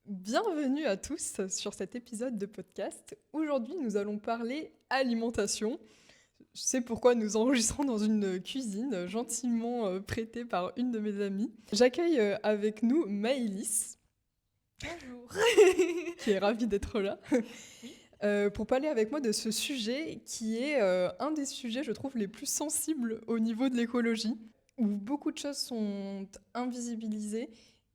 Bienvenue à tous sur cet épisode de podcast. Aujourd'hui, nous allons parler alimentation. C'est pourquoi nous enregistrons dans une cuisine gentiment prêtée par une de mes amies. J'accueille avec nous Maëlys, Bonjour. qui est ravie d'être là, Oui. pour parler avec moi de ce sujet qui est un des sujets, je trouve, les plus sensibles au niveau de l'écologie, où beaucoup de choses sont invisibilisées.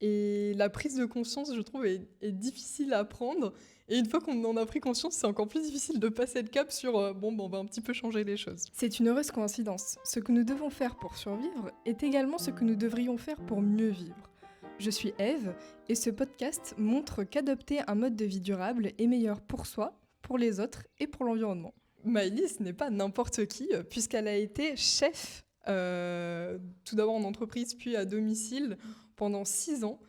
Et la prise de conscience, je trouve, est difficile à prendre. Et une fois qu'on en a pris conscience, c'est encore plus difficile de passer le cap sur on va un petit peu changer les choses. C'est une heureuse coïncidence. Ce que nous devons faire pour survivre est également ce que nous devrions faire pour mieux vivre. Je suis Eve et ce podcast montre qu'adopter un mode de vie durable est meilleur pour soi, pour les autres et pour l'environnement. Maëlys n'est pas n'importe qui, puisqu'elle a été chef, tout d'abord en entreprise puis à domicile, pendant 6 ans.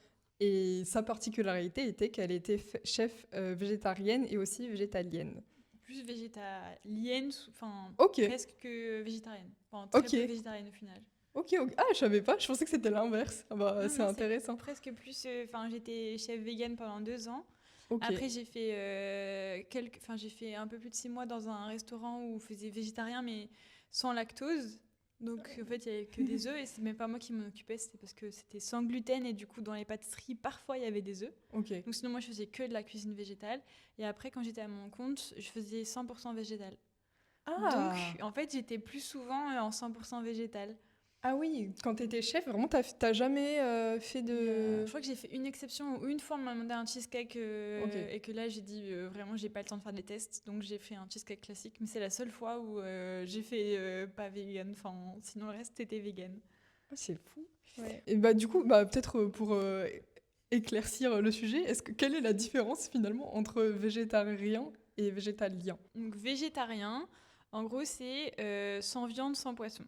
Et sa particularité était qu'elle était chef végétarienne et aussi végétalienne. Plus végétalienne, enfin Ok, presque que végétarienne. Enfin, très ok, peu végétarienne au final. ok. Ah, je savais pas, je pensais que c'était l'inverse. Ah bah, Non, c'est non, intéressant. presque plus. Enfin, j'étais chef vegan pendant 2 ans. Ok, Après, j'ai fait j'ai fait un peu plus de 6 mois dans un restaurant où on faisait végétarien mais sans lactose. Donc en fait, il n'y avait que des œufs et c'est même pas moi qui m'en occupais, c'était parce que c'était sans gluten et du coup dans les pâtisseries parfois il y avait des œufs. ok. Donc sinon moi je faisais que de la cuisine végétale et après quand j'étais à mon compte, je faisais 100% végétal. Donc Ah, en fait, j'étais plus souvent en 100% végétal. ah oui, quand t'étais chef, vraiment, t'as jamais fait Je de... crois que j'ai fait une exception où une fois on m'a demandé un cheesecake Ok. et que là j'ai dit vraiment j'ai pas le temps de faire des tests donc j'ai fait un cheesecake classique mais c'est la seule fois où j'ai fait pas vegan, enfin sinon le reste c'était vegan. Ah, c'est fou. Ouais. Et bah du coup, bah, peut-être pour éclaircir le sujet, quelle est la différence finalement entre végétarien et végétalien? Donc végétarien, en gros c'est sans viande, sans poisson.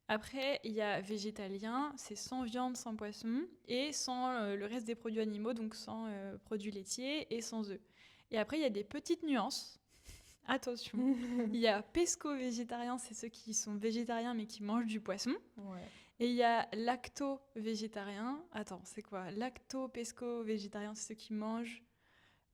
Après, il y a végétalien, c'est sans viande, sans poisson, et sans le reste des produits animaux, donc sans produits laitiers et sans œufs. Et après, il y a des petites nuances. Attention, il y a pesco-végétarien, c'est ceux qui sont végétariens mais qui mangent du poisson. Ouais. Et il y a lacto-végétarien. Attends, c'est quoi? Lacto-pesco-végétarien, c'est ceux qui mangent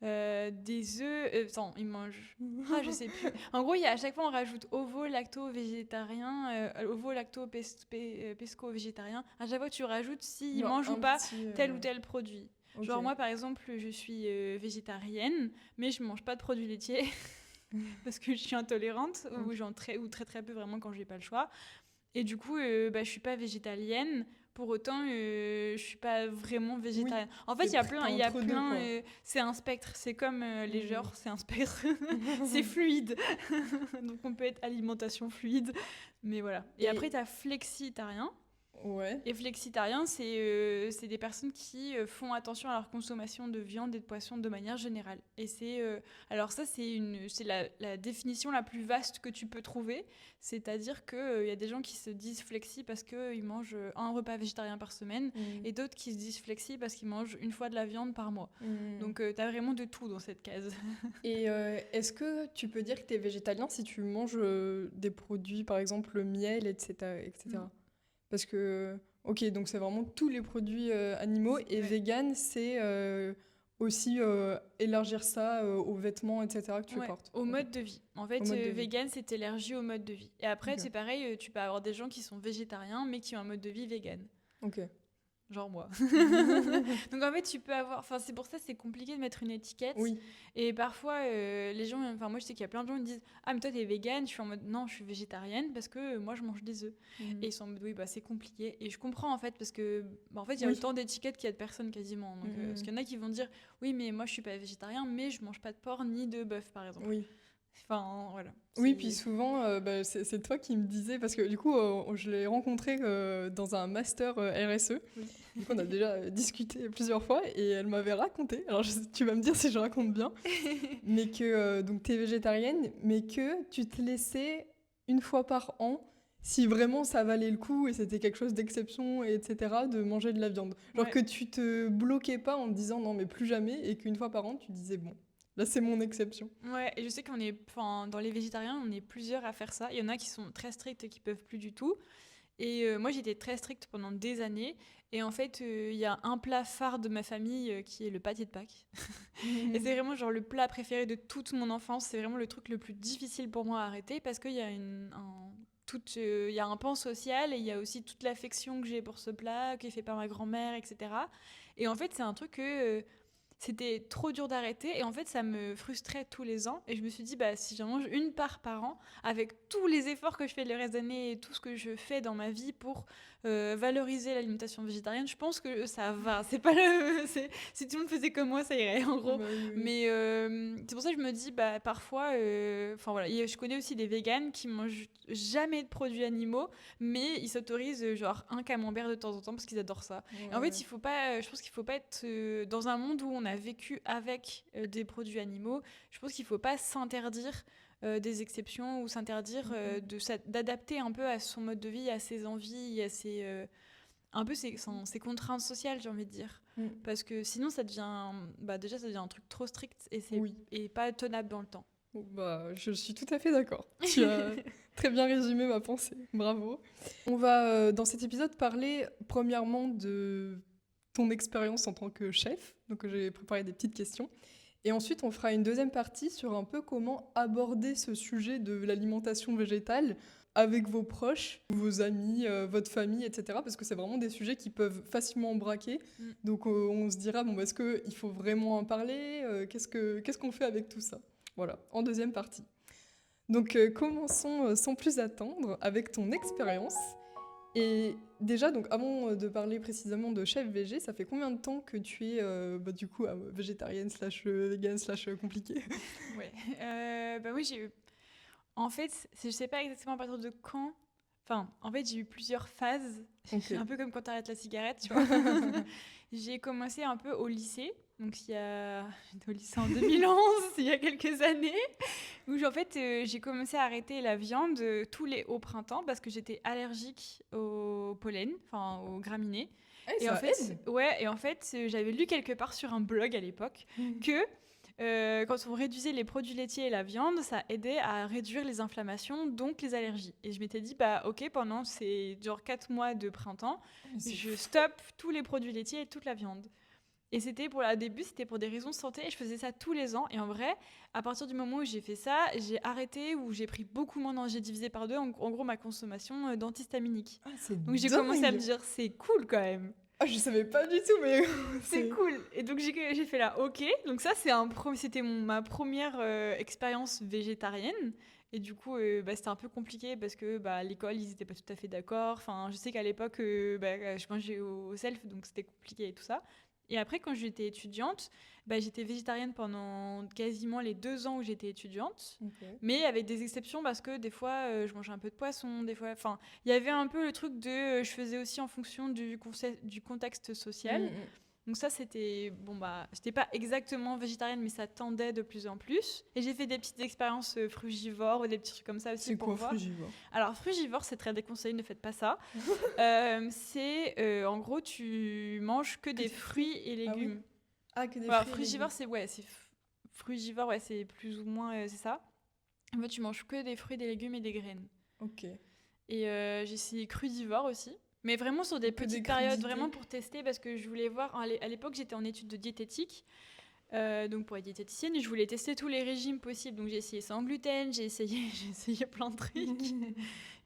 des œufs. Attends, ils mangent. Ah, je sais plus. En gros, à chaque fois, on rajoute ovo, lacto, végétarien, ovo, lacto, pesco, végétarien. À chaque fois, tu rajoutes s'ils Genre mangent ou un pas petit... tel ou tel produit. ok. Genre, moi, par exemple, je suis végétarienne, mais je mange pas de produits laitiers parce que je suis intolérante ou, ou très très peu vraiment quand j'ai pas le choix. Et du coup, je suis pas végétalienne. Pour autant, je suis pas vraiment végétarienne. Oui, En fait, t'es il y a entre deux, plein. quoi. C'est un spectre. C'est comme les Mm. genres, c'est un spectre. C'est fluide. Donc, on peut être alimentation fluide. Mais voilà. Et après, t'as flexitarien. Ouais. Et flexitarien, c'est des personnes qui font attention à leur consommation de viande et de poisson de manière générale. Et alors ça, c'est la définition la plus vaste que tu peux trouver. C'est-à-dire qu'il y a des gens qui se disent flexi parce qu'ils mangent un repas végétarien par semaine, et d'autres qui se disent flexi parce qu'ils mangent une fois de la viande par mois. Donc t'as vraiment de tout dans cette case. Et est-ce que tu peux dire que tu es végétalien si tu manges des produits, par exemple le miel, etc. etc. Parce que, ok, donc c'est vraiment tous les produits animaux, et Ouais. vegan, c'est aussi élargir ça aux vêtements, etc. que tu Ouais, portes. au Ok. mode de vie. En fait, Au mode de vie. vegan, c'est élargi au mode de vie. Et après, Ok. c'est pareil, tu peux avoir des gens qui sont végétariens, mais qui ont un mode de vie vegan. Ok. Genre moi. Donc en fait, tu peux avoir... Enfin, c'est pour ça que c'est compliqué de mettre une étiquette. Oui. Et parfois, les gens... Enfin, moi, je sais qu'il y a plein de gens qui disent « Ah, mais toi, t'es vegan ?» Je suis en mode « Non, je suis végétarienne parce que moi, je mange des œufs. Et ils sont en mode « Oui, bah, c'est compliqué. » Et je comprends, en fait, parce que... en fait, il y a Oui. autant d'étiquettes qu'il y a de personnes, quasiment. Donc, parce qu'il y en a qui vont dire « Oui, mais moi, je suis pas végétarien, mais je mange pas de porc ni de bœuf, par exemple. » Oui. Enfin, voilà. Oui, puis souvent, c'est toi qui me disais, parce que du coup, je l'ai rencontrée dans un master RSE. Oui. Du coup, on a déjà discuté plusieurs fois, et elle m'avait raconté, alors tu vas me dire si je raconte bien, mais que donc tu es végétarienne, mais que tu te laissais une fois par an, si vraiment ça valait le coup et c'était quelque chose d'exception, et etc., de manger de la viande. Genre Ouais. que tu te bloquais pas en te disant non, mais plus jamais, et qu'une fois par an, tu disais bon, là c'est mon exception. Ouais, et je sais qu'on est, enfin, dans les végétariens, on est plusieurs à faire ça. Il y en a qui sont très stricts et qui peuvent plus du tout. Et moi, j'étais très stricte pendant des années. Et en fait, il y a un plat phare de ma famille qui est le pâté de Pâques. Et c'est vraiment genre le plat préféré de toute mon enfance. C'est vraiment le truc le plus difficile pour moi à arrêter parce qu'il y a il y a un pan social et il y a aussi toute l'affection que j'ai pour ce plat, qui est fait par ma grand-mère, etc. Et en fait, c'est un truc que c'était trop dur d'arrêter et en fait ça me frustrait tous les ans et je me suis dit bah si j'en mange une part par an avec tous les efforts que je fais le reste d'année et tout ce que je fais dans ma vie pour valoriser l'alimentation végétarienne, je pense que ça va. C'est pas le si tout le monde faisait comme moi ça irait en gros. Bah oui, oui. Mais c'est pour ça que je me dis bah parfois enfin voilà, je connais aussi des véganes qui mangent jamais de produits animaux mais ils s'autorisent genre un camembert de temps en temps parce qu'ils adorent ça. Et en Ouais. fait, il faut pas, je pense qu'il faut pas être dans un monde où on a vécu avec des produits animaux. Je pense qu'il faut pas s'interdire des exceptions ou s'interdire d'adapter un peu à son mode de vie, à ses envies, à un peu ses contraintes sociales, j'ai envie de dire. Mm. Parce que sinon, ça devient, bah déjà, ça devient un truc trop strict Oui. et pas tenable dans le temps. Bah, je suis tout à fait d'accord. Tu as très bien résumé ma pensée. Bravo. On va, dans cet épisode, parler premièrement de ton expérience en tant que chef. Donc, j'ai préparé des petites questions. Et ensuite, on fera une deuxième partie sur un peu comment aborder ce sujet de l'alimentation végétale avec vos proches, vos amis, votre famille, etc. Parce que c'est vraiment des sujets qui peuvent facilement braquer. Mm. Donc, on se dira, bon, est-ce qu'il faut vraiment en parler qu'est-ce qu'on fait avec tout ça? Voilà, en deuxième partie. Donc, commençons sans plus attendre avec ton expérience. Et déjà, donc, avant de parler précisément de chef VG, ça fait combien de temps que tu es du coup végétarienne slash vegan slash compliquée? Ouais. Bah oui, j'ai eu. En fait, je sais pas exactement à partir de quand. Enfin, en fait, j'ai eu plusieurs phases. Ok. Un peu comme quand t'arrêtes la cigarette, tu vois. J'ai commencé un peu au lycée. Donc, j'étais au lycée en 2011, il y a quelques années, où en fait, j'ai commencé à arrêter la viande au printemps parce que j'étais allergique au pollen, enfin aux graminées. Eh, Et en ça fait, aide. ouais, et en fait, j'avais lu quelque part sur un blog à l'époque que quand on réduisait les produits laitiers et la viande, ça aidait à réduire les inflammations, donc les allergies. Et je m'étais dit, bah ok, pendant ces genre 4 mois de printemps, Mais c'est je fou. stoppe tous les produits laitiers et toute la viande. Et au début, c'était pour des raisons de santé et je faisais ça tous les ans. Et en vrai, à partir du moment où j'ai fait ça, j'ai arrêté ou j'ai pris beaucoup moins, j'ai divisé par deux, en gros, ma consommation d'antihistaminiques. Ah, c'est Donc j'ai commencé à me dingue. dire, c'est cool quand même. Ah, je savais pas du tout, mais C'est cool. Et donc j'ai fait là, ok. Donc ça, c'était ma première expérience végétarienne. Et du coup, bah, c'était un peu compliqué parce que bah, à l'école, ils n'étaient pas tout à fait d'accord. Enfin, je sais qu'à l'époque, bah, je mangeais au self, donc c'était compliqué et tout ça. Et après, quand j'étais étudiante, bah, j'étais végétarienne pendant quasiment les 2 ans où j'étais étudiante. Ok. Mais avec des exceptions parce que des fois, je mangeais un peu de poisson, des fois... Enfin, il y avait un peu le truc de... je faisais aussi en fonction du contexte social. Mm. Donc ça, c'était... Bon, bah, j'étais pas exactement végétarienne, mais ça tendait de plus en plus. Et j'ai fait des petites expériences frugivores ou des petits trucs comme ça aussi C'est pour quoi voir. frugivore? Alors, frugivore, c'est très déconseillé, ne faites pas ça. En gros, tu manges que des fruits et Ah oui. légumes. Ah, que des Voilà, fruits et frugivore, légumes. c'est... Ouais, frugivore, ouais, c'est plus ou moins... c'est ça. En fait, tu manges que des fruits, des légumes et des graines. Ok. Et j'ai essayé crudivore aussi. Mais vraiment sur des Que des petites périodes, crudités. vraiment pour tester, parce que je voulais voir. À l'époque, j'étais en études de diététique, donc pour être diététicienne, et je voulais tester tous les régimes possibles. Donc j'ai essayé sans gluten, j'ai essayé plein de trucs.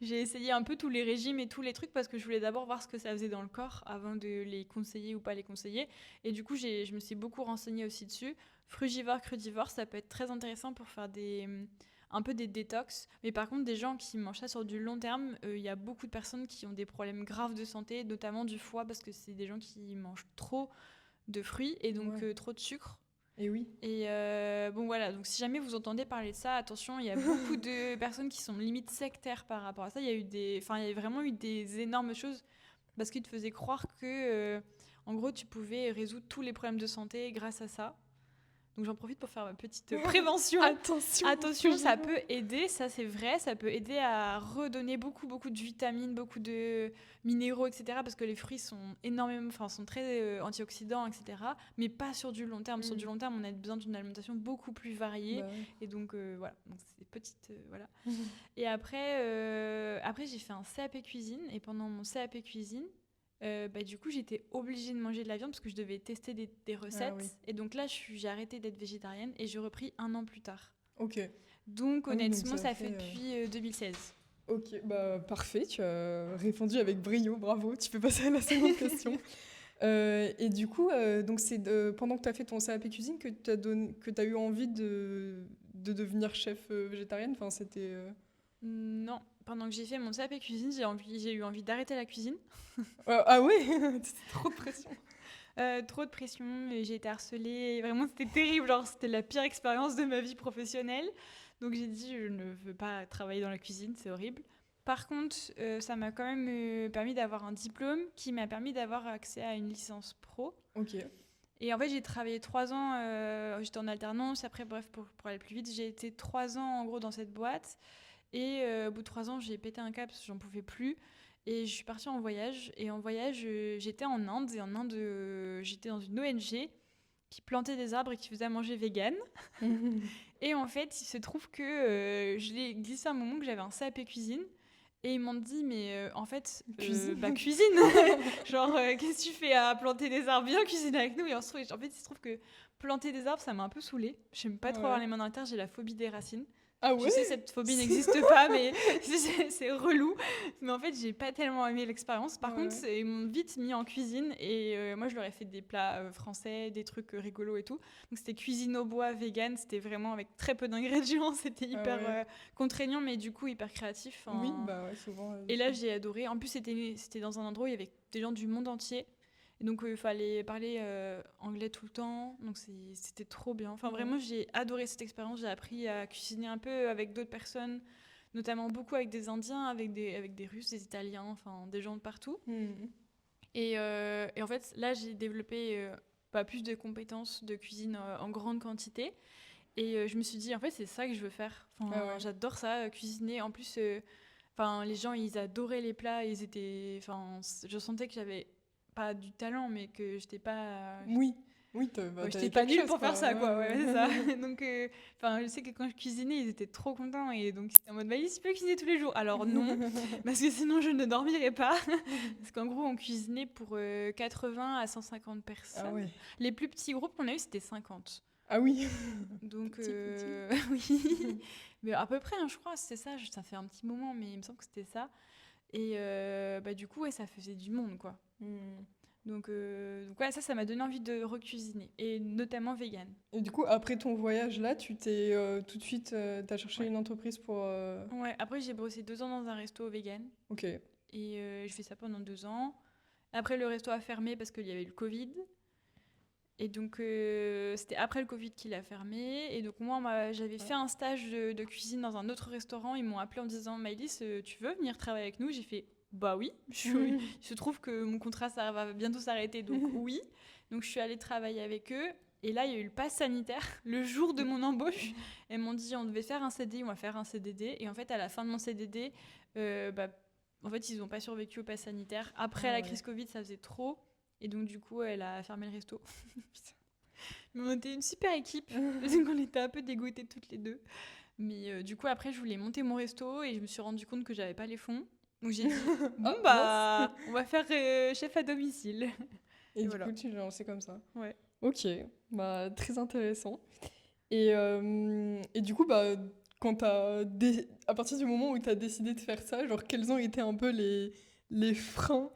J'ai essayé un peu tous les régimes et tous les trucs parce que je voulais d'abord voir ce que ça faisait dans le corps avant de les conseiller ou pas les conseiller. Et du coup, je me suis beaucoup renseignée aussi dessus. Frugivore, crudivore, ça peut être très intéressant pour faire un peu des détox. Mais par contre, des gens qui mangent ça sur du long terme, il y a beaucoup de personnes qui ont des problèmes graves de santé, notamment du foie, parce que c'est des gens qui mangent trop de fruits et donc Ouais. trop de sucre. Et oui. Et bon voilà, donc si jamais vous entendez parler de ça, attention, il y a beaucoup de personnes qui sont limite sectaires par rapport à ça. Il y a vraiment eu des énormes choses parce qu'ils te faisaient croire que, en gros, tu pouvais résoudre tous les problèmes de santé grâce à ça. Donc j'en profite pour faire ma petite prévention. Attention, Ça peut aider, ça c'est vrai, ça peut aider à redonner beaucoup de vitamines, beaucoup de minéraux, etc. Parce que les fruits sont sont très antioxydants, etc. Mais pas sur du long terme. Sur du long terme, on a besoin d'une alimentation beaucoup plus variée. Ouais. Et donc voilà, donc c'est petite voilà. Et après j'ai fait un CAP cuisine et pendant mon CAP cuisine, du coup, j'étais obligée de manger de la viande parce que je devais tester des recettes. Oui. Et donc là, j'ai arrêté d'être végétarienne et j'ai repris 1 an plus tard. Ok. Donc Ah oui, honnêtement, donc ça fait depuis 2016. Ok, parfait, tu as répondu avec brio, bravo. Tu peux passer à la seconde question. Et du coup, donc pendant que tu as fait ton CAP cuisine que tu as eu envie de devenir chef végétarienne. Enfin, c'était. Non, pendant que j'ai fait mon CAP cuisine, j'ai eu envie d'arrêter la cuisine. Ah ouais, c'était trop de pression. Trop de pression, et j'ai été harcelée. Et vraiment, c'était terrible. Genre, c'était la pire expérience de ma vie professionnelle. Donc j'ai dit, je ne veux pas travailler dans la cuisine, c'est horrible. Par contre, ça m'a quand même permis d'avoir un diplôme qui m'a permis d'avoir accès à une licence pro. Ok. Et en fait, j'ai travaillé 3 ans, j'étais en alternance. Après, bref, pour aller plus vite, j'ai été 3 ans en gros dans cette boîte. Et au bout de 3 ans, j'ai pété un câble parce que j'en pouvais plus. Et je suis partie en voyage. Et en voyage, j'étais en Inde. Et en Inde, j'étais dans une ONG qui plantait des arbres et qui faisait à manger vegan. Et en fait, il se trouve que je l'ai glissé à un moment que j'avais un CAP cuisine. Et ils m'ont dit, mais en fait, Cuisine. Cuisine. Genre, qu'est-ce que tu fais à planter des arbres? Viens cuisiner avec nous. Et en fait, il se trouve que planter des arbres, ça m'a un peu saoulée. J'aime pas trop avoir les mains dans la terre, j'ai la phobie des racines. Ah ouais. Je sais, cette phobie n'existe pas, mais c'est relou. Mais en fait, j'ai pas tellement aimé l'expérience. Par contre, ils m'ont vite mis en cuisine et moi, je leur ai fait des plats français, des trucs rigolos et tout. Donc, c'était cuisine au bois, vegan. C'était vraiment avec très peu d'ingrédients. C'était hyper contraignant, mais du coup, hyper créatif. Oui, souvent. Et là, j'ai adoré. En plus, c'était dans un endroit où il y avait des gens du monde entier. Et donc, il fallait parler anglais tout le temps. Donc, c'était trop bien. Enfin, vraiment, j'ai adoré cette expérience. J'ai appris à cuisiner un peu avec d'autres personnes, notamment beaucoup avec des Indiens, avec des Russes, des Italiens, enfin, des gens de partout. Et en fait, là, j'ai développé plus de compétences de cuisine en grande quantité. Et je me suis dit, en fait, c'est ça que je veux faire. Enfin, j'adore ça, cuisiner. En plus, les gens, ils adoraient les plats. Je sentais que j'avais pas du talent, mais que j'étais pas... Oui, j'étais pas nulle pour faire ça, quoi. Ouais, c'est ça. Donc, je sais que quand je cuisinais, ils étaient trop contents. Et donc, c'était en mode, Maëlys, tu peux cuisiner tous les jours. Alors non, parce que sinon, je ne dormirais pas. Parce qu'en gros, on cuisinait pour 80 à 150 personnes. Ah ouais. Les plus petits groupes qu'on a eu, c'était 50. Ah oui. Donc, oui. Mais à peu près, je crois, c'est ça. Ça fait un petit moment, mais il me semble que c'était ça. Et du coup, ça faisait du monde, quoi. Donc ça m'a donné envie de recuisiner, et notamment vegan. Et du coup, après ton voyage là, tu t'es tout de suite, t'as cherché une entreprise pour... Ouais, après j'ai bossé 2 ans dans un resto vegan. Ok. Et je fais ça pendant 2 ans. Après, le resto a fermé parce qu'il y avait eu le Covid. Et donc, c'était après le Covid qu'il a fermé. Et donc, moi, j'avais fait un stage de cuisine dans un autre restaurant. Ils m'ont appelé en disant, Maëlys, tu veux venir travailler avec nous? J'ai fait, bah oui. Il se trouve que mon contrat, ça va bientôt s'arrêter, donc oui. Donc, je suis allée travailler avec eux. Et là, il y a eu le pass sanitaire le jour de mon embauche. Elles m'ont dit, on devait faire un CDI, on va faire un CDD. Et en fait, à la fin de mon CDD, en fait, ils n'ont pas survécu au pass sanitaire. Après la crise Covid, ça faisait trop. Et donc, du coup, elle a fermé le resto. Mais on était une super équipe. Donc, on était un peu dégoûtées toutes les deux. Mais du coup, après, je voulais monter mon resto et je me suis rendu compte que j'avais pas les fonds. Donc, j'ai dit, on va faire chef à domicile. Et du coup, tu l'as lancé comme ça. Ouais. Ok, très intéressant. Et du coup, à partir du moment où tu as décidé de faire ça, genre, quels ont été un peu les freins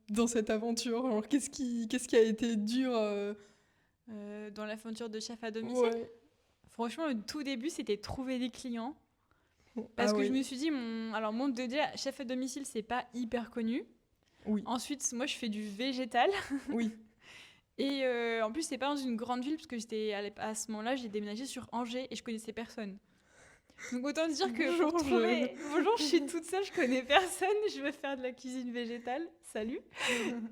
dans cette aventure? Genre, qu'est-ce qui a été dur dans l'aventure de chef à domicile? Franchement, le tout début, c'était trouver des clients. Parce que je me suis dit, déjà, chef à domicile, c'est pas hyper connu. Oui. Ensuite, moi, je fais du végétal. Oui. Et en plus, c'est pas dans une grande ville, parce que à ce moment-là, j'ai déménagé sur Angers et je connaissais personne. Donc autant dire que Bonjour, pour trouver... Bonjour, je suis toute seule, je connais personne, je veux faire de la cuisine végétale, salut.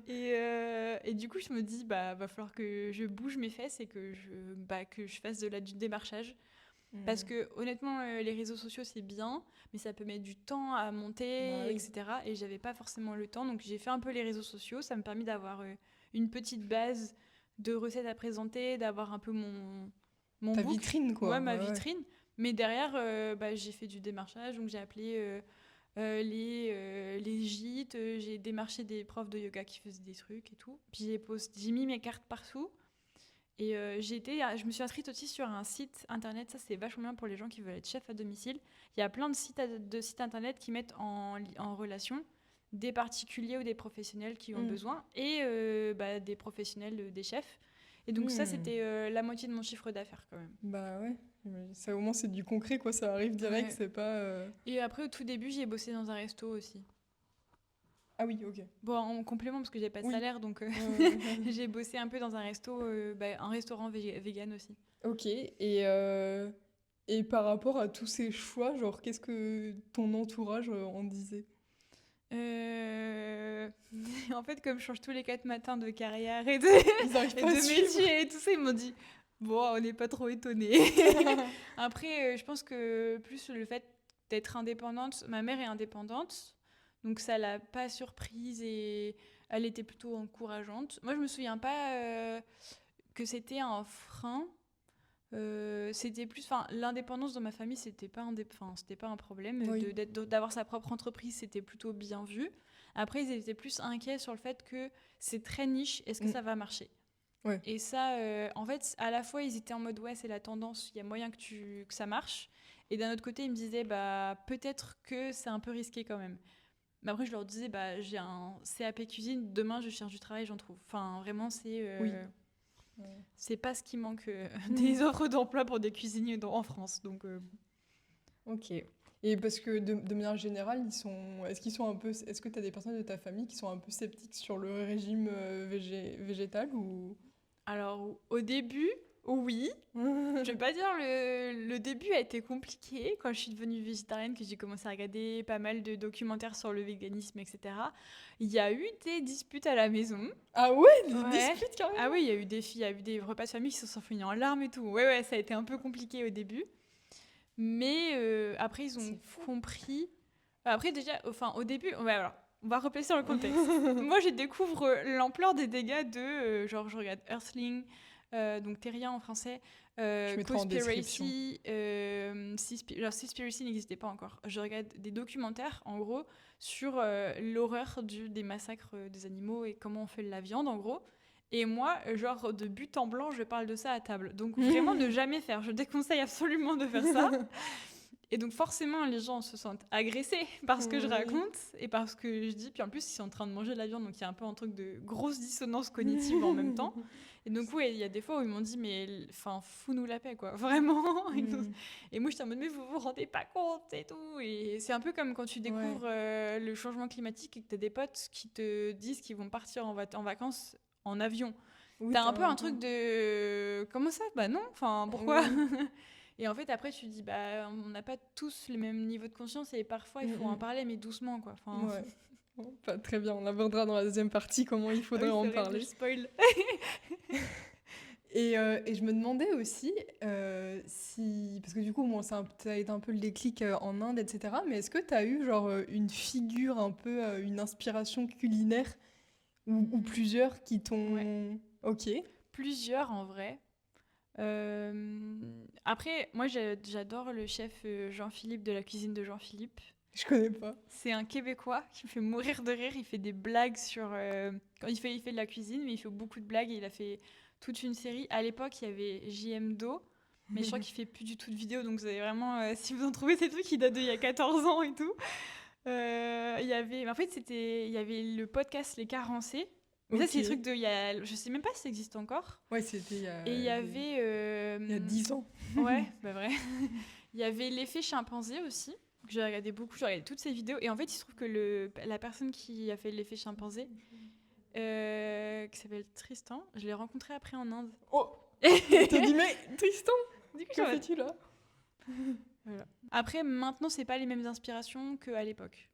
Et du coup, je me dis, bah, va falloir que je bouge mes fesses et que je fasse du démarchage. Parce que honnêtement, les réseaux sociaux, c'est bien, mais ça peut mettre du temps à monter, Bah oui. etc. Et j'avais pas forcément le temps, donc j'ai fait un peu les réseaux sociaux. Ça me permet d'avoir une petite base de recettes à présenter, d'avoir un peu mon Ta book, vitrine, ouais, quoi. ma Ouais, ouais. vitrine. Mais derrière, bah, j'ai fait du démarchage, donc j'ai appelé les gîtes, j'ai démarché des profs de yoga qui faisaient des trucs et tout. Puis j'ai mis mes cartes partout. Et je me suis inscrite aussi sur un site internet, ça c'est vachement bien pour les gens qui veulent être chef à domicile. Il y a plein de sites internet qui mettent en relation des particuliers ou des professionnels qui ont besoin et bah, des professionnels, des chefs. Et donc ça c'était la moitié de mon chiffre d'affaires quand même. Bah ouais. Mais ça, au moins, c'est du concret, quoi. Ça arrive direct, Ouais. c'est pas... Et après au tout début j'ai bossé dans un resto aussi. Ah oui, ok. Bon, en complément parce que j'ai pas de Oui. salaire donc j'ai bossé un peu dans un resto, un restaurant vegan aussi. Ok. Et par rapport à tous ces choix, genre, qu'est-ce que ton entourage en disait? Euh, En fait, comme je change tous les 4 matins de carrière et Ils arrivent et pas à de suivre. métier et tout ça, ils m'ont dit bon, on n'est pas trop étonnés. Après, je pense que plus le fait d'être indépendante, ma mère est indépendante, donc ça l'a pas surprise et elle était plutôt encourageante. Moi, je me souviens pas que c'était un frein. C'était plus, enfin, l'indépendance dans ma famille, c'était pas un problème. Oui. D'avoir sa propre entreprise, c'était plutôt bien vu. Après, ils étaient plus inquiets sur le fait que c'est très niche, est-ce que ça va marcher? Ouais. Et ça, en fait, à la fois, ils étaient en mode ouais, c'est la tendance, il y a moyen que ça marche. Et d'un autre côté, ils me disaient bah peut-être que c'est un peu risqué quand même. Mais après, je leur disais bah j'ai un CAP cuisine, demain je cherche du travail, j'en trouve. Enfin, vraiment, Oui. c'est pas ce qui manque des offres d'emploi pour des cuisiniers en France. Donc, Ok. Et parce que de manière générale, est-ce que tu as des personnes de ta famille qui sont un peu sceptiques sur le régime végétal ou... alors, au début, oui. Je vais pas dire le début a été compliqué quand je suis devenue végétarienne, que j'ai commencé à regarder pas mal de documentaires sur le véganisme, etc. Il y a eu des disputes à la maison. Ah ouais, des Ouais. disputes carrément. Ah oui, il y a eu des filles, il y a eu des repas de famille qui se sont finis en larmes et tout. Ouais, ça a été un peu compliqué au début. Mais après, ils ont C'est fou. compris. Après, déjà, enfin, au début, ouais, alors, on va replacer dans le contexte. Moi, je découvre l'ampleur des dégâts de. Genre, je regarde Earthling, donc Terrien en français, Je mettrai en description. Conspiracy. Seaspiracy n'existait pas encore. Je regarde des documentaires, en gros, sur l'horreur des massacres des animaux et comment on fait de la viande, en gros. Et moi, genre, de but en blanc, je parle de ça à table. Donc, vraiment, ne jamais faire. Je déconseille absolument de faire ça. Et donc, forcément, les gens se sentent agressés par ce que je Oui. raconte et par ce que je dis. Puis en plus, ils sont en train de manger de la viande. Donc, il y a un peu un truc de grosse dissonance cognitive en même temps. Et donc, oui, il y a des fois où ils m'ont dit, mais enfin, fous-nous la paix, quoi. Vraiment. Et moi, j'étais en mode, mais vous vous rendez pas compte et tout. Et c'est un peu comme quand tu découvres le changement climatique et que tu as des potes qui te disent qu'ils vont partir en vacances en avion. Oui, T'as un peu un carrément. truc de comment ça? Bah non, enfin pourquoi? Oui. Et en fait après tu te dis bah on n'a pas tous le même niveau de conscience et parfois il faut en parler mais doucement quoi. Enfin, Ouais. Bon, pas très bien, on abordera dans la deuxième partie comment il ah faudrait oui, en c'est vrai, parler. je spoil. Et je me demandais aussi si... Parce que du coup, moi, ça a été un peu le déclic en Inde, etc. Mais est-ce que tu as eu genre une figure, un peu une inspiration culinaire ou plusieurs qui t'ont... Ouais. Ok. Plusieurs en vrai. Après, moi j'adore le chef Jean-Philippe de la cuisine de Jean-Philippe. Je connais pas. C'est un Québécois qui me fait mourir de rire. Il fait des blagues sur... quand il fait de la cuisine, mais il fait beaucoup de blagues. Et il a fait toute une série. À l'époque, il y avait JM Do, mais je crois qu'il fait plus du tout de vidéos. Donc vous avez vraiment... si vous en trouvez ces trucs, il date d'il y a 14 ans et tout. Il y avait... En fait, il y avait le podcast Les Carencés. Mais ça, c'est des Ok. trucs de... Je sais même pas si ça existe encore. Ouais, c'était il y a, Et il y avait... il y a 10 ans. Ouais, bah vrai. Il y avait l'effet chimpanzé aussi. J'ai regardé beaucoup, j'ai regardé toutes ces vidéos. Et en fait, il se trouve que la personne qui a fait l'effet chimpanzé, qui s'appelle Tristan, je l'ai rencontré après en Inde. Oh. T'as dit, mais Tristan, Du coup, que fais-tu là? Voilà. Après, maintenant, c'est pas les mêmes inspirations qu'à l'époque.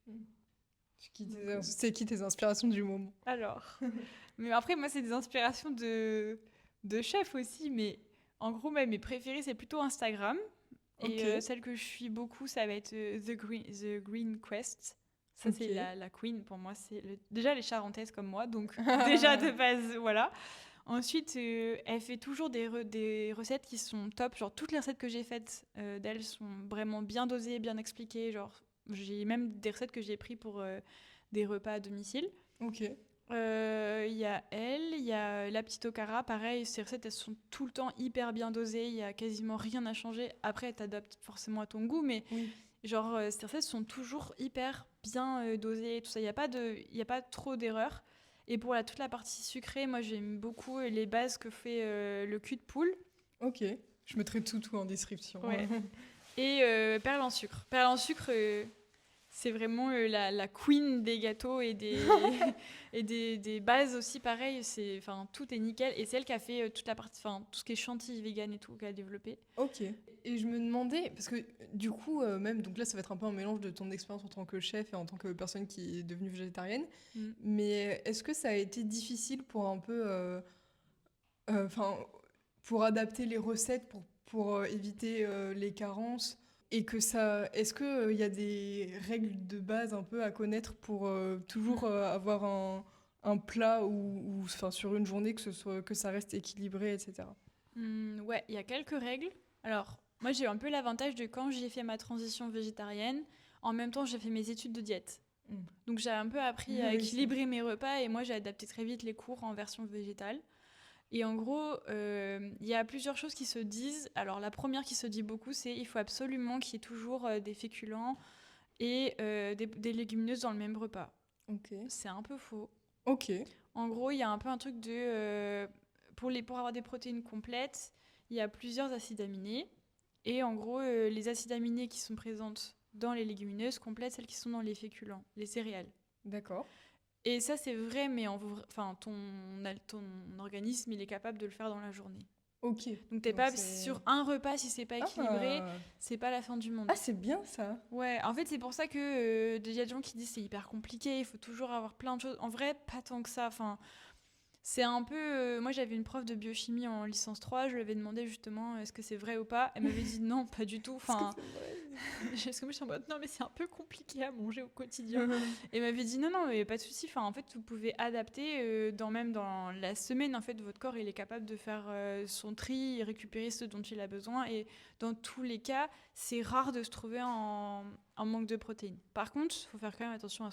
C'est qui tes inspirations du moment? Alors, mais après, moi, c'est des inspirations de chefs aussi, mais en gros, mes préférées, c'est plutôt Instagram. Ok. Et celle que je suis beaucoup, ça va être The Green Quest. Ça, c'est Ok. la queen pour moi. Déjà, les charentaises comme moi, donc déjà de base, voilà. Ensuite, elle fait toujours des recettes qui sont top. Genre, toutes les recettes que j'ai faites d'elle sont vraiment bien dosées, bien expliquées. Genre, j'ai même des recettes que j'ai prises pour des repas à domicile. Ok. Il y a elle, il y a la petite Okara, pareil, ces recettes elles sont tout le temps hyper bien dosées, il y a quasiment rien à changer. Après, t'adaptes forcément à ton goût, mais Oui. genre ces recettes sont toujours hyper bien dosées, et tout ça, il y a pas trop d'erreurs. Et pour toute la partie sucrée, moi j'aime beaucoup les bases que fait le cul de poule. Ok. Je mettrai tout en description. Ouais. Et perles en sucre. Perles en sucre, c'est vraiment la queen des gâteaux et et des bases aussi, pareil. Tout est nickel. Et c'est elle qui a fait toute la partie, tout ce qui est chantilly vegan et tout, qui a développé. Ok. Et je me demandais, parce que du coup, même, donc là, ça va être un peu un mélange de ton expérience en tant que chef et en tant que personne qui est devenue végétarienne. Mais est-ce que ça a été difficile pour un peu, enfin, pour adapter les recettes, pour éviter les carences? Et que ça, est-ce que il y a des règles de base un peu à connaître pour toujours avoir un plat ou enfin, sur une journée que ça reste équilibré, etc. Ouais, il y a quelques règles. Alors, moi, j'ai eu un peu l'avantage de quand j'ai fait ma transition végétarienne, en même temps, j'ai fait mes études de diète. Mm. Donc, j'ai un peu appris à Oui, équilibrer mes repas et moi, j'ai adapté très vite les cours en version végétale. Et en gros, il y a plusieurs choses qui se disent. Alors, la première qui se dit beaucoup, c'est il faut absolument qu'il y ait toujours des féculents et des légumineuses dans le même repas. ok. C'est un peu faux. Ok. En gros, il y a un peu un truc de... pour avoir des protéines complètes, il y a plusieurs acides aminés. Et en gros, les acides aminés qui sont présentes dans les légumineuses complètent celles qui sont dans les féculents, les céréales. D'accord. Et ça, c'est vrai, mais ton organisme, il est capable de le faire dans la journée. Ok. Donc, t'es Donc pas c'est... sur un repas, si c'est pas équilibré, Ah. c'est pas la fin du monde. Ah, c'est bien ça. Ouais, en fait, c'est pour ça que il y a des gens qui disent c'est hyper compliqué, il faut toujours avoir plein de choses. En vrai, pas tant que ça. Enfin, c'est un peu. Moi, j'avais une prof de biochimie en licence 3, je lui avais demandé justement est-ce que c'est vrai ou pas. Elle m'avait dit non, pas du tout. Enfin, parce que moi, je suis en mode non, mais c'est un peu compliqué à manger au quotidien. Et elle m'avait dit non, non, mais pas de souci. Enfin, en fait, vous pouvez adapter même dans la semaine. En fait, votre corps, il est capable de faire son tri, récupérer ce dont il a besoin. Et dans tous les cas, c'est rare de se trouver en manque de protéines. Par contre, il faut faire quand même attention à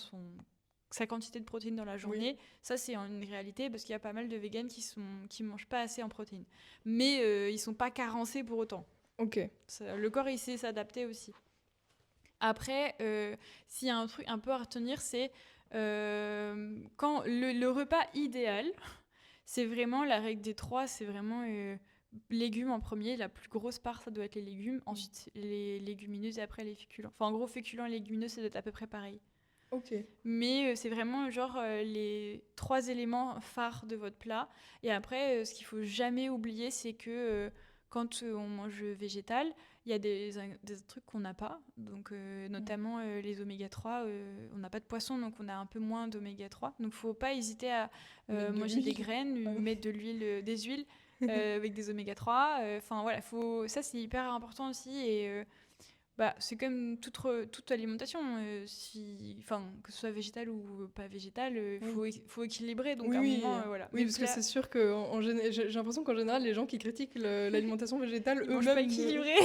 sa quantité de protéines dans la journée. Oui. Ça, c'est une réalité parce qu'il y a pas mal de véganes qui mangent pas assez en protéines. Mais ils sont pas carencés pour autant. Ok. Le corps, il sait s'adapter aussi. Après, s'il y a un truc un peu à retenir, c'est quand le repas idéal, c'est vraiment la règle des 3, c'est vraiment légumes en premier, la plus grosse part, ça doit être les légumes, ensuite les légumineuses et après les féculents. Enfin, en gros, féculents et légumineuses, ça doit être à peu près pareil. Ok. Mais c'est vraiment genre les 3 éléments phares de votre plat. Et après, ce qu'il faut jamais oublier, c'est que quand on mange végétal, il y a des trucs qu'on n'a pas. Donc, notamment les oméga 3. On n'a pas de poisson, donc on a un peu moins d'oméga 3. Donc, il ne faut pas hésiter à manger des graines, mettre de l'huile, des huiles avec des oméga 3. Enfin, voilà, ça, c'est hyper important aussi. Et c'est comme toute alimentation, que ce soit végétal ou pas végétal, faut équilibrer. Donc à un moment, voilà. Oui, parce que c'est sûr que j'ai l'impression qu'en général, les gens qui critiquent l'alimentation végétale, eux-mêmes... pas équilibré.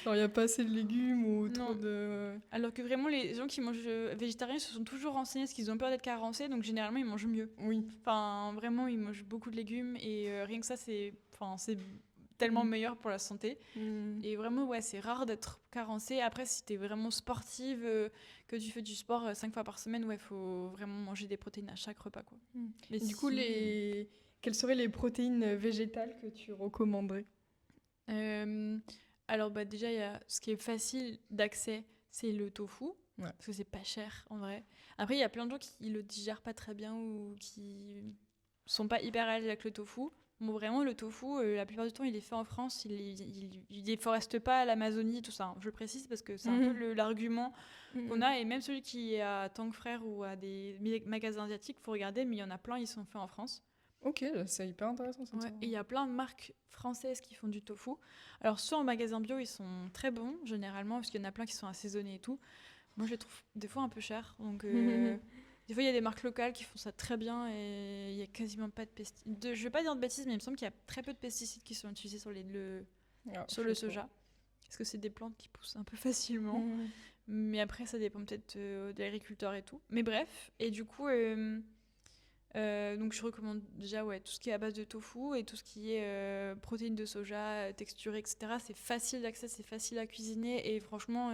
Il n'y a pas assez de légumes ou trop de... Alors que vraiment, les gens qui mangent végétarien se sont toujours renseignés parce qu'ils ont peur d'être carencés, donc généralement, ils mangent mieux. Oui. Enfin, vraiment, ils mangent beaucoup de légumes et rien que ça, c'est tellement meilleur pour la santé. Et vraiment, ouais, c'est rare d'être carencé. Après, si t'es vraiment sportive, que tu fais du sport 5 fois par semaine, ouais, faut vraiment manger des protéines à chaque repas, quoi. Mais du coup, quelles seraient les protéines végétales que tu recommanderais ? Alors, déjà, il y a ce qui est facile d'accès, c'est le tofu. Ouais. Parce que c'est pas cher, en vrai. Après, il y a plein de gens qui le digèrent pas très bien ou qui sont pas hyper à l'aise avec le tofu. Bon, vraiment, le tofu, la plupart du temps, il est fait en France. Il déforeste pas l'Amazonie, tout ça, hein. Je le précise parce que c'est un peu l'argument qu'on a. Et même celui qui est à Tank Frères ou à des magasins asiatiques, il faut regarder, mais il y en a plein, ils sont faits en France. Ok, c'est hyper intéressant ça. Ouais, et il y a plein de marques françaises qui font du tofu. Alors, soit en magasin bio, ils sont très bons, généralement, parce qu'il y en a plein qui sont assaisonnés et tout. Moi, je les trouve des fois un peu chers. Donc, des fois, il y a des marques locales qui font ça très bien et il n'y a quasiment pas de pesticides. Je ne vais pas dire de bêtises, mais il me semble qu'il y a très peu de pesticides qui sont utilisés sur le soja. Parce que c'est des plantes qui poussent un peu facilement. Mais après, ça dépend peut-être de l'agriculteur et tout. Mais bref, et du coup... donc je recommande déjà tout ce qui est à base de tofu et tout ce qui est protéines de soja, texturées, etc. C'est facile d'accès, c'est facile à cuisiner et franchement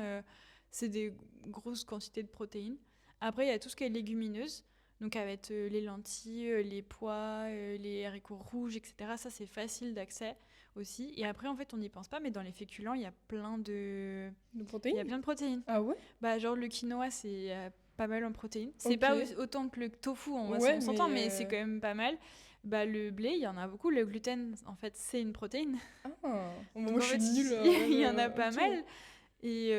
c'est des grosses quantités de protéines. Après il y a tout ce qui est légumineuse, donc avec les lentilles, les pois, les haricots rouges, etc. Ça c'est facile d'accès aussi. Et après en fait on n'y pense pas, mais dans les féculents il y a plein de protéines. Il y a plein de protéines. Ah ouais. Bah genre le quinoa c'est pas mal en protéines. C'est pas autant que le tofu, on s'entend, mais c'est quand même pas mal. Bah, le blé, il y en a beaucoup. Le gluten, en fait, c'est une protéine. Ah, moi je suis nulle. Il y en a pas mal. Et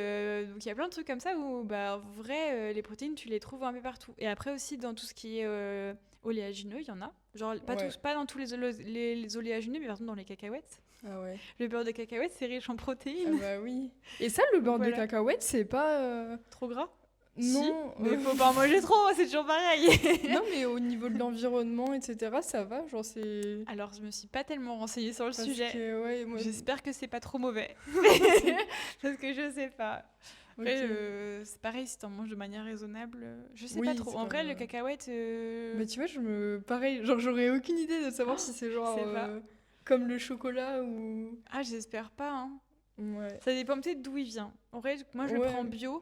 donc, il y a plein de trucs comme ça où, bah, en vrai, les protéines, tu les trouves un peu partout. Et après aussi, dans tout ce qui est oléagineux, il y en a. Genre, pas dans tous les oléagineux, mais par exemple dans les cacahuètes. Ah ouais. Le beurre de cacahuète, c'est riche en protéines. Ah bah oui. Et ça, le beurre de cacahuète, c'est pas... Trop gras? Non, si, mais faut pas en manger trop, c'est toujours pareil. Non, mais au niveau de l'environnement, etc., ça va, genre c'est... Alors, je me suis pas tellement renseignée sur le sujet. Que, moi... J'espère que c'est pas trop mauvais. Parce que je sais pas. Après, c'est pareil, si t'en manges de manière raisonnable, je sais pas trop. En vrai, le cacahuète... Mais tu vois, pareil, genre j'aurais aucune idée de savoir si c'est genre... comme le chocolat ou... Ah, j'espère pas, hein. Ouais. Ça dépend peut-être d'où il vient. En vrai, moi, je le prends bio.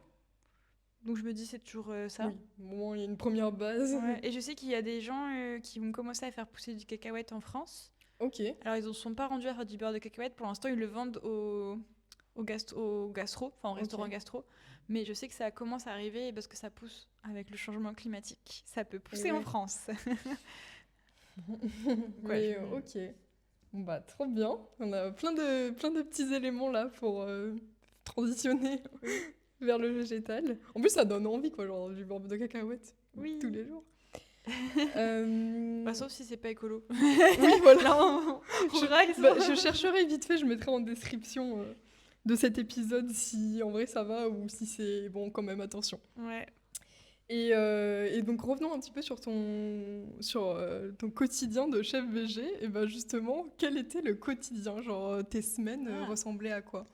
Donc je me dis c'est toujours ça. Oui, bon, il y a une première base. Ouais. Et je sais qu'il y a des gens qui vont commencer à faire pousser du cacahuète en France. Ok. Alors ils ne sont pas rendus à faire du beurre de cacahuète. Pour l'instant, ils le vendent au gastro, enfin au restaurant gastro. Mais je sais que ça commence à arriver parce que ça pousse avec le changement climatique. Ça peut pousser en France. Mais ok. Bon bah trop bien. On a plein de petits éléments là pour transitionner. Vers le végétal. En plus, ça donne envie, quoi, genre du beurre de cacahuète tous les jours. Sauf si c'est pas écolo. Oui, voilà. Je chercherai vite fait, je mettrai en description de cet épisode si en vrai ça va ou si c'est bon, quand même, attention. Ouais. Et donc revenons un petit peu sur ton quotidien de chef végé. Et ben justement, quel était le quotidien? Genre tes semaines ressemblaient à quoi?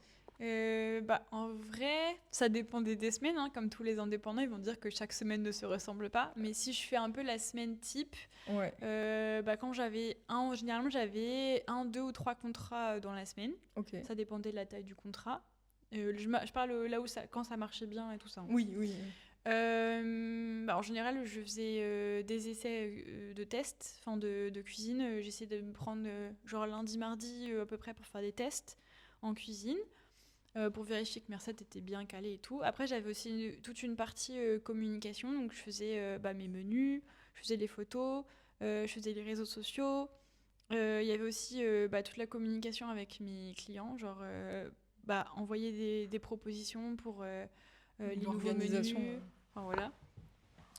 En vrai, ça dépend des semaines, hein. Comme tous les indépendants, ils vont dire que chaque semaine ne se ressemble pas. Mais si je fais un peu la semaine type, quand généralement j'avais 1, 2 ou 3 contrats dans la semaine. Okay. Ça dépendait de la taille du contrat. Je parle là où quand ça marchait bien et tout ça. Hein. Oui. En général, je faisais des essais de tests, de cuisine. J'essayais de me prendre genre lundi, mardi à peu près pour faire des tests en cuisine. Pour vérifier que mes recettes étaient bien calées et tout. Après, j'avais aussi toute une partie communication, donc je faisais mes menus, je faisais les photos, je faisais les réseaux sociaux. Il y avait aussi toute la communication avec mes clients, genre envoyer des propositions pour les nouveaux menus. Enfin, voilà.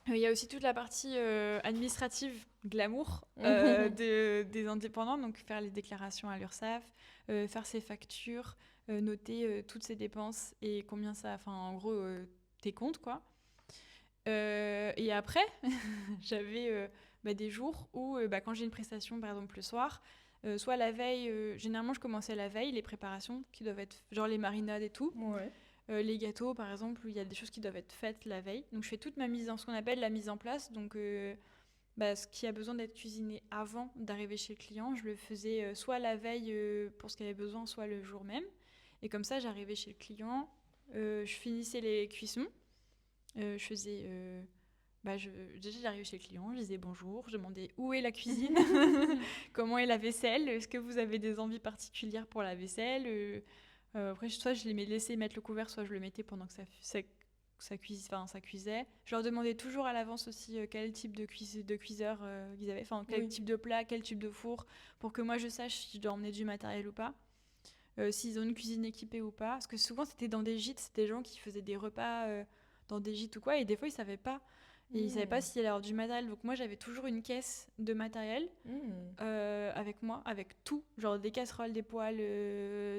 Il y a aussi toute la partie administrative, glamour, des indépendants, donc faire les déclarations à l'URSSAF, faire ses factures, noter toutes ses dépenses et combien ça... Enfin, en gros, tes comptes, quoi. Et après, j'avais des jours où, quand j'ai une prestation, par exemple, le soir, soit la veille... généralement, je commençais la veille, les préparations qui doivent être... Genre les marinades et tout. Ouais. Les gâteaux, par exemple, il y a des choses qui doivent être faites la veille. Donc, je fais toute ce qu'on appelle la mise en place. Donc, ce qui a besoin d'être cuisiné avant d'arriver chez le client, je le faisais soit la veille pour ce qu'il avait besoin, soit le jour même. Et comme ça, j'arrivais chez le client, je finissais les cuissons. Je faisais... déjà, j'arrivais chez le client, je disais bonjour, je demandais où est la cuisine, comment est la vaisselle, est-ce que vous avez des envies particulières pour la vaisselle. Après, soit je les laissais mettre le couvert, soit je le mettais pendant que ça cuisait. Je leur demandais toujours à l'avance aussi quel type de cuiseur ils avaient, enfin quel type de plat, quel type de four, pour que moi je sache si je dois emmener du matériel ou pas, s'ils ont une cuisine équipée ou pas. Parce que souvent c'était dans des gîtes, c'était des gens qui faisaient des repas dans des gîtes ou quoi, et des fois ils savaient pas. Et ils savaient pas s'il allait y avoir du matériel. Donc moi j'avais toujours une caisse de matériel avec moi, avec tout, genre des casseroles, des poêles,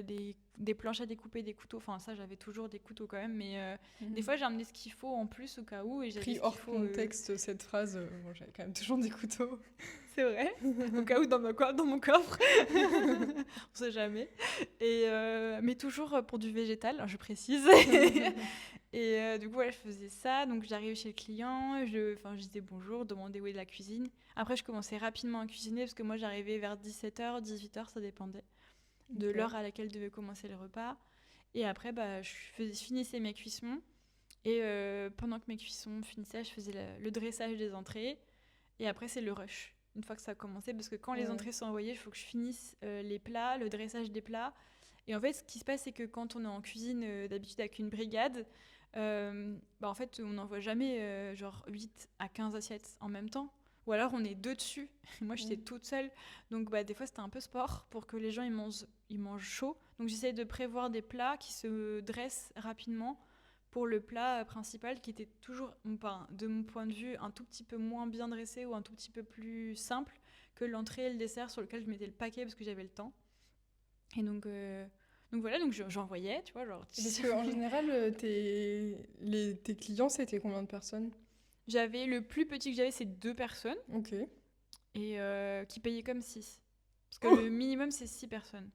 des planches à découper, des couteaux. Enfin ça j'avais toujours des couteaux quand même, mais des fois j'ai amené ce qu'il faut en plus au cas où. Et j'avais Pris hors contexte cette phrase, bon, j'avais quand même toujours des couteaux. C'est vrai, au cas où dans mon coffre, on sait jamais. Et mais toujours pour du végétal, je précise. Et du coup, je faisais ça. Donc, j'arrivais chez le client, je disais bonjour, demandais où est la cuisine. Après, je commençais rapidement à cuisiner parce que moi, j'arrivais vers 17h, 18h, ça dépendait de l'heure à laquelle devait commencer le repas. Et après, je finissais mes cuissons. Et pendant que mes cuissons finissaient, je faisais le dressage des entrées. Et après, c'est le rush, une fois que ça a commencé. Parce que quand les entrées sont envoyées, il faut que je finisse les plats, le dressage des plats. Et en fait, ce qui se passe, c'est que quand on est en cuisine, d'habitude avec une brigade, en fait, on n'envoie jamais genre 8 à 15 assiettes en même temps. Ou alors, on est deux dessus. Moi, j'étais toute seule. Donc, des fois, c'était un peu sport pour que les gens ils mangent chaud. Donc, j'essayais de prévoir des plats qui se dressent rapidement pour le plat principal qui était toujours, de mon point de vue, un tout petit peu moins bien dressé ou un tout petit peu plus simple que l'entrée et le dessert sur lequel je mettais le paquet parce que j'avais le temps. Et donc voilà, donc j'envoyais, tu vois, genre... Parce qu'en général, tes clients, c'était combien de personnes? Le plus petit que j'avais, c'est 2 personnes. Ok. Et qui payaient comme 6. Parce que le minimum, c'est 6 personnes.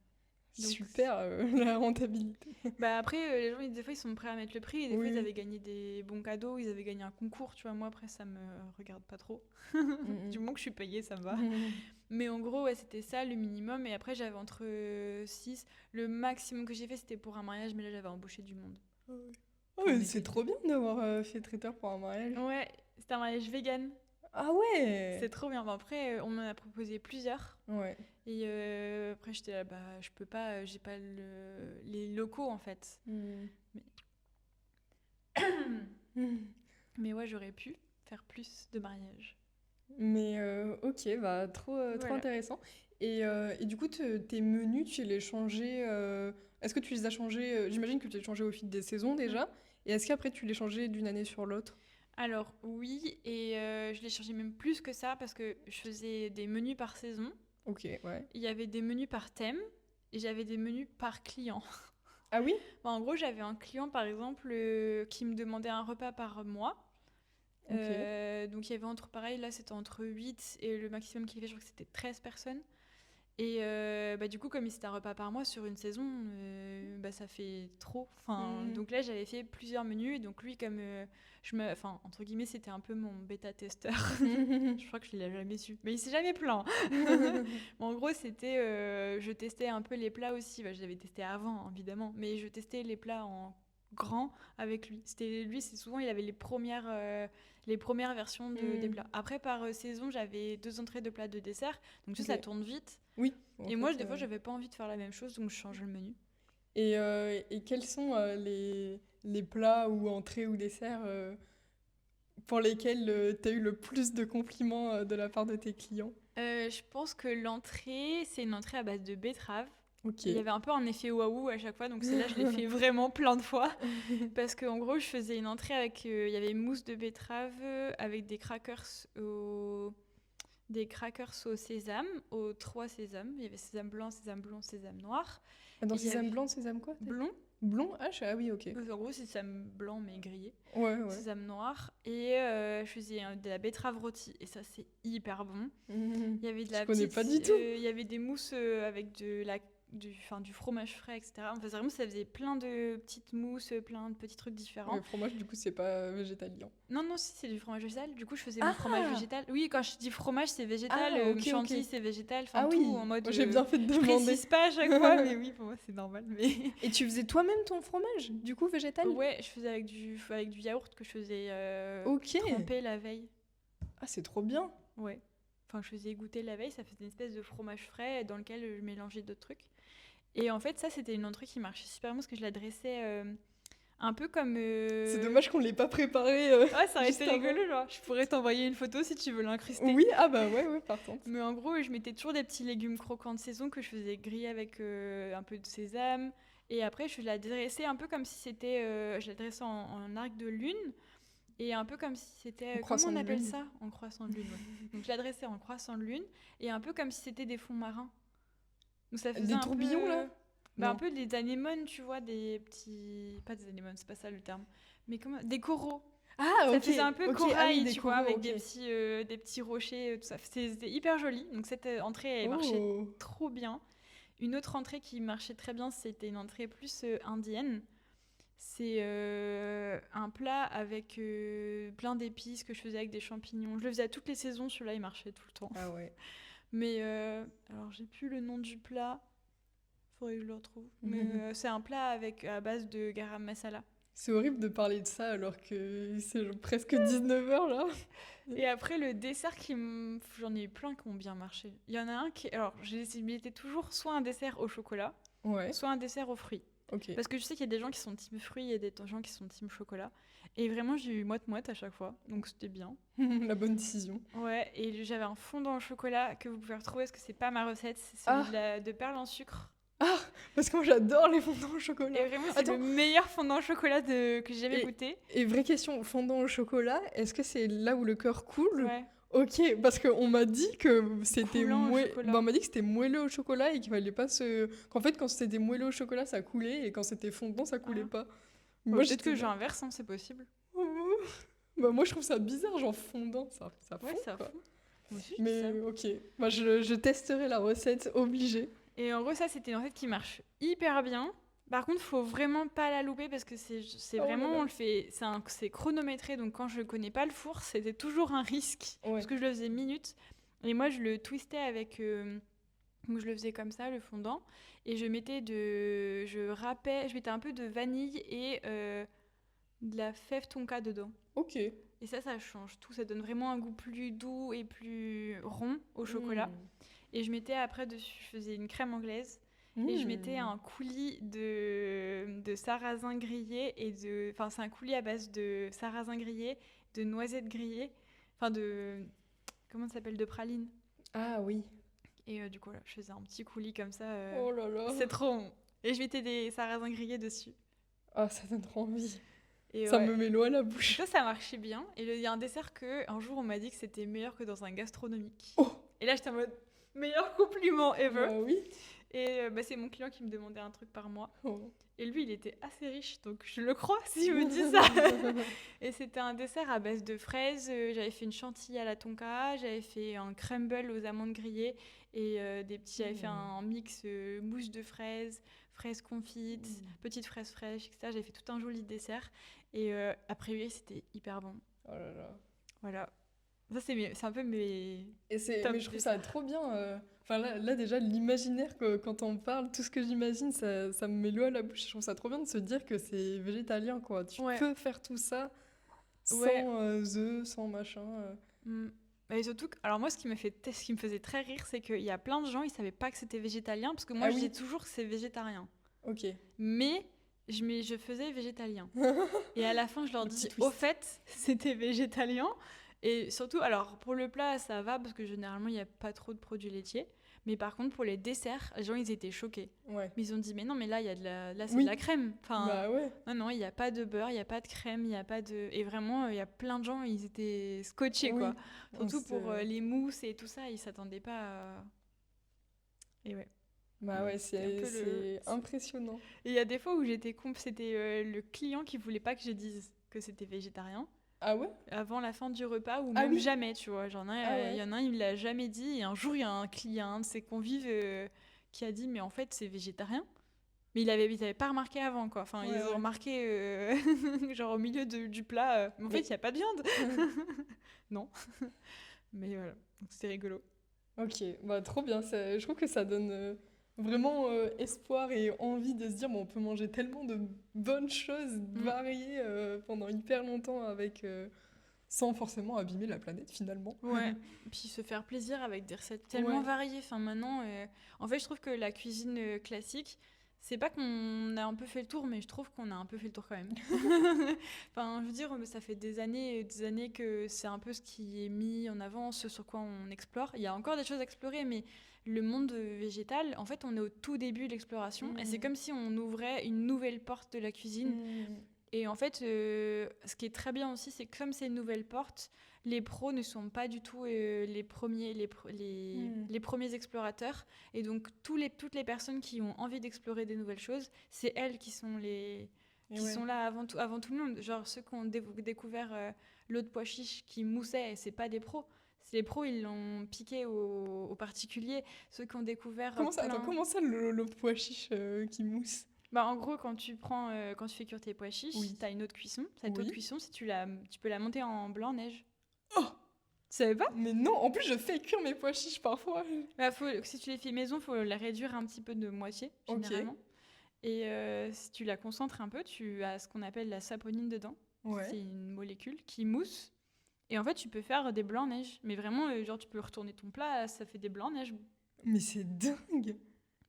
Donc, super, la rentabilité. Après, les gens, des fois, ils sont prêts à mettre le prix. Et des fois, ils avaient gagné des bons cadeaux, ils avaient gagné un concours. Tu vois, moi, après, ça me regarde pas trop. Du moment que je suis payée, ça me va. Mais en gros, c'était ça, le minimum. Et après, j'avais entre 6. Le maximum que j'ai fait, c'était pour un mariage. Mais là, j'avais embauché du monde. C'est trop bien d'avoir fait traiteur pour un mariage. Ouais, c'était un mariage vegan. Ah ouais. C'est trop bien. Après, on m'en a proposé plusieurs. Ouais. Et après, j'étais là, je peux pas, j'ai pas les locaux en fait. Mais ouais, j'aurais pu faire plus de mariages. Mais ok, trop intéressant. Et du coup, tes menus, tu les changés. Est-ce que tu les as changés j'imagine que tu les as changés au fil des saisons déjà. Et est-ce qu'après, tu les changeais d'une année sur l'autre? Alors oui, et je les changeais même plus que ça parce que je faisais des menus par saison. Ok, ouais. Il y avait des menus par thème et j'avais des menus par client. Ah oui? En gros, j'avais un client, par exemple, qui me demandait un repas par mois. Okay. Donc, il y avait pareil, là, c'était entre 8 et le maximum qu'il fait, je crois que c'était 13 personnes. Et du coup, comme c'était un repas par mois sur une saison, ça fait trop. Donc là, j'avais fait plusieurs menus. Et donc lui, comme entre guillemets, c'était un peu mon bêta-testeur. Je crois que je ne l'ai jamais su. Mais il s'est jamais plaint. En gros, c'était... je testais un peu les plats aussi. Je l'avais testé avant, évidemment. Mais je testais les plats en grand avec lui. C'est souvent, il avait les premières versions des plats. Après, par saison, j'avais 2 entrées de plats de dessert. Donc ça tourne vite. Oui. Et moi, des fois, j'avais pas envie de faire la même chose, donc je changeais le menu. Et quels sont les plats ou entrées ou desserts pour lesquels tu as eu le plus de compliments de la part de tes clients? Je pense que l'entrée, c'est une entrée à base de betterave. Okay. Il y avait un peu un effet waouh à chaque fois, donc celle-là, je l'ai fait vraiment plein de fois. Parce qu'en gros, je faisais une entrée avec... il y avait mousse de betterave avec des crackers au sésame, aux 3 sésames. Il y avait sésame blanc, sésame noir. Dans sésame blanc, sésame quoi? Blond. Blond? Ah oui, ok. En gros, sésame blanc mais grillé. Ouais. Sésame noir. Et je faisais de la betterave rôtie. Et ça, c'est hyper bon. Il y avait de la connais pas du tout. Il y avait des mousses avec du fromage frais, etc. Vraiment, ça faisait plein de petites mousses, plein de petits trucs différents. Le fromage, du coup, c'est pas végétalien. Non, si, c'est du fromage végétal. Du coup, je faisais mon fromage végétal. Oui, quand je dis fromage, c'est végétal. Chantilly, c'est végétal. Tout en mode... J'ai bien fait de demander. Je précise pas à chaque fois, mais oui, pour moi, c'est normal. Mais... Et tu faisais toi-même ton fromage, du coup, végétal? Ouais, je faisais avec du yaourt que je faisais tremper la veille. Ah, c'est trop bien. Ouais. Je faisais goûter la veille, ça faisait une espèce de fromage frais dans lequel je mélangeais d'autres trucs. Et en fait, ça, c'était une entrée qui marchait super bien parce que je la dressais Un peu comme... C'est dommage qu'on l'ait pas préparé Ouais, ça aurait juste été avant. rigolo, genre. Je pourrais t'envoyer une photo si tu veux l'incruster. Oui, ah bah ouais, par contre. Mais en gros, je mettais toujours des petits légumes croquants de saison que je faisais griller avec un peu de sésame. Et après, je la dressais un peu comme si c'était... je la dressais en arc de lune. Et un peu comme si c'était... En comment croissant on de appelle lune. ça? En croissant de lune, ouais. Donc je la dressais en croissant de lune. Et un peu comme si c'était des fonds marins. Donc ça faisait Des un tourbillons, peu... là? un Non. peu des anémones, tu vois, des petits... Pas des anémones, c'est pas ça le terme. Mais comment... Des coraux. Ah, Ça ok. faisait un peu Ok, corail, des tu vois, coraux, avec ok. des petits rochers, tout ça. C'était hyper joli. Donc cette entrée, elle marchait Oh. trop bien. Une autre entrée qui marchait très bien, c'était une entrée plus indienne. C'est un plat avec plein d'épices que je faisais avec des champignons. Je le faisais à toutes les saisons, celui-là il marchait tout le temps. Ah ouais. Mais alors j'ai plus le nom du plat, faudrait que je le retrouve. Mais c'est un plat à base de garam masala. C'est horrible de parler de ça alors que c'est genre presque 19h là. Et après le dessert j'en ai eu plein qui ont bien marché. Il y en a un qui, alors j'ai mettais toujours soit un dessert au chocolat, Ouais, soit un dessert aux fruits. ok. Parce que je sais qu'il y a des gens qui sont team fruits et des gens qui sont team chocolat. Et vraiment, j'ai eu moite-moite à chaque fois. Donc c'était bien. La bonne décision. Ouais, et j'avais un fondant au chocolat que vous pouvez retrouver parce que c'est pas ma recette. C'est celui de perles en sucre. Parce que moi j'adore les fondants au chocolat. Et vraiment, c'est Attends. le meilleur fondant au chocolat que j'ai jamais Et- goûté. Et vraie question, fondant au chocolat, est-ce que c'est là où le cœur coule? Ouais. Ok, parce qu'on m'a dit que c'était Coulant au chocolat. on m'a dit que c'était moelleux au chocolat et qu'il fallait pas se... Qu'en fait, quand c'était moelleux au chocolat, ça coulait et quand c'était fondant, ça coulait pas. Bon, Moi, peut-être que j'étais là. j'inverse, hein, c'est possible. Bah, moi, je trouve ça bizarre, genre fondant, ça fond, Ouais, ça quoi. fout. Moi aussi, je dis Mais ça. ok, moi, je testerai la recette, obligée. Et en gros, ça, c'était une recette qui marche hyper bien. Par contre, faut vraiment pas la louper parce que c'est Oh là vraiment, là. on le fait, c'est chronométré. Donc quand je connais pas le four, c'était toujours un risque Ouais. parce que je le faisais minutes. Et moi, je le twistais avec, donc je le faisais comme ça, le fondant, et je mettais un peu de vanille et de la fève tonka dedans. Ok. Et ça change tout. Ça donne vraiment un goût plus doux et plus rond au chocolat. Et je mettais après dessus, je faisais une crème anglaise. Et je mettais un coulis de sarrasin grillé enfin c'est un coulis à base de sarrasin grillé, de noisettes grillées, enfin comment ça s'appelle, de praline. Ah oui. Et du coup là, je faisais un petit coulis comme ça. Oh là là. C'est trop bon. Et je mettais des sarrasins grillés dessus. Ah, ça donne trop envie. Et Ça ouais. me met l'eau à la bouche. Ça marchait bien. Et il y a un dessert que un jour on m'a dit que c'était meilleur que dans un gastronomique. Oh. Et là j'étais en mode meilleur compliment ever. Bah oui. Et c'est mon client qui me demandait un truc par mois. Oh. Et lui, il était assez riche, donc je le crois si je me dis ça. Et c'était un dessert à base de fraises. J'avais fait une chantilly à la tonka, j'avais fait un crumble aux amandes grillées et j'avais fait un mix mousse de fraises, fraises confites, petites fraises fraîches, etc. J'avais fait tout un joli dessert. Et après lui, c'était hyper bon. Oh là là. Voilà. Ça, c'est un peu mes... Mais je trouve ça desserts. trop bien. Enfin là, déjà, l'imaginaire, quand on parle, tout ce que j'imagine, ça me met l'eau à la bouche. Je trouve ça trop bien de se dire que c'est végétalien, quoi. Tu Ouais. peux faire tout ça sans Ouais. œufs, sans machin. Et surtout, alors moi, ce qui me faisait très rire, c'est qu'il y a plein de gens, ils savaient pas que c'était végétalien, parce que moi, Ah je oui. dis toujours que c'est végétarien. Ok. Mais je faisais végétalien. Et à la fin, je leur Le petit dis, twist. au fait, c'était végétalien. Et surtout, alors pour le plat, ça va, parce que généralement, il n'y a pas trop de produits laitiers. Mais par contre, pour les desserts, les gens, ils étaient choqués. Ouais. Mais ils ont dit, mais non, mais là, c'est Oui. de la crème. Enfin, Bah ouais. non, il n'y a pas de beurre, il n'y a pas de crème, il n'y a pas de... Et vraiment, il y a plein de gens, ils étaient scotchés, Oui. quoi. Surtout C'est- pour les mousses et tout ça, ils s'attendaient pas à... Et ouais. Bah ouais, C'est un peu c'est impressionnant. Et il y a des fois où c'était le client qui voulait pas que je dise que c'était végétarien Ah ouais? avant la fin du repas ou Ah même oui. jamais, tu vois. Ah ouais. Il y en a un, il l'a jamais dit. Et un jour, il y a un client, un de ses convives, qui a dit, mais en fait, c'est végétarien. Mais ils avaient pas remarqué avant, quoi. Enfin, Ouais, ils ont ouais. remarqué, genre au milieu du plat, mais en fait, il n'y a pas de viande. Non. Mais voilà, donc c'était rigolo. Ok, bah trop bien. Je trouve que ça donne vraiment espoir et envie de se dire, bon, on peut manger tellement de bonnes choses variées pendant hyper longtemps avec, sans forcément abîmer la planète finalement. Ouais, puis se faire plaisir avec des recettes tellement Ouais. variées. Enfin, maintenant, en fait, je trouve que la cuisine classique, C'est pas qu'on a un peu fait le tour, mais je trouve qu'on a un peu fait le tour quand même. Enfin, je veux dire, ça fait des années que c'est un peu ce qui est mis en avant, ce sur quoi on explore. Il y a encore des choses à explorer, mais le monde végétal, en fait, on est au tout début de l'exploration. Et c'est comme si on ouvrait une nouvelle porte de la cuisine. Et en fait, ce qui est très bien aussi, c'est que comme c'est une nouvelle porte, les pros ne sont pas du tout les premiers explorateurs. Et donc, toutes les personnes qui ont envie d'explorer des nouvelles choses, c'est elles qui sont sont là avant tout le monde. Genre, ceux qui ont découvert l'eau de pois chiche qui moussait, c'est pas des pros. C'est les pros, ils l'ont piqué aux particuliers. Ceux qui ont découvert Comment ça, le pois chiche qui mousse? Bah, en gros, quand tu fais cuire tes pois chiches, t'as une autre cuisson. Cette autre cuisson, tu peux la monter en blanc-neige. Oh! Tu savais pas? Mais non, en plus je fais cuire mes pois chiches parfois. Bah, si tu les fais maison, faut la réduire un petit peu de moitié, généralement. Et si tu la concentres un peu, tu as ce qu'on appelle la saponine dedans. C'est une molécule qui mousse. Et en fait, tu peux faire des blancs-neige. Mais vraiment, genre, tu peux retourner ton plat, ça fait des blancs-neige. Mais c'est dingue!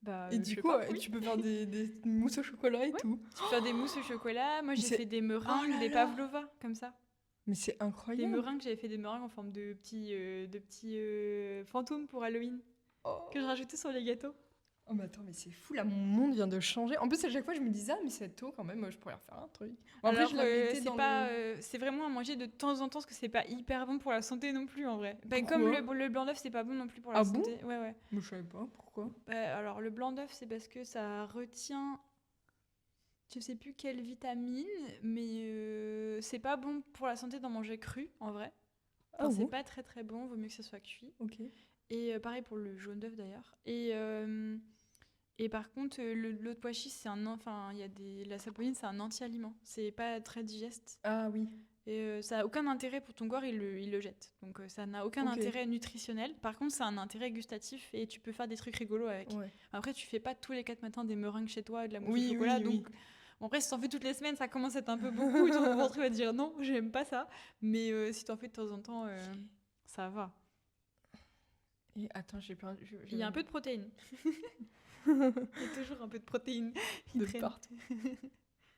Bah, et du coup, tu peux faire des mousses au chocolat et tout. Tu peux faire des mousses au chocolat. Moi, j'ai fait des meringues, des pavlova, comme ça. Mais c'est incroyable. Des meringues, j'avais fait des meringues en forme de petits fantômes pour Halloween. Que je rajoutais sur les gâteaux. Oh mais attends, mais c'est fou, là, mon monde vient de changer. En plus, à chaque fois, je me disais, mais c'est tôt quand même, je pourrais refaire un truc. Alors, c'est vraiment à manger de temps en temps, parce que c'est pas hyper bon pour la santé non plus, en vrai. Bah, comme le blanc d'œuf, c'est pas bon non plus pour la santé. Ah bon? Ouais. Mais je savais pas, pourquoi? Alors, le blanc d'œuf, c'est parce que ça retient... Je sais plus quelle vitamine, mais c'est pas bon pour la santé d'en manger cru, en vrai. Enfin, c'est pas très très bon, vaut mieux que ça soit cuit. Et pareil pour le jaune d'œuf d'ailleurs. Et par contre, l'eau de pois chiche, la saponine, c'est un anti-aliment. C'est pas très digeste. Ah oui. Et ça a aucun intérêt pour ton corps, il le jette. Donc ça n'a aucun intérêt nutritionnel. Par contre, ça a un intérêt gustatif et tu peux faire des trucs rigolos avec. Après, tu fais pas tous les 4 matins des meringues chez toi, de la mousse au chocolat. Donc, bon, après, si t'en fais toutes les semaines, ça commence à être un peu beaucoup. Et ton ventre va te dire non, j'aime pas ça. Mais si t'en fais de temps en temps, ça va. Et attends, j'ai perdu. Il y a un peu de protéines. Il y a toujours un peu de protéines de partout.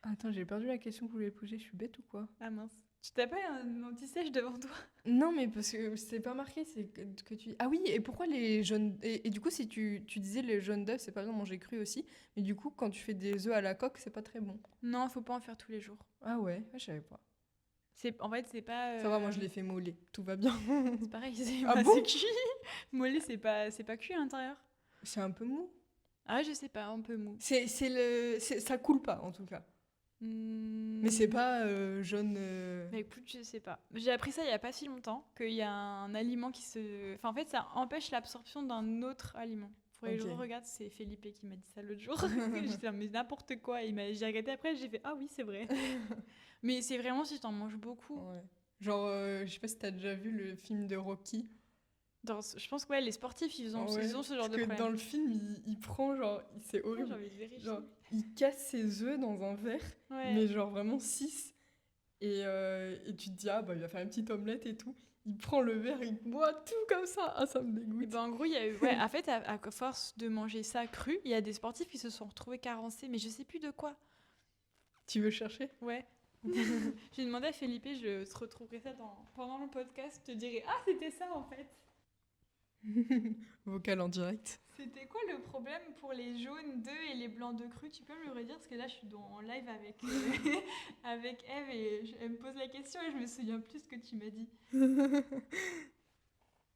Attends, j'ai perdu la question que vous voulez poser. Je suis bête ou quoi? Ah mince. Tu t'as pas un anti-sèche devant toi? Non, mais parce que c'est pas marqué. C'est que tu. Ah oui, et pourquoi les jaunes. Et du coup, si tu disais les jaunes d'œufs, c'est pas bien de manger cru aussi. Mais du coup, quand tu fais des œufs à la coque, c'est pas très bon. Non, faut pas en faire tous les jours. Ah ouais, je savais pas. En fait, c'est pas. Ça va, moi je l'ai fait mollet. Tout va bien. C'est pareil, c'est cuit. Mollet, c'est pas cuit à l'intérieur. C'est un peu mou. Ah, je sais pas, un peu mou. Ça coule pas, en tout cas. Mais c'est pas jaune... Mais écoute, je sais pas. J'ai appris ça il y a pas si longtemps, qu'il y a un aliment qui se... Enfin, en fait, ça empêche l'absorption d'un autre aliment. Faudrait que je regarde, c'est Felipe qui m'a dit ça l'autre jour. J'étais là, mais n'importe quoi. J'ai regardé après, j'ai fait, ah oui, c'est vrai. Mais c'est vraiment si t'en manges beaucoup. Ouais. Genre, je sais pas si t'as déjà vu le film de Rocky. Je pense que les sportifs, ils ont ce genre de problème. Parce que dans le film, il prend, genre, c'est horrible. J'ai envie de vérifier. Genre, il casse ses œufs dans un verre, mais genre vraiment 6. Et tu te dis, ah bah il va faire une petite omelette et tout. Il prend le verre, il boit tout comme ça. Ah, ça me dégoûte. Et ben, en gros, il y a eu... en fait, à force de manger ça cru, il y a des sportifs qui se sont retrouvés carencés, mais je sais plus de quoi. Tu veux chercher? Ouais. J'ai demandé à Felipe, je te retrouverai ça pendant le podcast, je te dirai, ah, c'était ça en fait. Vocal en direct. C'était quoi le problème pour les jaunes d'œufs et les blancs d'œufs crus? Tu peux me le redire? Parce que là, je suis en live avec Eve et elle me pose la question et je me souviens plus ce que tu m'as dit.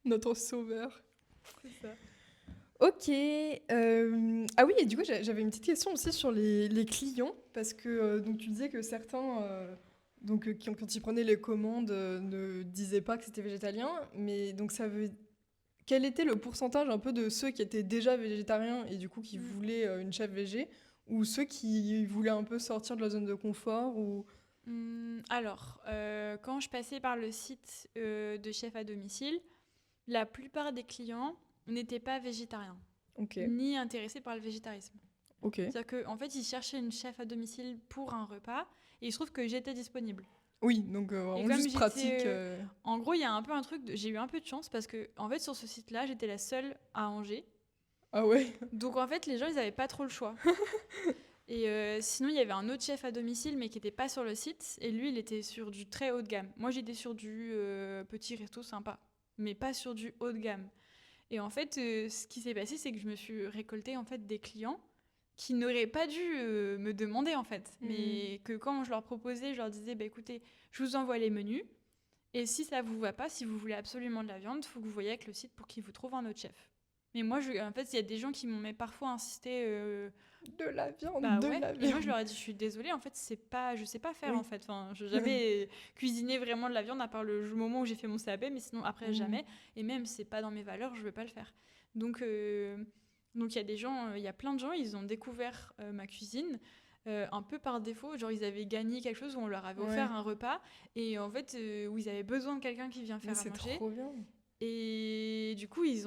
Notre sauveur. C'est ça. Ok. Ah oui, et du coup, j'avais une petite question aussi sur les clients. Parce que donc, tu disais que certains, quand ils prenaient les commandes, ne disaient pas que c'était végétalien. Mais donc, ça veut... Quel était le pourcentage un peu de ceux qui étaient déjà végétariens et du coup qui voulaient une chef végé, ou ceux qui voulaient un peu sortir de la zone de confort ou... Alors, quand je passais par le site de chef à domicile, la plupart des clients n'étaient pas végétariens, ni intéressés par le végétarisme. C'est-à-dire qu'en fait, ils cherchaient une chef à domicile pour un repas et il se trouve que j'étais disponible. Oui, donc vraiment juste pratique. En gros, il y a un peu un truc... J'ai eu un peu de chance parce que, en fait, sur ce site-là, j'étais la seule à Angers. Ah ouais? Donc en fait, les gens, ils avaient pas trop le choix. Et sinon, il y avait un autre chef à domicile, mais qui était pas sur le site. Et lui, il était sur du très haut de gamme. Moi, j'étais sur du petit resto sympa, mais pas sur du haut de gamme. Et en fait, ce qui s'est passé, c'est que je me suis récolté en fait des clients qui n'auraient pas dû me demander en fait, mais que quand je leur proposais, je leur disais, bah écoutez, je vous envoie les menus, et si ça vous va pas, si vous voulez absolument de la viande, faut que vous voyez avec le site pour qu'il vous trouve un autre chef. Mais moi, en fait, il y a des gens qui m'ont parfois insisté. De la viande, Bah de ouais, la et moi je viande. leur ai dit, je suis désolée, en fait, je sais pas faire en Oui. fait. Enfin, je n'ai jamais cuisiné vraiment de la viande à part le moment où j'ai fait mon CAP, mais sinon après jamais. Et même si c'est pas dans mes valeurs, je veux pas le faire. Donc, donc il y a des gens, il y a plein de gens, ils ont découvert ma cuisine. Un peu par défaut, genre ils avaient gagné quelque chose où on leur avait offert un repas et en fait où ils avaient besoin de quelqu'un qui vient Mais faire à c'est manger trop bien. et du coup ils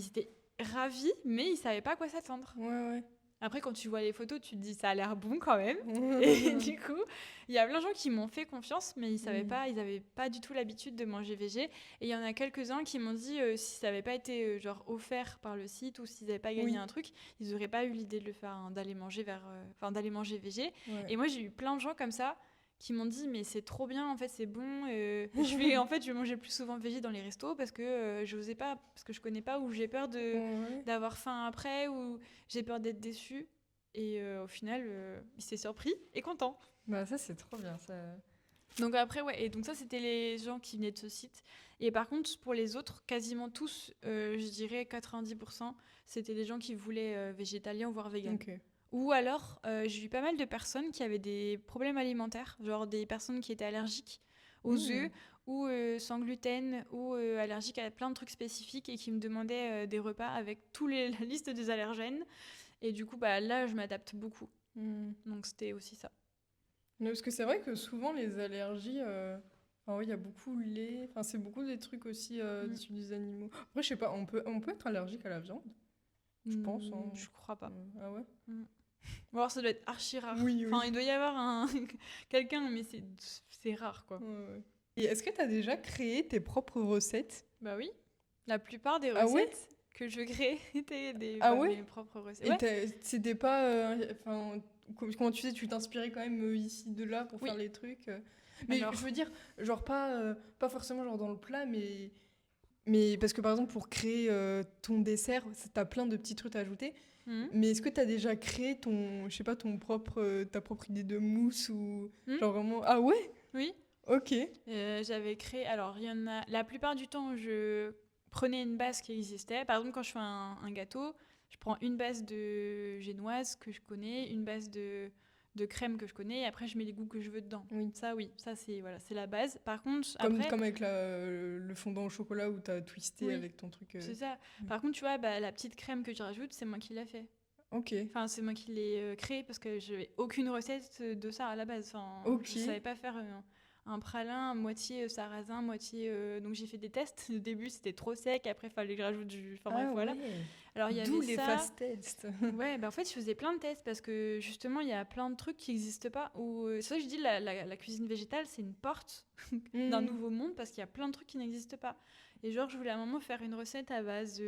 étaient ravis mais ils savaient pas à quoi s'attendre. Ouais. Après, quand tu vois les photos, tu te dis ça a l'air bon quand même. Et Ouais. du coup, il y a plein de gens qui m'ont fait confiance, mais ils avaient pas du tout l'habitude de manger végé. Et il y en a quelques-uns qui m'ont dit si ça n'avait pas été genre offert par le site ou s'ils n'avaient pas gagné Oui. un truc, ils n'auraient pas eu l'idée de le faire, hein, d'aller manger d'aller manger végé. Ouais. Et moi, j'ai eu plein de gens comme ça qui m'ont dit mais c'est trop bien, en fait c'est bon. Je vais manger plus souvent végé dans les restos parce que je n'osais pas, parce que je connais pas ou j'ai peur Ouais. d'avoir faim après ou j'ai peur d'être déçue. Et au final, il s'est surpris et content. Bah ça c'est trop bien ça. Donc après, ouais, et donc ça, c'était les gens qui venaient de ce site. Et par contre, pour les autres, quasiment tous, je dirais 90%, c'était des gens qui voulaient végétalien, voire vegan. Ok. Ou alors, j'ai eu pas mal de personnes qui avaient des problèmes alimentaires, genre des personnes qui étaient allergiques aux œufs, ou sans gluten, ou allergiques à plein de trucs spécifiques, et qui me demandaient des repas avec la liste des allergènes. Et du coup, bah, là, je m'adapte beaucoup. Donc c'était aussi ça. Mais parce que c'est vrai que souvent les allergies, enfin, oui, il y a beaucoup le lait, enfin, c'est beaucoup des trucs aussi issus des animaux. Après, je sais pas, on peut être allergique à la viande, je pense. Hein. Je crois pas. Ah ouais? Ou alors ça doit être archi rare. Oui. Enfin, il doit y avoir quelqu'un, mais c'est rare, quoi. Ouais. Et est-ce que tu as déjà créé tes propres recettes? Bah oui. La plupart des Ah ouais? recettes que je crée étaient Ah ouais? mes propres recettes. Et Ouais. c'était pas. Enfin, comment tu sais, tu t'inspirais quand même ici, de là pour Oui. faire les trucs. Mais Alors, je veux dire, genre pas forcément genre dans le plat, mais parce que par exemple, pour créer ton dessert, t'as plein de petits trucs à ajouter. Mais est-ce que t'as déjà créé je sais pas, ta propre idée de mousse ou genre vraiment. Ah ouais? oui. Ok. J'avais créé. Alors, il y en a. La plupart du temps, je prenais une base qui existait. Par exemple, quand je fais un gâteau, je prends une base de génoise que je connais, une base de crème que je connais, et après, je mets les goûts que je veux dedans. Oui, ça, c'est voilà, c'est la base. Par contre, après. Comme avec le fondant au chocolat où t'as twisté avec ton truc. C'est ça. Par contre, tu vois, bah, la petite crème que tu rajoutes, c'est moi qui l'ai fait. Ok. Enfin, c'est moi qui l'ai créé parce que je n'avais aucune recette de ça à la base. Enfin, Ok. je savais pas faire un pralin, moitié sarrasin, moitié. Donc j'ai fait des tests. Au début, c'était trop sec. Après, il fallait que je rajoute du. Enfin bref, voilà. Alors il y D'où avait les ça. fast tests. Ouais, bah en fait, je faisais plein de tests parce que justement, il y a plein de trucs qui n'existent pas. C'est ça que je dis, la cuisine végétale, c'est une porte d'un nouveau monde parce qu'il y a plein de trucs qui n'existent pas. Et genre, je voulais à un moment faire une recette à base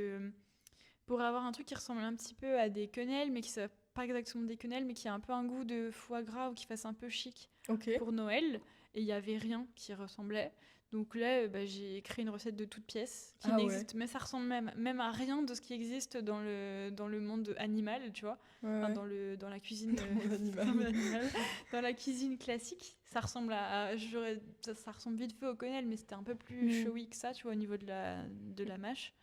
pour avoir un truc qui ressemble un petit peu à des quenelles, mais qui soit pas exactement des quenelles, mais qui a un peu un goût de foie gras ou qui fasse un peu chic pour Noël. Et il y avait rien qui ressemblait. Donc là, bah, j'ai créé une recette de toute pièce qui n'existe, mais ça ressemble même à rien de ce qui existe dans le monde animal, tu vois. Enfin, dans la cuisine dans la cuisine classique, ça ressemble ça ressemble vite fait au quenelle, mais c'était un peu plus showy que ça, tu vois, au niveau de la mâche.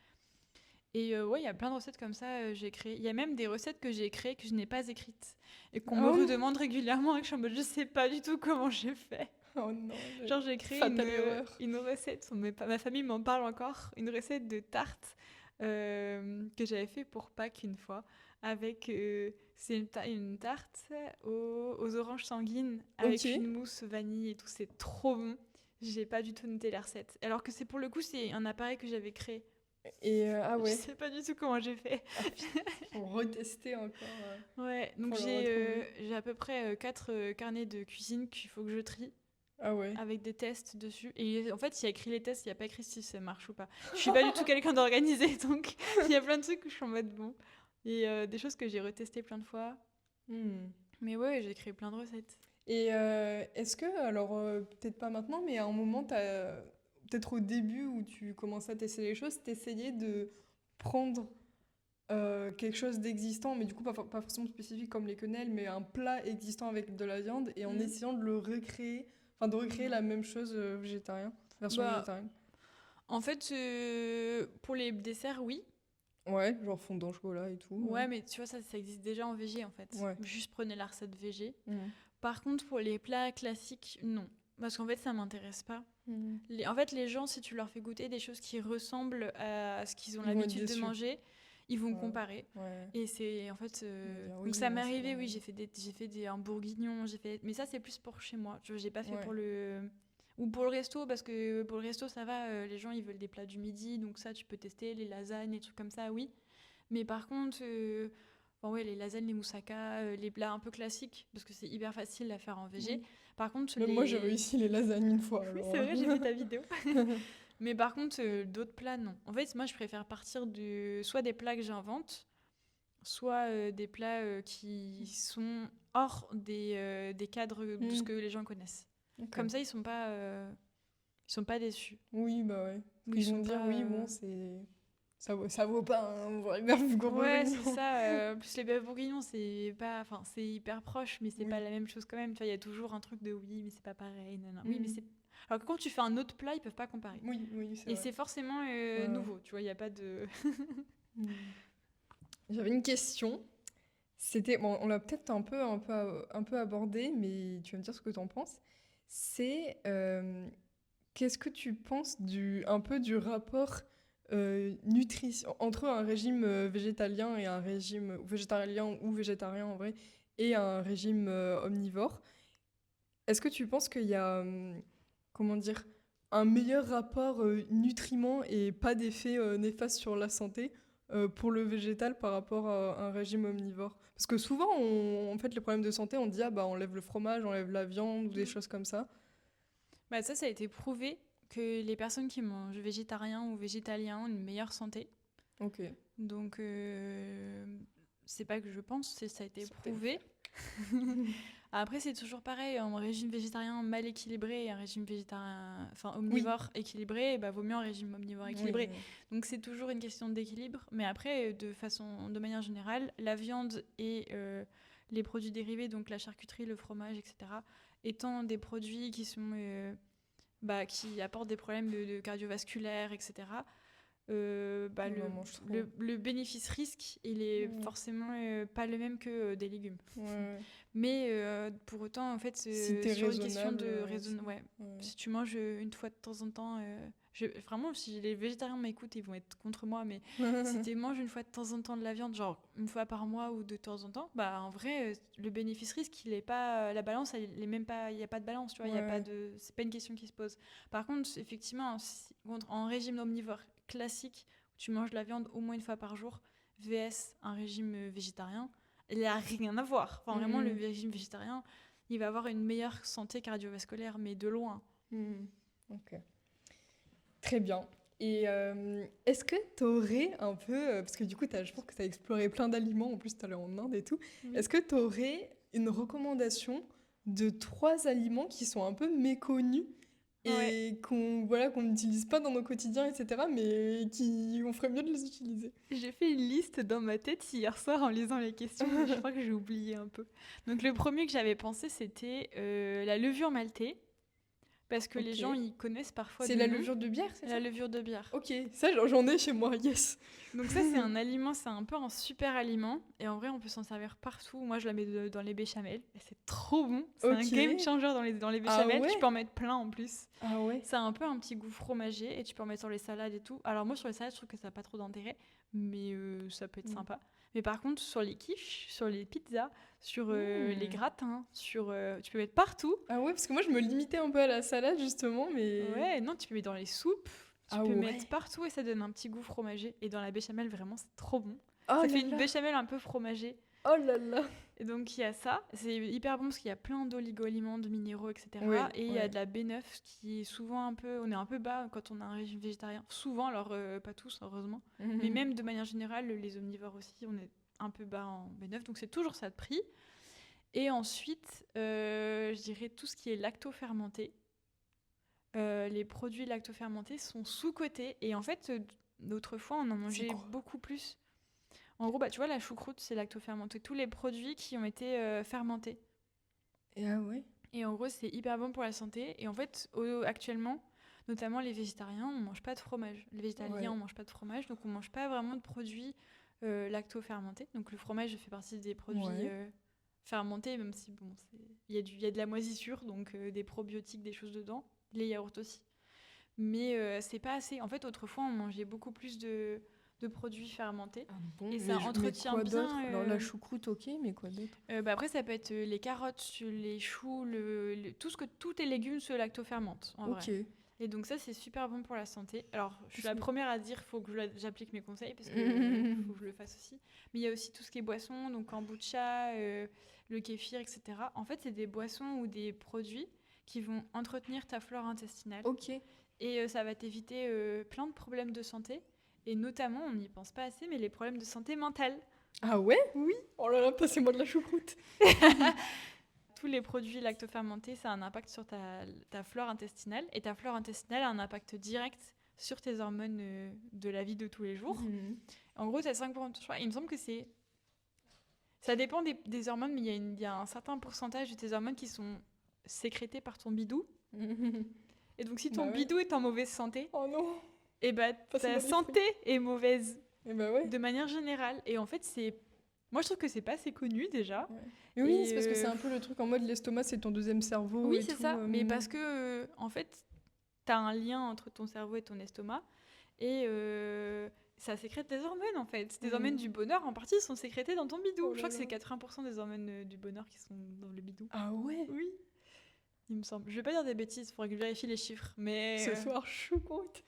Et ouais, il y a plein de recettes comme ça, j'ai créé. Il y a même des recettes que j'ai créées que je n'ai pas écrites et qu'on me redemande régulièrement et que je suis en mode je sais pas du tout comment j'ai fait. Oh non. Genre j'ai créé une recette, ma famille m'en parle encore, une recette de tarte que j'avais fait pour Pâques une fois avec c'est une tarte aux oranges sanguines avec une mousse vanille et tout, c'est trop bon. J'ai pas du tout noté la recette. Alors que pour le coup, c'est un appareil que j'avais créé. Et je sais pas du tout comment j'ai fait. Pour retester encore. Ouais, donc j'ai à peu près 4 carnets de cuisine qu'il faut que je trie. Ah ouais. Avec des tests dessus. Et en fait, il y a écrit les tests, il n'y a pas écrit si ça marche ou pas. Je suis pas du tout quelqu'un d'organisé, donc il y a plein de trucs où je suis en mode bon. Et des choses que j'ai retestées plein de fois. Hmm. Mais ouais, j'ai créé plein de recettes. Et est-ce que, alors peut-être pas maintenant, mais à un moment, peut-être au début où tu commençais à tester les choses, t'essayais de prendre quelque chose d'existant, mais du coup pas forcément spécifique comme les quenelles, mais un plat existant avec de la viande, et en Mhm. essayant de le recréer, enfin de recréer Non. la même chose version Bah, végétarienne. en fait, pour les desserts, oui. Ouais, genre fondant au chocolat et tout. Ouais, mais tu vois, ça existe déjà en végé, en fait. Ouais. Juste prenez la recette végé. Mhm. Par contre, pour les plats classiques, non. Parce qu'en fait, ça m'intéresse pas. Mhm. En fait, les gens, si tu leur fais goûter des choses qui ressemblent à ce qu'ils ont Ils vont être l'habitude de déçus. manger, ils vont Ouais. comparer. Ouais. Et c'est en fait. Ils vont dire, Donc oui, ça m'est non, c'est arrivé, pas... oui, j'ai fait des bourguignons, mais ça c'est plus pour chez moi. Je j'ai pas fait Ouais. pour le ou pour le resto parce que pour le resto ça va, les gens ils veulent des plats du midi, donc ça tu peux tester les lasagnes, les trucs comme ça, oui. Mais par contre, bon, ouais, les lasagnes, les moussaka, les plats un peu classiques parce que c'est hyper facile à faire en végé. Oui. Par contre, Même moi, j'ai les réussi les lasagnes une fois, oui, alors. c'est vrai, j'ai vu ta vidéo. Mais par contre, d'autres plats, non. En fait, moi, je préfère partir soit des plats que j'invente, soit des plats qui sont hors des cadres de ce Hmm. que les gens connaissent. Ok. Comme ça, ils sont pas déçus. Oui, bah ouais. Ou ils Ils vont sont dire, pas. oui, bon, ça vaut pas un vrai bœuf Ouais, c'est bourguignon. ça. En plus, les bœufs bourguignons, c'est pas, enfin, c'est hyper proche, mais c'est pas Oui. la même chose quand même. Tu vois, il y a toujours un truc de oui, mais c'est pas pareil. Non, non. Oui, mais Hmm. c'est. Alors que quand tu fais un autre plat, ils peuvent pas comparer. Oui, oui, c'est Et vrai. c'est forcément Ouais, ouais. nouveau. Tu vois, il y a pas de. Hmm. J'avais une question. C'était, bon, on l'a peut-être un peu abordé, mais tu vas me dire ce que tu en penses. C'est, qu'est-ce que tu penses un peu du rapport nutrition entre un régime végétalien et un régime végétarien ou végétarien en vrai et un régime omnivore? Est-ce que tu penses qu'il y a, comment dire, un meilleur rapport nutriments et pas d'effet néfaste sur la santé pour le végétal par rapport à un régime omnivore? Parce que souvent, en fait, les problèmes de santé, on dit, ah bah, on enlève le fromage, on enlève la viande ou des Mm. choses comme ça. Bah, ça a été prouvé que les personnes qui mangent végétarien ou végétalien ont une meilleure santé. Ok. Donc, c'est pas que je pense, ça a été Certaines prouvé. Après, c'est toujours pareil, un régime végétarien mal équilibré et un régime végétarien, enfin Oui, omnivore équilibré, bah, vaut mieux un régime omnivore oui, équilibré. oui. Donc c'est toujours une question d'équilibre. Mais après, de manière générale, la viande et les produits dérivés, donc la charcuterie, le fromage, etc., étant des produits qui sont qui apportent des problèmes de cardiovasculaires, etc. Bah, On en mange trop. le bénéfice-risque, il est Ouais, forcément pas le même que des légumes. ouais, ouais. Mais pour autant, en fait, Si t'es sur une question raisonnable, de raison, ouais. ouais. Si tu manges une fois de temps en temps, vraiment, si les végétariens m'écoutent, ils vont être contre moi, mais si tu manges une fois de temps en temps de la viande, genre une fois par mois ou de temps en temps, bah en vrai, le bénéfice-risque, il est pas, la balance, elle est même pas, il y a pas de balance, tu vois, il y a pas Ouais. de, c'est pas une question qui se pose. Par contre, effectivement, en régime omnivore classique, où tu manges de la viande au moins une fois par jour, vs un régime végétarien, il n'y a rien à voir. Enfin, vraiment, le Mhm. régime végétarien, il va avoir une meilleure santé cardiovasculaire, mais de loin. Mhm. Ok. Très bien. Et est-ce que tu aurais un peu, parce que du coup, je pense que tu as exploré plein d'aliments, en plus tu allé en Inde et tout, Oui. est-ce que tu aurais une recommandation de 3 aliments qui sont un peu méconnus Ouais. et qu'on n'utilise pas dans nos quotidiens, etc., mais on ferait mieux de les utiliser? J'ai fait une liste dans ma tête hier soir en lisant les questions, mais je crois que j'ai oublié un peu. Donc le premier que j'avais pensé, c'était la levure maltée, parce que les Ok. gens, ils connaissent parfois C'est de la nom, levure de bière, c'est ça? la levure de bière. Ok, ça j'en ai chez moi, yes. Donc ça, c'est un aliment, c'est un peu un super aliment. Et en vrai, on peut s'en servir partout. Moi, je la mets dans les béchamels. Et c'est trop bon. C'est un Ok. game changer dans les Ah béchamels. Tu ouais? peux en mettre plein en plus. Ah ouais? Ça a un peu un petit goût fromager. Et tu peux en mettre sur les salades et tout. Alors moi, sur les salades, je trouve que ça n'a pas trop d'intérêt. Mais ça peut être Mm. sympa. Mais par contre, sur les quiches, sur les pizzas, sur les Mm. gratins, tu peux mettre partout. Ah ouais, parce que moi je me limitais un peu à la salade justement, mais... Ouais, non, tu peux mettre dans les soupes. Tu Ah peux ouais. mettre partout et ça donne un petit goût fromager. Et dans la béchamel, vraiment, c'est trop bon. Oh Ça là fait une là. béchamel un peu fromagée. Oh là là. Et donc, il y a ça. C'est hyper bon parce qu'il y a plein d'oligo-éléments, de minéraux, etc. Ouais, Et il y a ouais. de la B9 qui est souvent un peu. On est un peu bas quand on a un régime végétarien. Souvent, alors pas tous, heureusement. Mais Mhm. même de manière générale, les omnivores aussi, on est un peu bas en B9, donc c'est toujours ça de prix. Et ensuite, je dirais tout ce qui est lacto-fermenté. Les produits lacto-fermentés sont sous-cotés. Et en fait, autrefois, on en mangeait beaucoup plus. En gros, tu vois, la choucroute, c'est lacto-fermenté. Tous les produits qui ont été fermentés. Et ah ouais. Et en gros, c'est hyper bon pour la santé. Et en fait, actuellement, notamment les végétariens, on mange pas de fromage. Les végétaliens, on mange pas de fromage. Donc, on mange pas vraiment de produits lacto-fermentés. Donc, le fromage fait partie des produits fermentés, même si, bon, il y a de la moisissure, donc des probiotiques, des choses dedans. Les yaourts aussi. Mais c'est pas assez. En fait, autrefois, on mangeait beaucoup plus de produits fermentés. Ah bon, et ça entretient quoi bien. Alors la choucroute, ok, mais quoi d'autre? Après, ça peut être les carottes, les choux, tous les légumes se lactofermentent, en vrai. Et donc ça, c'est super bon pour la santé. Alors, je suis la première à dire qu'il faut que j'applique mes conseils, parce qu'il faut que je le fasse aussi. Mais il y a aussi tout ce qui est boisson, donc kombucha, le kéfir, etc. En fait, c'est des boissons ou des produits qui vont entretenir ta flore intestinale. Ok. Et ça va t'éviter plein de problèmes de santé. Et notamment, on n'y pense pas assez, mais les problèmes de santé mentale. Ah ouais? Oui. Oh là là, passez-moi de la choucroute. Tous les produits lactofermentés, ça a un impact sur ta flore intestinale. Et ta flore intestinale a un impact direct sur tes hormones de la vie de tous les jours. En gros, tu as 5%. Il me semble que c'est... Ça dépend des hormones, mais il y a un certain pourcentage de tes hormones qui sont sécrétées par ton bidou. Et donc, si ton bidou est en mauvaise santé... Oh non. Et ta santé est mauvaise de manière générale. Et en fait, moi, je trouve que c'est pas assez connu déjà. Ouais. Oui, c'est parce que c'est un peu le truc en mode l'estomac, c'est ton deuxième cerveau. Oui, c'est ça. Mais parce que, en fait, t'as un lien entre ton cerveau et ton estomac. Et ça sécrète des hormones, en fait. Des hormones du bonheur, en partie, sont sécrétées dans ton bidou. Je crois que c'est 80% des hormones du bonheur qui sont dans le bidou. Ah ouais? Oui. Il me semble. Je vais pas dire des bêtises, il faudrait que je vérifie les chiffres. Mais ce soir, choucroute.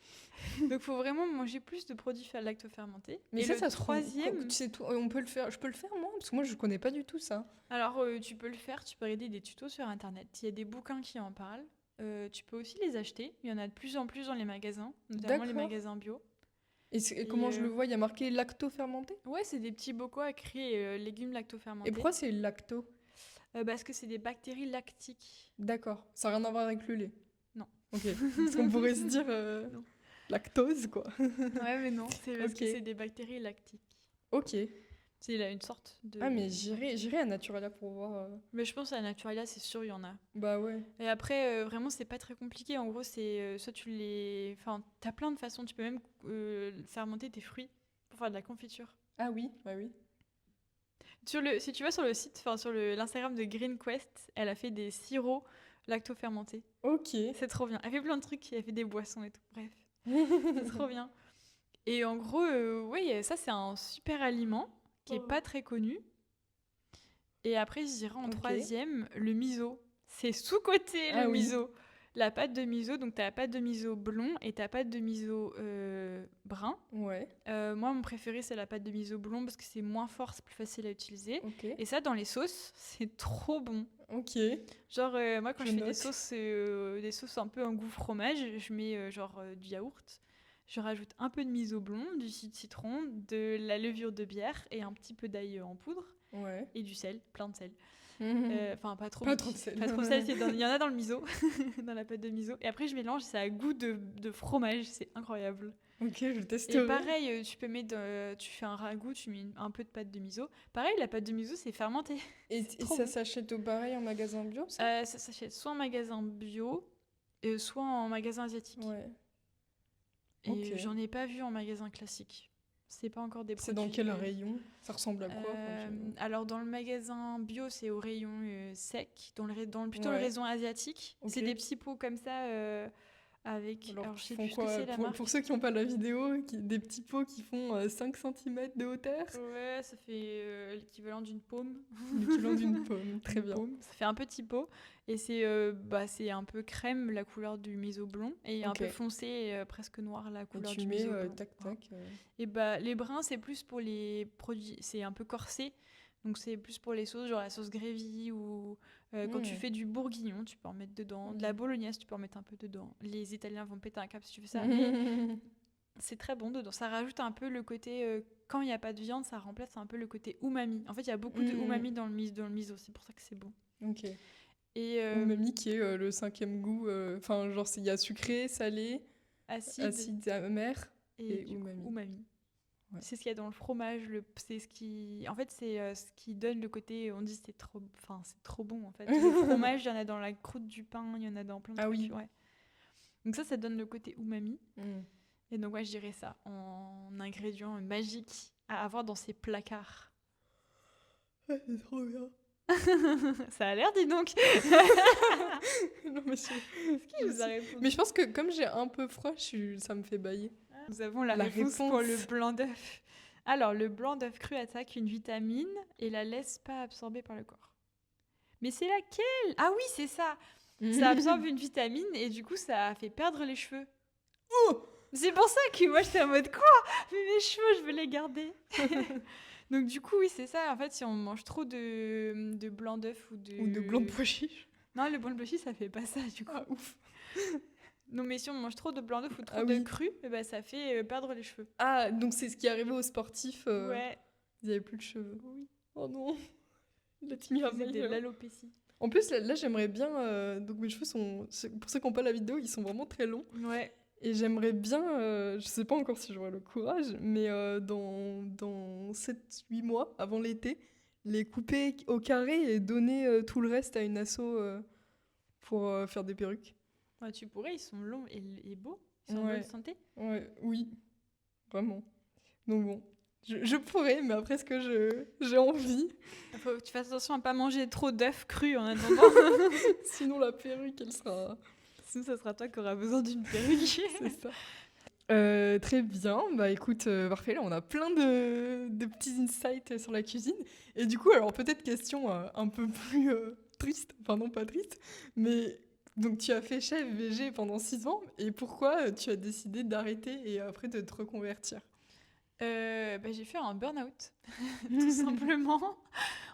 Donc, il faut vraiment manger plus de produits lactofermentés. Mais et ça le troisième... tu sais tout, on peut le faire. Je peux le faire, moi? Parce que moi, je connais pas du tout ça. Alors, tu peux le faire. Tu peux regarder des tutos sur Internet. Il y a des bouquins qui en parlent. Tu peux aussi les acheter. Il y en a de plus en plus dans les magasins, notamment les magasins bio. Et comment je le vois? Il y a marqué lacto-fermenté? Ouais, c'est des petits bocaux à écrit légumes lactofermentés. Et pourquoi c'est lacto? Parce que c'est des bactéries lactiques. D'accord. Ça n'a rien à voir avec le lait? Non. Ok. Parce qu'on pourrait se dire lactose, quoi. Ouais, mais non. C'est parce que c'est des bactéries lactiques. Ok. C'est là une sorte de... Ah, mais j'irai à Naturalia pour voir... Mais je pense à Naturalia, c'est sûr, il y en a. Bah ouais. Et après, vraiment, c'est pas très compliqué. En gros, c'est soit tu les... Enfin, t'as plein de façons. Tu peux même fermenter tes fruits pour faire de la confiture. Ah oui, bah oui. Si tu vas sur le site, enfin sur l'Instagram de Green Quest, elle a fait des sirops lacto-fermentés. Ok. C'est trop bien. Elle fait plein de trucs, elle fait des boissons et tout. Bref, c'est trop bien. Et en gros, ça c'est un super aliment qui est pas très connu. Et après, je dirais en troisième, le miso. C'est sous-coté le miso. La pâte de miso, donc t'as la pâte de miso blond et ta pâte de miso brun. Ouais. Moi, mon préféré, c'est la pâte de miso blond parce que c'est moins fort, c'est plus facile à utiliser. Et ça, dans les sauces, c'est trop bon. Ok. Genre, moi, quand je fais des sauces un peu en goût fromage, je mets du yaourt. Je rajoute un peu de miso blond, du jus de citron, de la levure de bière et un petit peu d'ail en poudre. Ouais. Et du sel, plein de sel. Enfin, pas trop de sel. Pas trop de sel, il y en a dans le miso, dans la pâte de miso. Et après, je mélange, ça a goût de fromage, c'est incroyable. Ok, je testerai. Et pareil, tu fais un ragoût, tu mets un peu de pâte de miso. Pareil, la pâte de miso, c'est fermenté. Et ça s'achète au pareil en magasin bio, ça s'achète soit en magasin bio, soit en magasin asiatique. Ouais. Et j'en ai pas vu en magasin classique. C'est pas encore des produits. C'est dans quel rayon? Ça ressemble à quoi? Alors dans le magasin bio, c'est au rayon sec, plutôt le rayon asiatique. C'est des petits pots comme ça avec... Alors je sais plus ce que c'est la marque. Pour ceux qui n'ont pas la vidéo, des petits pots qui font 5 cm de hauteur. Ouais, ça fait l'équivalent d'une paume. L'équivalent d'une paume, très bien. Ça fait un petit pot. Et c'est un peu crème, la couleur du miso blond. Et un peu foncé, presque noir, la couleur du miso blond. Tac, tac. Et les bruns, c'est plus pour les produits... C'est un peu corsé. Donc c'est plus pour les sauces, genre la sauce grévy ou quand tu fais du bourguignon, tu peux en mettre dedans. De la bolognaise, tu peux en mettre un peu dedans. Les Italiens vont péter un câble si tu fais ça. Mais c'est très bon dedans. Ça rajoute un peu le côté quand il n'y a pas de viande, ça remplace un peu le côté umami. En fait, il y a beaucoup de umami dans le miso, c'est pour ça que c'est bon. Ok. Et Umami qui est le 5e goût. Enfin, genre, il y a sucré, salé, acide, amer et du coup, umami. umami. Ouais. C'est ce qu'il y a dans le fromage. C'est ce qui, en fait, c'est ce qui donne le côté. On dit c'est trop bon en fait. Le fromage, il y en a dans la croûte du pain, il y en a dans plein de trucs. Oui. Ouais. Donc ça donne le côté umami. Et donc je dirais ça en ingrédient magique à avoir dans ses placards. C'est trop bien. Ça a l'air, dis donc. Non, mais Qui vous a répondu? Mais je pense que comme j'ai un peu froid, ça me fait bailler. Nous avons la réponse pour le blanc d'œuf. Alors, le blanc d'œuf cru attaque une vitamine et la laisse pas absorber par le corps. Mais c'est laquelle? Ah oui, c'est ça. Ça absorbe une vitamine et du coup, ça fait perdre les cheveux. Oh! C'est pour ça que moi, j'étais en mode quoi? Mais mes cheveux, je veux les garder. Donc du coup, oui, c'est ça. En fait, si on mange trop de blanc d'œuf ou de blanc de pois chiche. Non, le blanc de pois chiche, ça fait pas ça, du coup. Ah, ouf. Non, mais si on mange trop de blanc d'œuf ou trop de cru, ça fait perdre les cheveux. Ah, donc c'est ce qui est arrivé aux sportifs. Ouais. Ils n'avaient plus de cheveux. Oui. Oh non. La timide de l'alopécie. En plus, là j'aimerais bien... donc mes cheveux sont... Pour ceux qui n'ont pas la vidéo, ils sont vraiment très longs. Ouais. Et j'aimerais bien, je sais pas encore si j'aurai le courage, mais dans 7-8 mois, avant l'été, les couper au carré et donner tout le reste à une asso pour faire des perruques. Ouais, tu pourrais, ils sont longs et beaux. Ils sont en bonne santé. Ouais, oui, vraiment. Donc bon, je pourrais, mais après, est-ce que j'ai envie? Faut que tu fasses attention à pas manger trop d'œufs crus en attendant. Sinon, la perruque, elle sera... Sinon, ça sera toi qui auras besoin d'une perruque. C'est ça. Très bien, bah écoute, parfait, là on a plein de petits insights sur la cuisine. Et du coup, alors peut-être question un peu plus triste, enfin non pas triste, mais donc tu as fait chef VG pendant 6 ans, et pourquoi tu as décidé d'arrêter et après de te reconvertir? J'ai fait un burn-out, tout simplement.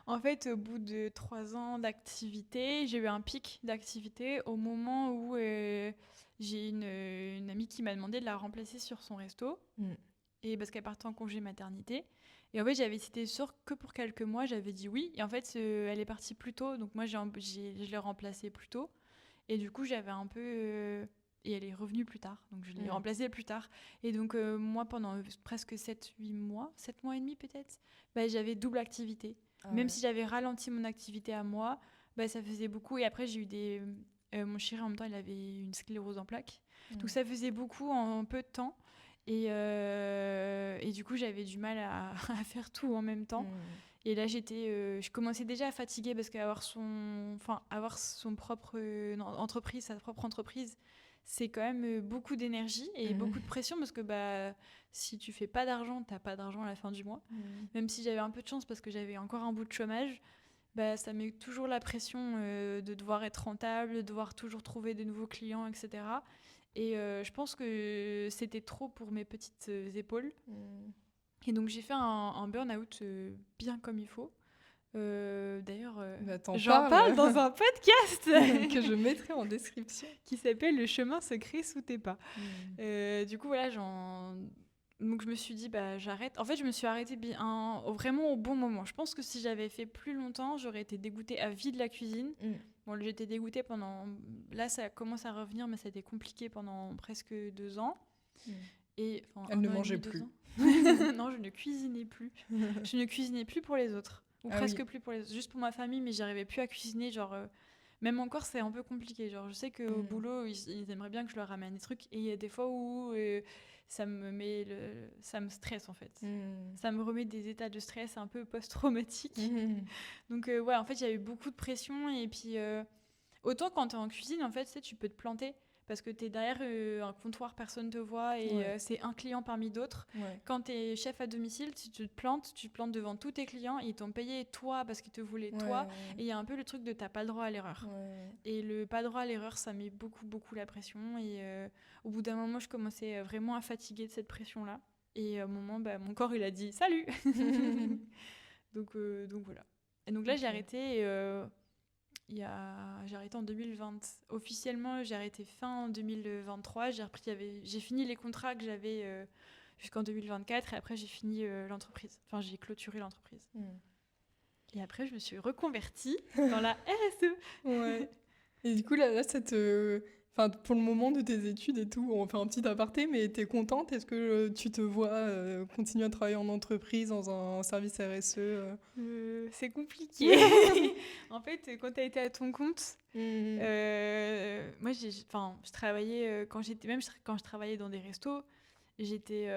En fait, au bout de 3 ans d'activité, j'ai eu un pic d'activité au moment où j'ai une amie qui m'a demandé de la remplacer sur son resto. Et parce qu'elle partait en congé maternité. Et en fait, j'avais été sûre que pour quelques mois, j'avais dit oui. Et en fait, elle est partie plus tôt. Donc moi, je l'ai remplacée plus tôt. Et du coup, j'avais un peu... et elle est revenue plus tard. Donc je l'ai remplacée plus tard. Et donc moi, pendant presque 7-8 mois, 7 mois et demi peut-être, j'avais double activité. Même si j'avais ralenti mon activité à moi, ça faisait beaucoup. Et après, j'ai eu mon chéri, en même temps, il avait une sclérose en plaques. Donc ça faisait beaucoup en peu de temps. Et du coup, j'avais du mal à faire tout en même temps. Et là, je commençais déjà à fatiguer parce qu'avoir son propre entreprise, sa propre entreprise, c'est quand même beaucoup d'énergie et beaucoup de pression parce que si tu fais pas d'argent, t'as pas d'argent à la fin du mois. Même si j'avais un peu de chance parce que j'avais encore un bout de chômage, ça met toujours la pression de devoir être rentable, de devoir toujours trouver de nouveaux clients, etc. Et je pense que c'était trop pour mes petites épaules. Et donc j'ai fait un burn-out bien comme il faut. D'ailleurs, j'en parle dans un podcast que je mettrai en description, qui s'appelle Le chemin secret sous tes pas. Du coup, voilà, donc je me suis dit, j'arrête. En fait, je me suis arrêtée vraiment au bon moment. Je pense que si j'avais fait plus longtemps, j'aurais été dégoûtée à vie de la cuisine. Bon, j'étais dégoûtée pendant... Là, ça commence à revenir, mais ça a été compliqué pendant presque 2 ans. Et, elle ne mangeait plus. Non, je ne cuisinais plus. Je ne cuisinais plus pour les autres. Ou presque plus pour les autres. Juste pour ma famille, mais j'arrivais plus à cuisiner. Même encore, c'est un peu compliqué. Je sais qu'au boulot, ils aimeraient bien que je leur ramène des trucs. Et il y a des fois où ça me stresse, en fait. Ça me remet des états de stress un peu post-traumatiques. Donc, en fait, il y a eu beaucoup de pression. Et puis, autant quand tu es en cuisine, en fait, tu peux te planter. Parce que tu es derrière un comptoir, personne ne te voit et c'est un client parmi d'autres. Quand tu es chef à domicile, si tu te plantes devant tous tes clients. Ils t'ont payé toi parce qu'ils te voulaient toi. Et il y a un peu le truc de t'as pas le droit à l'erreur. Et le pas droit à l'erreur, ça met beaucoup, beaucoup la pression. Et au bout d'un moment, je commençais vraiment à fatiguer de cette pression-là. Et à un moment, mon corps, il a dit « Salut !» donc voilà. Et donc là, j'ai arrêté... j'ai arrêté en 2020. Officiellement, j'ai arrêté fin 2023. J'ai fini les contrats que j'avais jusqu'en 2024 et après j'ai fini l'entreprise. Enfin, j'ai clôturé l'entreprise. Et après, je me suis reconvertie dans la RSE. Ouais. Et du coup, là ça te... Enfin, pour le moment de tes études et tout, on fait un petit aparté, mais t'es contente? Est-ce que tu te vois continuer à travailler en entreprise, dans un service RSE C'est compliqué. En fait, quand tu as été à ton compte, moi, je travaillais, quand je travaillais dans des restos, j'étais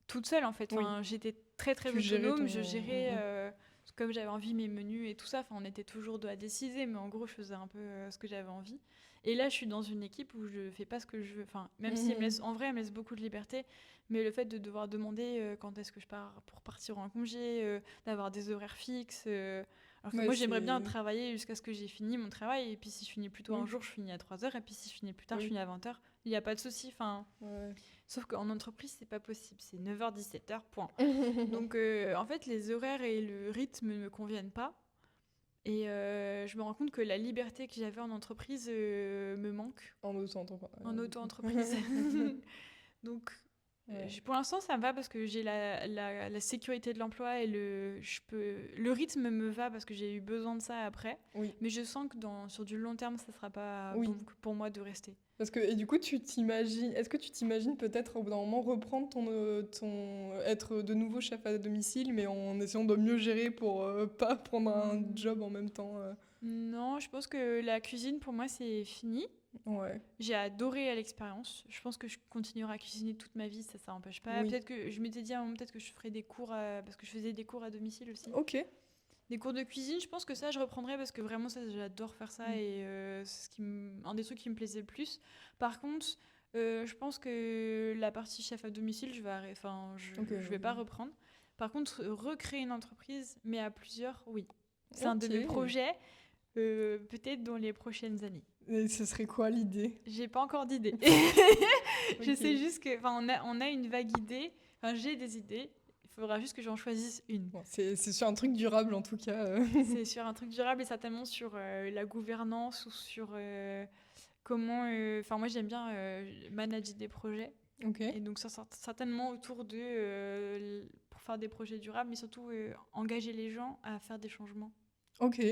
toute seule, en fait. Oui. Enfin, j'étais très, très Tu gérais autonome. ton... Je gérais, comme j'avais envie, mes menus et tout ça. Enfin, on était toujours deux à décider, mais en gros, je faisais un peu ce que j'avais envie. Et là, je suis dans une équipe où je fais pas ce que je veux. Enfin, même si en vrai, elle me laisse beaucoup de liberté, mais le fait de devoir demander quand est-ce que je pars pour partir en congé, d'avoir des horaires fixes. Alors que moi, j'aimerais bien travailler jusqu'à ce que j'ai fini mon travail. Et puis, si je finis plus tôt un jour, je finis à 3h. Et puis, si je finis plus tard, je finis à 20h. Il n'y a pas de souci. Enfin, sauf qu'en entreprise, c'est pas possible. C'est 9h, 17h, point. Donc, en fait, les horaires et le rythme ne me conviennent pas. Et je me rends compte que la liberté que j'avais en entreprise me manque. En auto-entreprise. En auto-entreprise. Donc, pour l'instant, ça me va parce que j'ai la sécurité de l'emploi et le rythme me va parce que j'ai eu besoin de ça après. Oui. Mais je sens que sur du long terme, ça ne sera pas Oui. bon pour moi de rester. Parce que, et du coup, est-ce que tu t'imagines peut-être au bout d'un moment reprendre être de nouveau chef à domicile, mais en essayant de mieux gérer pour pas prendre un job en même temps Non, je pense que la cuisine, pour moi, c'est fini. Ouais. J'ai adoré l'expérience. Je pense que je continuerai à cuisiner toute ma vie, ça n'empêche pas. Oui. Peut-être que je m'étais dit à un moment, peut-être que je ferais des cours, parce que je faisais des cours à domicile aussi. Ok. Des cours de cuisine, je pense que ça, je reprendrai parce que vraiment, ça, j'adore faire ça et c'est un des trucs qui me plaisait le plus. Par contre, je pense que la partie chef à domicile, je vais pas reprendre. Par contre, recréer une entreprise, mais à plusieurs, oui. C'est un de mes projets, peut-être dans les prochaines années. Et ce serait quoi l'idée? J'ai pas encore d'idée. Je sais juste que, on a une vague idée. Enfin, j'ai des idées. Il faudra juste que j'en choisisse une. Bon, c'est sur un truc durable en tout cas. C'est sur un truc durable et certainement sur la gouvernance ou sur comment. Enfin, moi j'aime bien manager des projets. Ok. Et donc ça certainement autour de pour faire des projets durables, mais surtout engager les gens à faire des changements. Ok.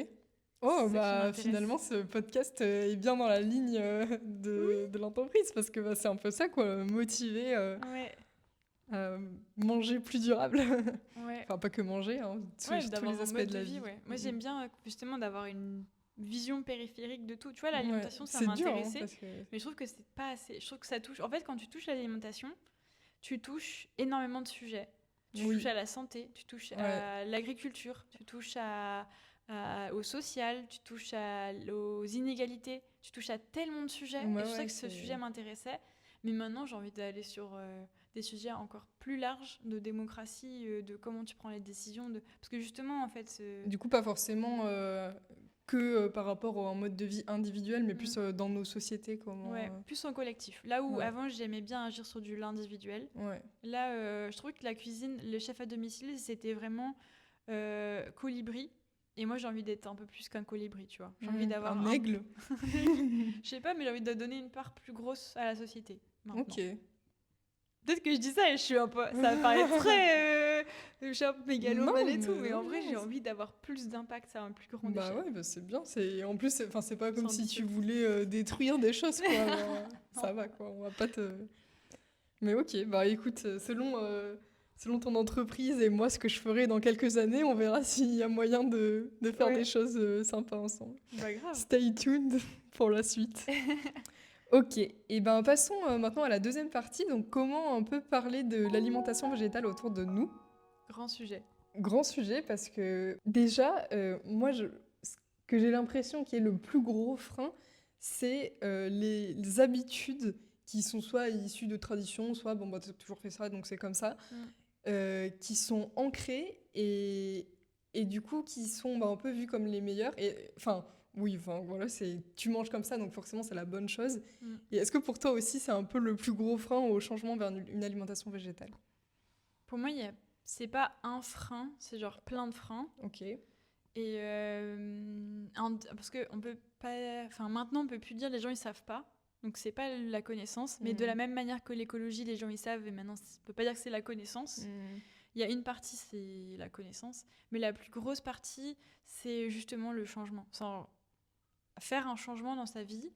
Oh, bah finalement, ce podcast est bien dans la ligne de l'entreprise parce que c'est un peu ça, quoi, motiver à manger plus durable. Enfin, pas que manger, hein, tous les aspects de la vie. Moi, j'aime bien justement d'avoir une vision périphérique de tout. Tu vois, l'alimentation, ça m'intéressait, mais je trouve que c'est pas assez. Je trouve que ça touche. En fait, quand tu touches à l'alimentation, tu touches énormément de sujets. Tu touches à la santé, tu touches à l'agriculture, tu touches au social, tu touches aux inégalités, tu touches à tellement de sujets. Et je sais que ce sujet m'intéressait, mais maintenant j'ai envie d'aller sur des sujets encore plus larges de démocratie, de comment tu prends les décisions, parce que justement en fait. Du coup, pas forcément que par rapport à un mode de vie individuel, mais plus dans nos sociétés, plus en collectif. Là où avant j'aimais bien agir sur l'individuel. Là, je trouvais que la cuisine, le chef à domicile, c'était vraiment colibri. Et moi, j'ai envie d'être un peu plus qu'un colibri, tu vois. J'ai envie d'avoir un aigle. Je sais pas, mais j'ai envie de donner une part plus grosse à la société. Maintenant. Ok. Peut-être que je dis ça et je suis un peu... Ça paraît très... je suis un peu mégalomane et tout, mais en vrai, j'ai envie d'avoir plus d'impact à un plus grand échelle. Bah ouais, c'est bien. En plus, c'est pas comme si tu voulais détruire des choses, quoi. Alors, ça va, quoi. On va pas te... Mais ok, bah écoute, selon ton entreprise et moi, ce que je ferai dans quelques années, on verra s'il y a moyen de faire des choses sympas ensemble. Bah grave. Stay tuned pour la suite. Ok, et ben passons maintenant à la deuxième partie. Donc, comment on peut parler de l'alimentation végétale autour de nous? Grand sujet. Grand sujet, parce que déjà, moi, ce que j'ai l'impression qui est le plus gros frein, c'est les habitudes qui sont soit issues de tradition, soit bon, bah, t'as toujours fait ça, donc c'est comme ça, qui sont ancrées et du coup qui sont un peu vues comme les meilleures. Oui, voilà, tu manges comme ça, donc forcément c'est la bonne chose. Et est-ce que pour toi aussi c'est un peu le plus gros frein au changement vers une alimentation végétale? Pour moi, c'est pas un frein, c'est genre plein de freins. Ok. Et parce que on peut pas, maintenant on peut plus dire les gens ils savent pas. Donc c'est pas la connaissance, mais de la même manière que l'écologie, les gens ils savent, et maintenant on peut pas dire que c'est la connaissance. Il y a une partie, c'est la connaissance, mais la plus grosse partie, c'est justement le changement. Faire un changement dans sa vie,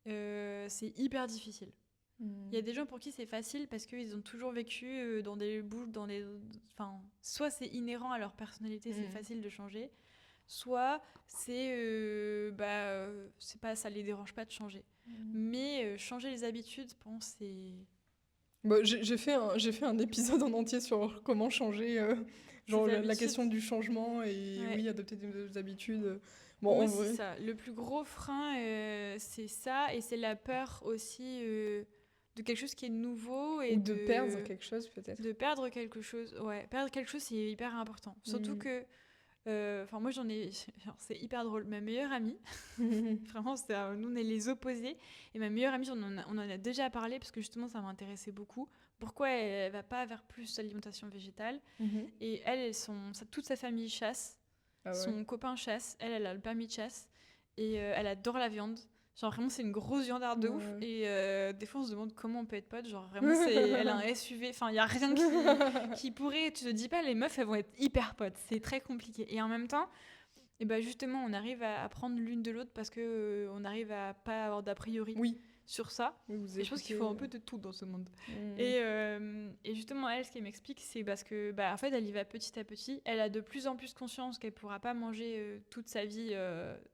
c'est hyper difficile. Il y a des gens pour qui c'est facile parce qu'ils ont toujours vécu dans des boules, enfin, soit c'est inhérent à leur personnalité, c'est facile de changer, soit c'est c'est pas, ça les dérange pas de changer. Mais changer les habitudes, bon, c'est... Bah, j'ai fait un épisode en entier sur comment changer, genre la question du changement et oui, adopter des habitudes. Bon, oui, en vrai... c'est ça. Le plus gros frein, c'est ça, et c'est la peur aussi de quelque chose qui est nouveau. Et ou de perdre quelque chose, peut-être. De perdre quelque chose, ouais. Perdre quelque chose, c'est hyper important. Surtout que, moi j'en ai, c'est hyper drôle. Ma meilleure amie, vraiment, nous on est les opposés. Et ma meilleure amie, on en a déjà parlé parce que justement ça m'intéressait beaucoup. Pourquoi elle va pas vers plus d'alimentation végétale. Et toute sa famille chasse. Ah ouais. Son copain chasse, elle a le permis de chasse et elle adore la viande. Genre vraiment c'est une grosse viandarde de ouf et des fois on se demande comment on peut être pote. Genre vraiment elle a un SUV, enfin il y a rien qui pourrait, tu te dis pas les meufs elles vont être hyper potes, c'est très compliqué. Et en même temps, et ben justement on arrive à apprendre l'une de l'autre parce que on arrive à pas avoir d'a priori. Oui. Sur ça. Et je pense qu'il faut un peu de tout dans ce monde. Et justement, elle, ce qu'elle m'explique, c'est parce que, en fait, elle y va petit à petit. Elle a de plus en plus conscience qu'elle ne pourra pas manger toute sa vie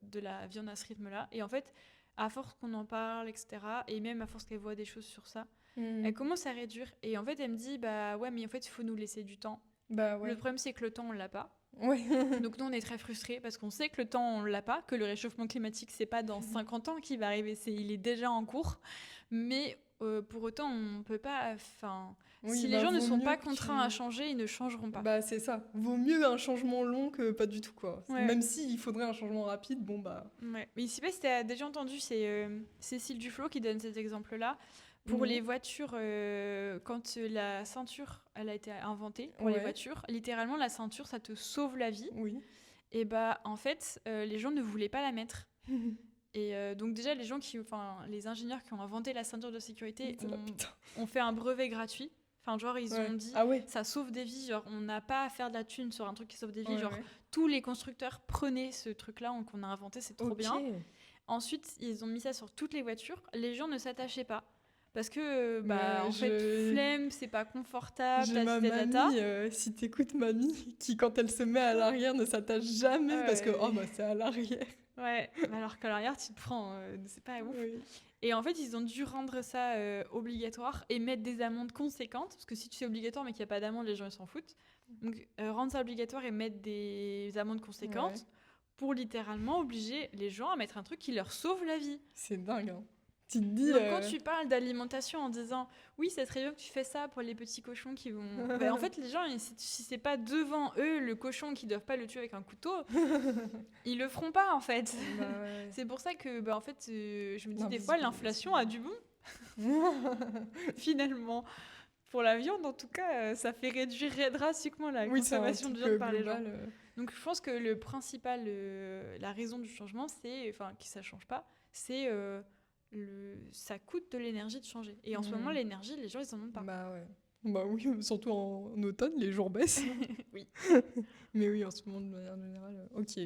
de la viande à ce rythme-là. Et en fait, à force qu'on en parle, etc., et même à force qu'elle voit des choses sur ça, elle commence à réduire. Et en fait, elle me dit, ouais, mais en fait, il faut nous laisser du temps. Le problème, c'est que le temps, on ne l'a pas. Ouais. Donc nous on est très frustrés parce qu'on sait que le temps on l'a pas, que le réchauffement climatique c'est pas dans 50 ans qu'il va arriver, il est déjà en cours, mais pour autant on peut pas, si les gens ne sont pas contraints à changer, ils ne changeront pas. C'est ça, vaut mieux un changement long que pas du tout quoi. Même s'il faudrait un changement rapide, Ouais. Mais je sais pas si tu as déjà entendu, c'est Cécile Duflot qui donne cet exemple là. Pour les voitures, quand la ceinture elle a été inventée pour les voitures, littéralement la ceinture ça te sauve la vie. Oui. Et en fait, les gens ne voulaient pas la mettre. Et donc déjà les ingénieurs qui ont inventé la ceinture de sécurité ont fait un brevet gratuit. Enfin genre ils ont dit ça sauve des vies, genre on n'a pas à faire de la thune sur un truc qui sauve des vies, tous les constructeurs prenaient ce truc là qu'on a inventé, c'est trop bien. Ensuite ils ont mis ça sur toutes les voitures, les gens ne s'attachaient pas. Parce que, en fait, flemme, c'est pas confortable. J'ai ma mamie, si t'écoutes mamie, qui quand elle se met à l'arrière ne s'attache jamais parce que, c'est à l'arrière. Ouais, alors qu'à l'arrière, tu te prends, c'est pas ouf. Oui. Et en fait, ils ont dû rendre ça obligatoire et mettre des amendes conséquentes. Parce que si tu fais obligatoire mais qu'il n'y a pas d'amende, les gens ils s'en foutent. Donc, rendre ça obligatoire et mettre des amendes conséquentes pour littéralement obliger les gens à mettre un truc qui leur sauve la vie. C'est dingue, hein. Tu te dis, donc, quand tu parles d'alimentation en disant oui, c'est très bien que tu fais ça pour les petits cochons qui vont. En fait, les gens, si c'est pas devant eux le cochon qui doivent pas le tuer avec un couteau, ils le feront pas en fait. C'est pour ça que, en fait, je me dis des fois, l'inflation a du bon. Finalement. Pour la viande, en tout cas, ça fait réduire drastiquement la consommation de viande par les gens. Donc, je pense que le principal, la raison du changement, c'est, que ça change pas, c'est. Ça coûte de l'énergie de changer. Et en ce moment, l'énergie, les gens, ils en ont pas. Oui, surtout en automne, les jours baissent. Oui. Mais oui, en ce moment, de manière générale, ok.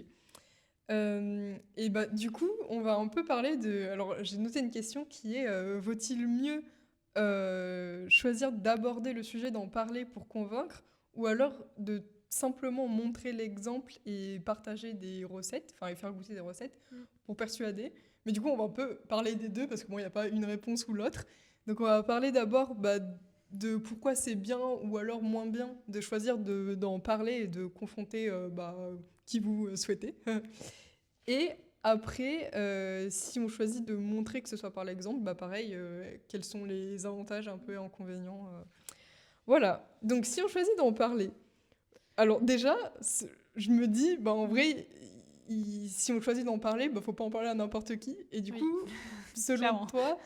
Et du coup, on va un peu parler de... Alors, j'ai noté une question qui est vaut-il mieux choisir d'aborder le sujet, d'en parler pour convaincre, ou alors de simplement montrer l'exemple et partager des recettes, et faire goûter des recettes pour persuader. Mais du coup, on va un peu parler des deux parce que il n'y a pas une réponse ou l'autre. Donc, on va parler d'abord de pourquoi c'est bien ou alors moins bien de choisir d'en parler et de confronter qui vous souhaitez. Et après, si on choisit de montrer que ce soit par l'exemple, pareil, quels sont les avantages un peu et inconvénients. Voilà. Donc, si on choisit d'en parler, alors déjà, je me dis, en vrai... si on choisit d'en parler, faut pas en parler à n'importe qui. Et du coup, selon toi,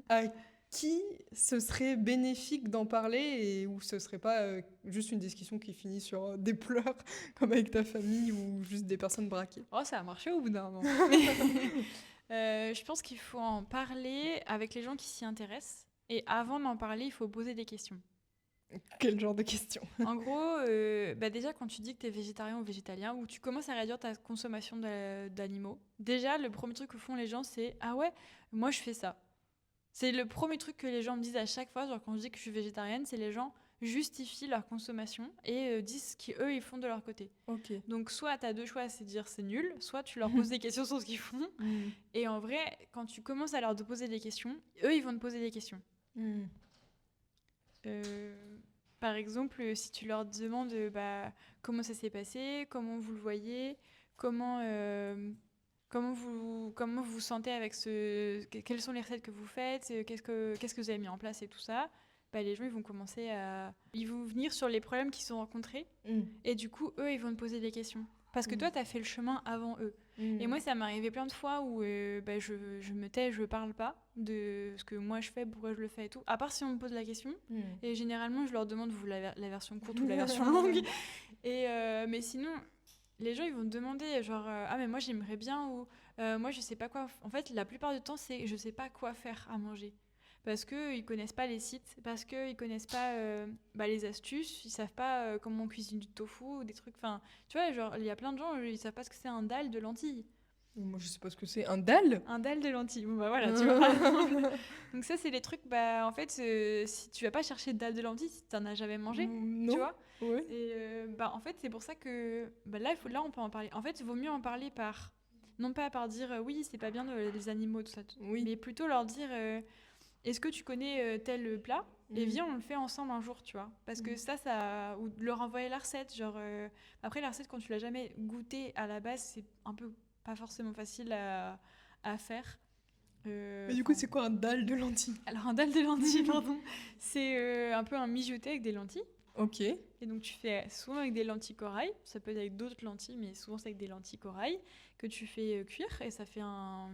à qui ce serait bénéfique d'en parler et où ce serait pas juste une discussion qui finit sur des pleurs comme avec ta famille ou juste des personnes braquées? Oh, ça a marché au bout d'un moment. Je pense qu'il faut en parler avec les gens qui s'y intéressent. Et avant d'en parler, il faut poser des questions. Quel genre de question? En gros, déjà, quand tu dis que tu es végétarien ou végétalien, ou tu commences à réduire ta consommation d'animaux, déjà, le premier truc que font les gens, c'est « Ah ouais, moi, je fais ça ». C'est le premier truc que les gens me disent à chaque fois, genre quand je dis que je suis végétarienne, c'est les gens justifient leur consommation et disent ce qu'eux, ils font de leur côté. Ok. Donc, soit tu as deux choix, c'est de dire c'est nul, soit tu leur poses des questions sur ce qu'ils font. Et en vrai, quand tu commences à leur poser des questions, eux, ils vont te poser des questions. Par exemple, si tu leur demandes comment ça s'est passé, comment vous le voyez, comment vous vous sentez avec quelles sont les recettes que vous faites, qu'est-ce que vous avez mis en place et tout ça, les gens ils vont venir sur les problèmes qu'ils ont rencontrés et du coup eux ils vont te poser des questions parce que toi tu as fait le chemin avant eux. Et moi ça m'est arrivé plein de fois où je me tais, je parle pas de ce que moi je fais, pourquoi je le fais et tout, à part si on me pose la question. Et généralement je leur demande la version courte ou la version longue. Mais sinon les gens ils vont te demander genre ah mais moi j'aimerais bien ou moi je sais pas quoi. En fait la plupart du temps c'est je sais pas quoi faire à manger parce que ils connaissent pas les sites, parce que ils connaissent pas les astuces, ils savent pas comment on cuisine du tofu ou des trucs. Enfin tu vois genre il y a plein de gens ils savent pas ce que c'est un dalle de lentilles. Moi je sais pas ce que c'est un dalle. Un dalle de lentilles. Bon voilà tu vois. Donc ça c'est les trucs en fait si tu vas pas chercher de dalle de lentilles si t'en as jamais mangé, tu vois. Ouais. Et en fait, c'est pour ça que là, on peut en parler. En fait, il vaut mieux en parler non pas par dire oui, c'est pas bien les animaux, tout ça, mais plutôt leur dire est-ce que tu connais tel plat et viens, on le fait ensemble un jour, tu vois. Parce que ça, ou leur envoyer la recette. Genre, après, la recette, quand tu l'as jamais goûtée à la base, c'est un peu pas forcément facile à faire. Mais du coup, c'est quoi un dalle de lentilles? Alors, un dalle de lentilles, pardon, c'est un peu un mijoté avec des lentilles. Ok. Et donc tu fais souvent avec des lentilles corail, ça peut être avec d'autres lentilles, mais souvent c'est avec des lentilles corail que tu fais cuire et ça fait un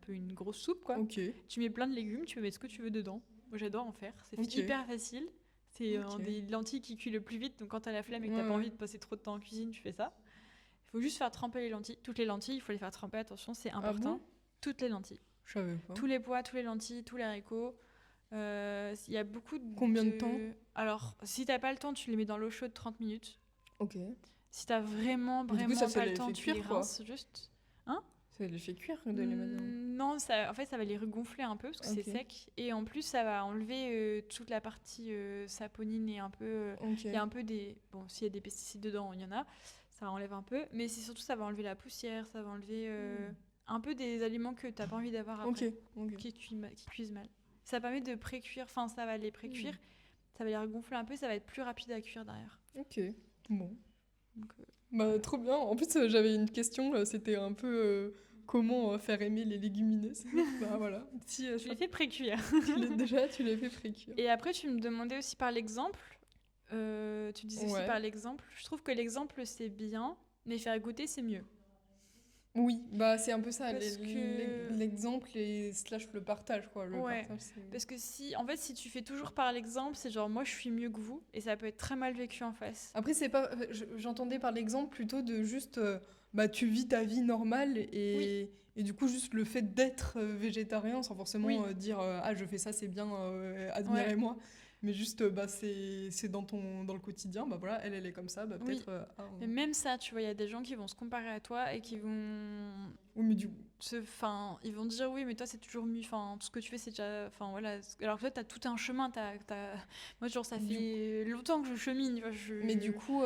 peu une grosse soupe quoi. Okay. Tu mets plein de légumes, tu mets ce que tu veux dedans. Moi j'adore en faire, c'est hyper facile. C'est des lentilles qui cuisent le plus vite, donc quand t'as la flemme et que t'as pas envie de passer trop de temps en cuisine, tu fais ça. Il faut juste faire tremper les lentilles. Toutes les lentilles, il faut les faire tremper, attention, c'est important. Ah bon? Toutes les lentilles. Je savais pas. Tous les pois, tous les lentilles, tous les haricots. Il y a beaucoup de... Combien de temps? Alors, si t'as pas le temps, tu les mets dans l'eau chaude 30 minutes. Ok. Si t'as vraiment pas le temps, tu les rinces juste. Hein? Ça les fait cuire de les mettre dans... Non, en fait, ça va les regonfler un peu parce que c'est sec. Et en plus, ça va enlever toute la partie saponine et un peu... Il y a un peu des... Bon, s'il y a des pesticides dedans, il y en a. Ça enlève un peu. Mais c'est surtout, ça va enlever la poussière, ça va enlever un peu des aliments que t'as pas envie d'avoir après. Qui cuisent mal. Ça permet de pré-cuire, enfin ça va les pré-cuire, ça va les regonfler un peu, ça va être plus rapide à cuire derrière. Ok, bon. Donc, trop bien. En plus, j'avais une question, c'était un peu comment faire aimer les légumineuses. Voilà. Tu les fais pré-cuire. Tu les fais pré-cuire. Et après, tu me demandais aussi par l'exemple. Tu disais aussi par l'exemple. Je trouve que l'exemple, c'est bien, mais faire goûter, c'est mieux. Oui, c'est un peu ça, l'exemple et / le partage, quoi. Partage, parce que si tu fais toujours par l'exemple, c'est genre moi je suis mieux que vous, et ça peut être très mal vécu en face. Après, c'est pas, j'entendais par l'exemple plutôt de juste, tu vis ta vie normale et du coup juste le fait d'être végétarien sans forcément dire je fais ça, c'est bien, admirez-moi. Mais juste, c'est dans le quotidien, voilà, elle est comme ça, peut-être... Mais même ça, tu vois, il y a des gens qui vont se comparer à toi et qui vont... Oui, mais ils vont dire, oui, mais toi, c'est toujours mieux, tout ce que tu fais, c'est déjà... voilà. Alors que toi, t'as tout un chemin, Moi, genre, ça fait longtemps que je chemine, Mais du coup...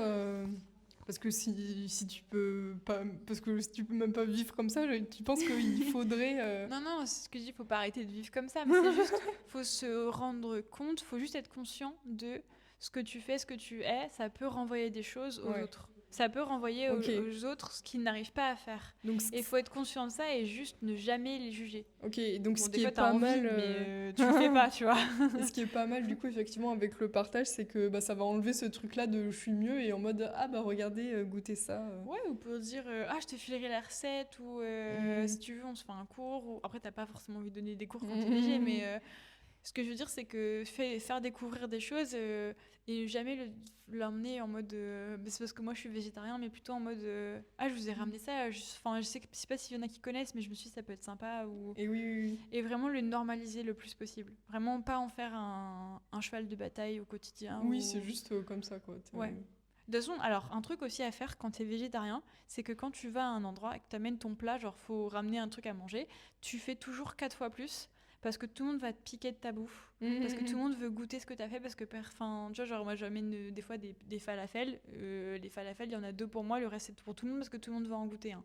Parce que si tu peux pas, parce que si tu peux même pas vivre comme ça, tu penses qu'il faudrait... Non, c'est ce que je dis, il faut pas arrêter de vivre comme ça, mais c'est juste, faut se rendre compte, faut juste être conscient de ce que tu fais, ce que tu es, ça peut renvoyer des choses aux autres. Ça peut renvoyer aux autres ce qu'ils n'arrivent pas à faire. Et il faut être conscient de ça et juste ne jamais les juger. Ok, donc ce qui est pas mal... mais tu le fais pas, tu vois. Et ce qui est pas mal, du coup, effectivement, avec le partage, c'est que ça va enlever ce truc-là de je suis mieux et en mode regardez, goûtez ça. Ouais, ou pour dire je te filerai la recette ou si tu veux, on se fait un cours. Ou... Après, t'as pas forcément envie de donner des cours quand t'es végé, mais Ce que je veux dire, c'est que faire découvrir des choses et jamais l'emmener en mode. C'est parce que moi je suis végétarien, mais plutôt en mode. Ah, je vous ai ramené ça. Enfin, je sais que je sais pas s'il y en a qui connaissent, mais je me suis dit ça peut être sympa. Et oui. Et vraiment le normaliser le plus possible. Vraiment pas en faire un cheval de bataille au quotidien. Oui, c'est juste comme ça, quoi. Ouais. De toute façon, alors un truc aussi à faire quand t'es végétarien, c'est que quand tu vas à un endroit et que t'amènes ton plat, genre faut ramener un truc à manger, tu fais toujours 4 fois plus parce que tout le monde va te piquer de ta bouffe, parce que tout le monde veut goûter ce que t'as fait, parce que, enfin, tu vois, genre moi j'amène des fois des falafels, les falafels, il y en a 2 pour moi, le reste c'est pour tout le monde parce que tout le monde va en goûter un.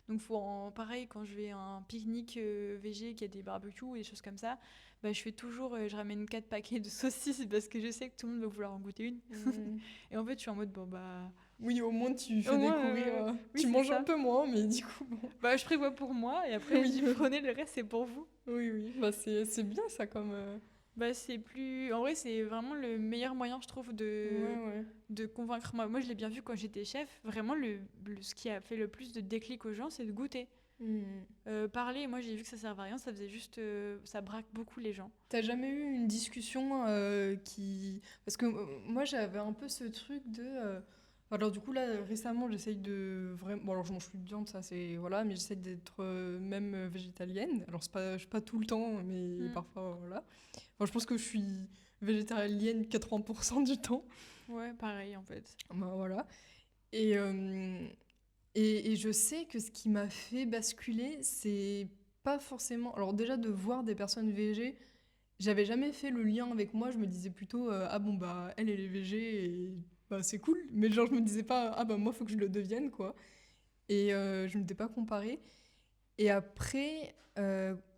Donc pareil, quand je vais à un pique-nique végé, qui a des barbecues ou des choses comme ça, bah, je fais toujours, je ramène 4 paquets de saucisses parce que je sais que tout le monde va vouloir en goûter une. Et en fait, je suis en mode, bon bah... Oui, au moins tu fais Au moins, découvrir. oui, Tu c'est manges ça. un peu moins, mais du coup, bon. Bah, je prévois pour moi et après, Oui. je dis, prenez, le reste, c'est pour vous. Oui. Bah, c'est bien ça comme. Bah, c'est plus... En vrai, c'est vraiment le meilleur moyen, je trouve, Ouais. de convaincre. Moi, je l'ai bien vu quand j'étais chef. Vraiment, ce qui a fait le plus de déclic aux gens, c'est de goûter. Parler, moi, j'ai vu que ça servait à rien. Ça faisait juste... ça braque beaucoup les gens. T'as jamais eu une discussion qui... Parce que moi, j'avais un peu ce truc de... Alors du coup, là, récemment, j'essaye de... Vraiment... Bon, alors je mange plus de viande, ça c'est... Voilà, mais j'essaye d'être même végétalienne. Alors je suis pas tout le temps, mais parfois, voilà. Enfin, je pense que je suis végétalienne 80% du temps. Ouais, pareil, en fait. Bah, voilà. Et, et je sais que ce qui m'a fait basculer, c'est pas forcément... Alors déjà, de voir des personnes végé, j'avais jamais fait le lien avec moi. Je me disais plutôt, ah bon, bah, elle est végé et bah, c'est cool. Mais genre, je me disais pas, ah bah, moi, faut que je le devienne, quoi. Et je m'étais pas comparée. Et après,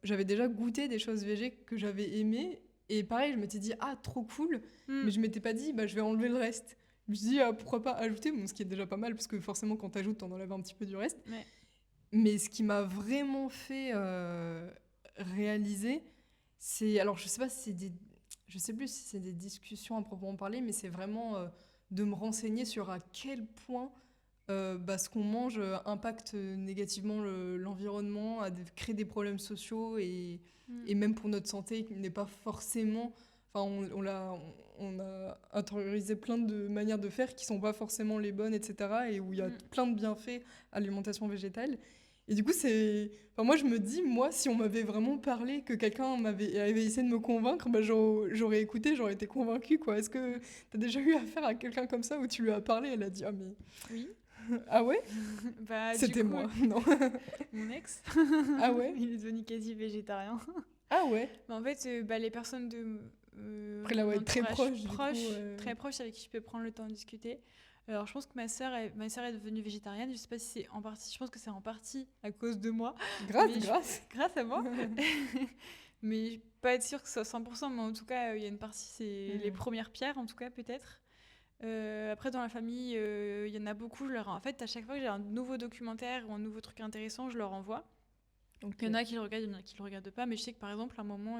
j'avais déjà goûté des choses végé que j'avais aimées. Et pareil, je m'étais dit, ah, trop cool. Mais je m'étais pas dit, bah, je vais enlever le reste. Je me suis dit, ah, pourquoi pas ajouter, bon, ce qui est déjà pas mal, parce que forcément, quand t'ajoutes, t'en enlèves un petit peu du reste. Ouais. Mais ce qui m'a vraiment fait réaliser, c'est... Alors, je sais pas si c'est des... Je sais plus si c'est des discussions à proprement parler, mais c'est vraiment de me renseigner sur à quel point bah, ce qu'on mange impacte négativement l'environnement, crée des problèmes sociaux et même pour notre santé, qui n'est pas forcément... Enfin, on a intériorisé plein de manières de faire qui sont pas forcément les bonnes, etc. Et où il y a plein de bienfaits à l'alimentation végétale. Et du coup, c'est... Enfin, moi, je me dis, moi, si on m'avait vraiment parlé, que quelqu'un avait essayé de me convaincre, bah, j'aurais écouté, j'aurais été convaincue, quoi. Est-ce que t'as déjà eu affaire à quelqu'un comme ça où tu lui as parlé, elle a dit, ah mais... Oui. Ah ouais? Bah, C'était du coup, moi, non. mon ex. Ah ouais? Il est devenu quasi végétarien. Ah ouais? Mais en fait, bah, les personnes de... Après là, ouais, mon très entourage proche, du coup, très proche avec qui je peux prendre le temps de discuter. Alors, je pense que ma sœur est devenue végétarienne. Je sais pas si c'est en partie... Je pense que c'est en partie à cause de moi. Grâce à moi. Mais pas être sûre que ce soit 100%, mais en tout cas, il y a une partie, c'est les premières pierres, en tout cas, peut-être. Après, dans la famille, il y en a beaucoup. En fait, à chaque fois que j'ai un nouveau documentaire ou un nouveau truc intéressant, je leur envoie. Donc, il y en a qui le regardent, il y en a qui le regardent pas. Mais je sais que, par exemple, à un moment,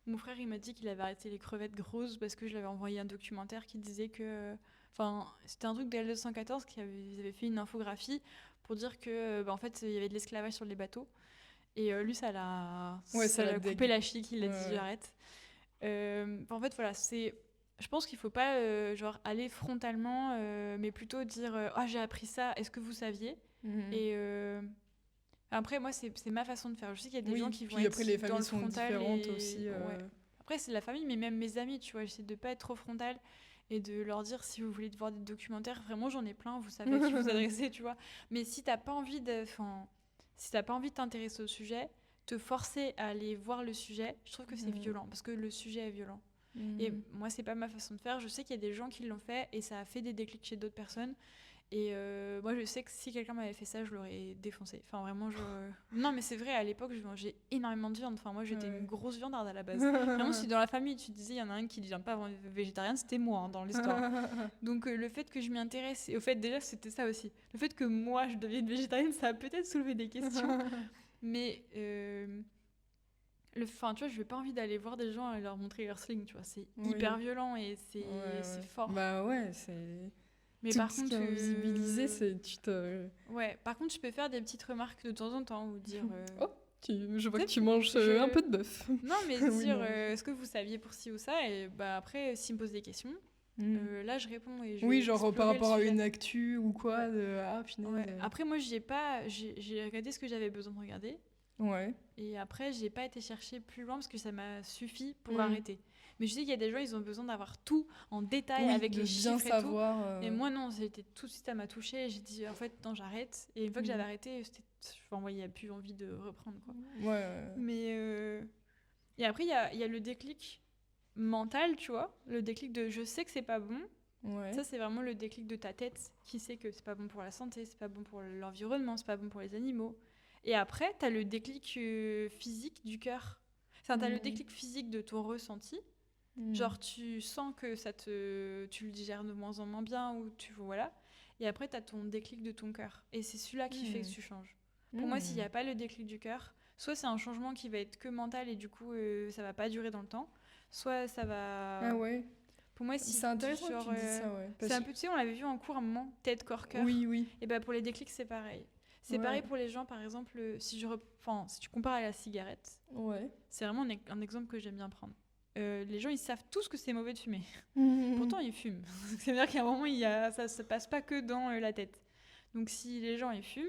mon frère, il m'a dit qu'il avait arrêté les crevettes grosses parce que je lui avais envoyé un documentaire qui disait que... Enfin, c'était un truc de L214 ils avaient fait une infographie pour dire que, en fait, il y avait de l'esclavage sur les bateaux. Et lui, ça l'a coupé la chic, il a dit j'arrête. En fait, voilà, je pense qu'il faut pas genre aller frontalement, mais plutôt dire ah, j'ai appris ça, est-ce que vous saviez? Et après, moi, c'est ma façon de faire. Je sais qu'il y a des gens qui vont après, les être dans familles le sont frontal. différentes aussi. Ouais. Après, c'est la famille, mais même mes amis, tu vois, j'essaie de pas être trop frontal et de leur dire si vous voulez voir des documentaires, vraiment, j'en ai plein, vous savez à qui vous adresser, tu vois. Mais si t'as pas envie si t'as pas envie de t'intéresser au sujet, te forcer à aller voir le sujet, je trouve que c'est violent, parce que le sujet est violent. Et moi, c'est pas ma façon de faire. Je sais qu'il y a des gens qui l'ont fait et ça a fait des déclics chez d'autres personnes. Et moi, je sais que si quelqu'un m'avait fait ça, je l'aurais défoncé. Enfin, vraiment, Non, mais c'est vrai, à l'époque, je mangeais énormément de viande. Enfin, moi, j'étais une grosse viandarde à la base. Vraiment, si dans la famille, tu te disais, il y en a un qui ne devient pas végétarienne, c'était moi, hein, dans l'histoire. Donc, le fait que je m'y intéresse, et au fait, déjà, c'était ça aussi. Le fait que moi, je devienne végétarienne, ça a peut-être soulevé des questions. Mais... Enfin, tu vois, je n'ai pas envie d'aller voir des gens et leur montrer leur sling, tu vois. C'est hyper violent et c'est fort. Bah ouais, c'est... Mais tout par ce contre, qui est invisibilisé, c'est... Ouais, par contre, je peux faire des petites remarques de temps en temps ou dire... Oh, Je vois Tu que sais, tu manges je... un peu de bœuf. Non, mais Oui, dire, non. est-ce que vous saviez pour ci ou ça? Et bah après, s'ils me posent des questions, Mm. là, je réponds et je Oui, vais genre par explorer le rapport à sujet. une actu ou quoi, Ouais. ah punaise. Ouais. Après, moi, j'ai regardé ce que j'avais besoin de regarder. Ouais. Et après, j'ai pas été chercher plus loin parce que ça m'a suffi pour Mm. arrêter. Mais je sais qu'il y a des gens, ils ont besoin d'avoir tout en détail Oui, avec de les bien chiffres et tout. savoir. Et moi, non, c'était tout de suite, ça m'a touchée. Et j'ai dit, en fait, non, j'arrête. Et une fois que j'avais arrêté, enfin, il n'y a plus envie de reprendre, quoi. Ouais. Mais. Et après, il y a le déclic mental, tu vois. Le déclic de je sais que c'est pas bon. Ouais. Ça, c'est vraiment le déclic de ta tête qui sait que c'est pas bon pour la santé, c'est pas bon pour l'environnement, c'est pas bon pour les animaux. Et après, t'as le déclic physique du cœur. Enfin, t'as le déclic physique de ton ressenti. Genre, tu sens que tu le digères de moins en moins bien ou voilà. Et après, t'as ton déclic de ton cœur. Et c'est celui-là qui fait que tu changes. Pour moi, s'il n'y a pas le déclic du cœur, soit c'est un changement qui va être que mental et du coup, ça va pas durer dans le temps, soit ça va. Ah ouais. Pour moi, si C'est intéressant genre, que tu dis ça, ouais. c'est un peu, tu sais, on l'avait vu en cours à un moment, tête, corps, cœur. Oui, oui. Et ben pour les déclics, c'est pareil. C'est pareil pour les gens, par exemple, si tu compares à la cigarette, c'est vraiment un exemple que j'aime bien prendre. Les gens, ils savent tous que c'est mauvais de fumer. Pourtant, ils fument. C'est-à-dire qu'à un moment, ça se passe pas que dans la tête. Donc si les gens, ils fument,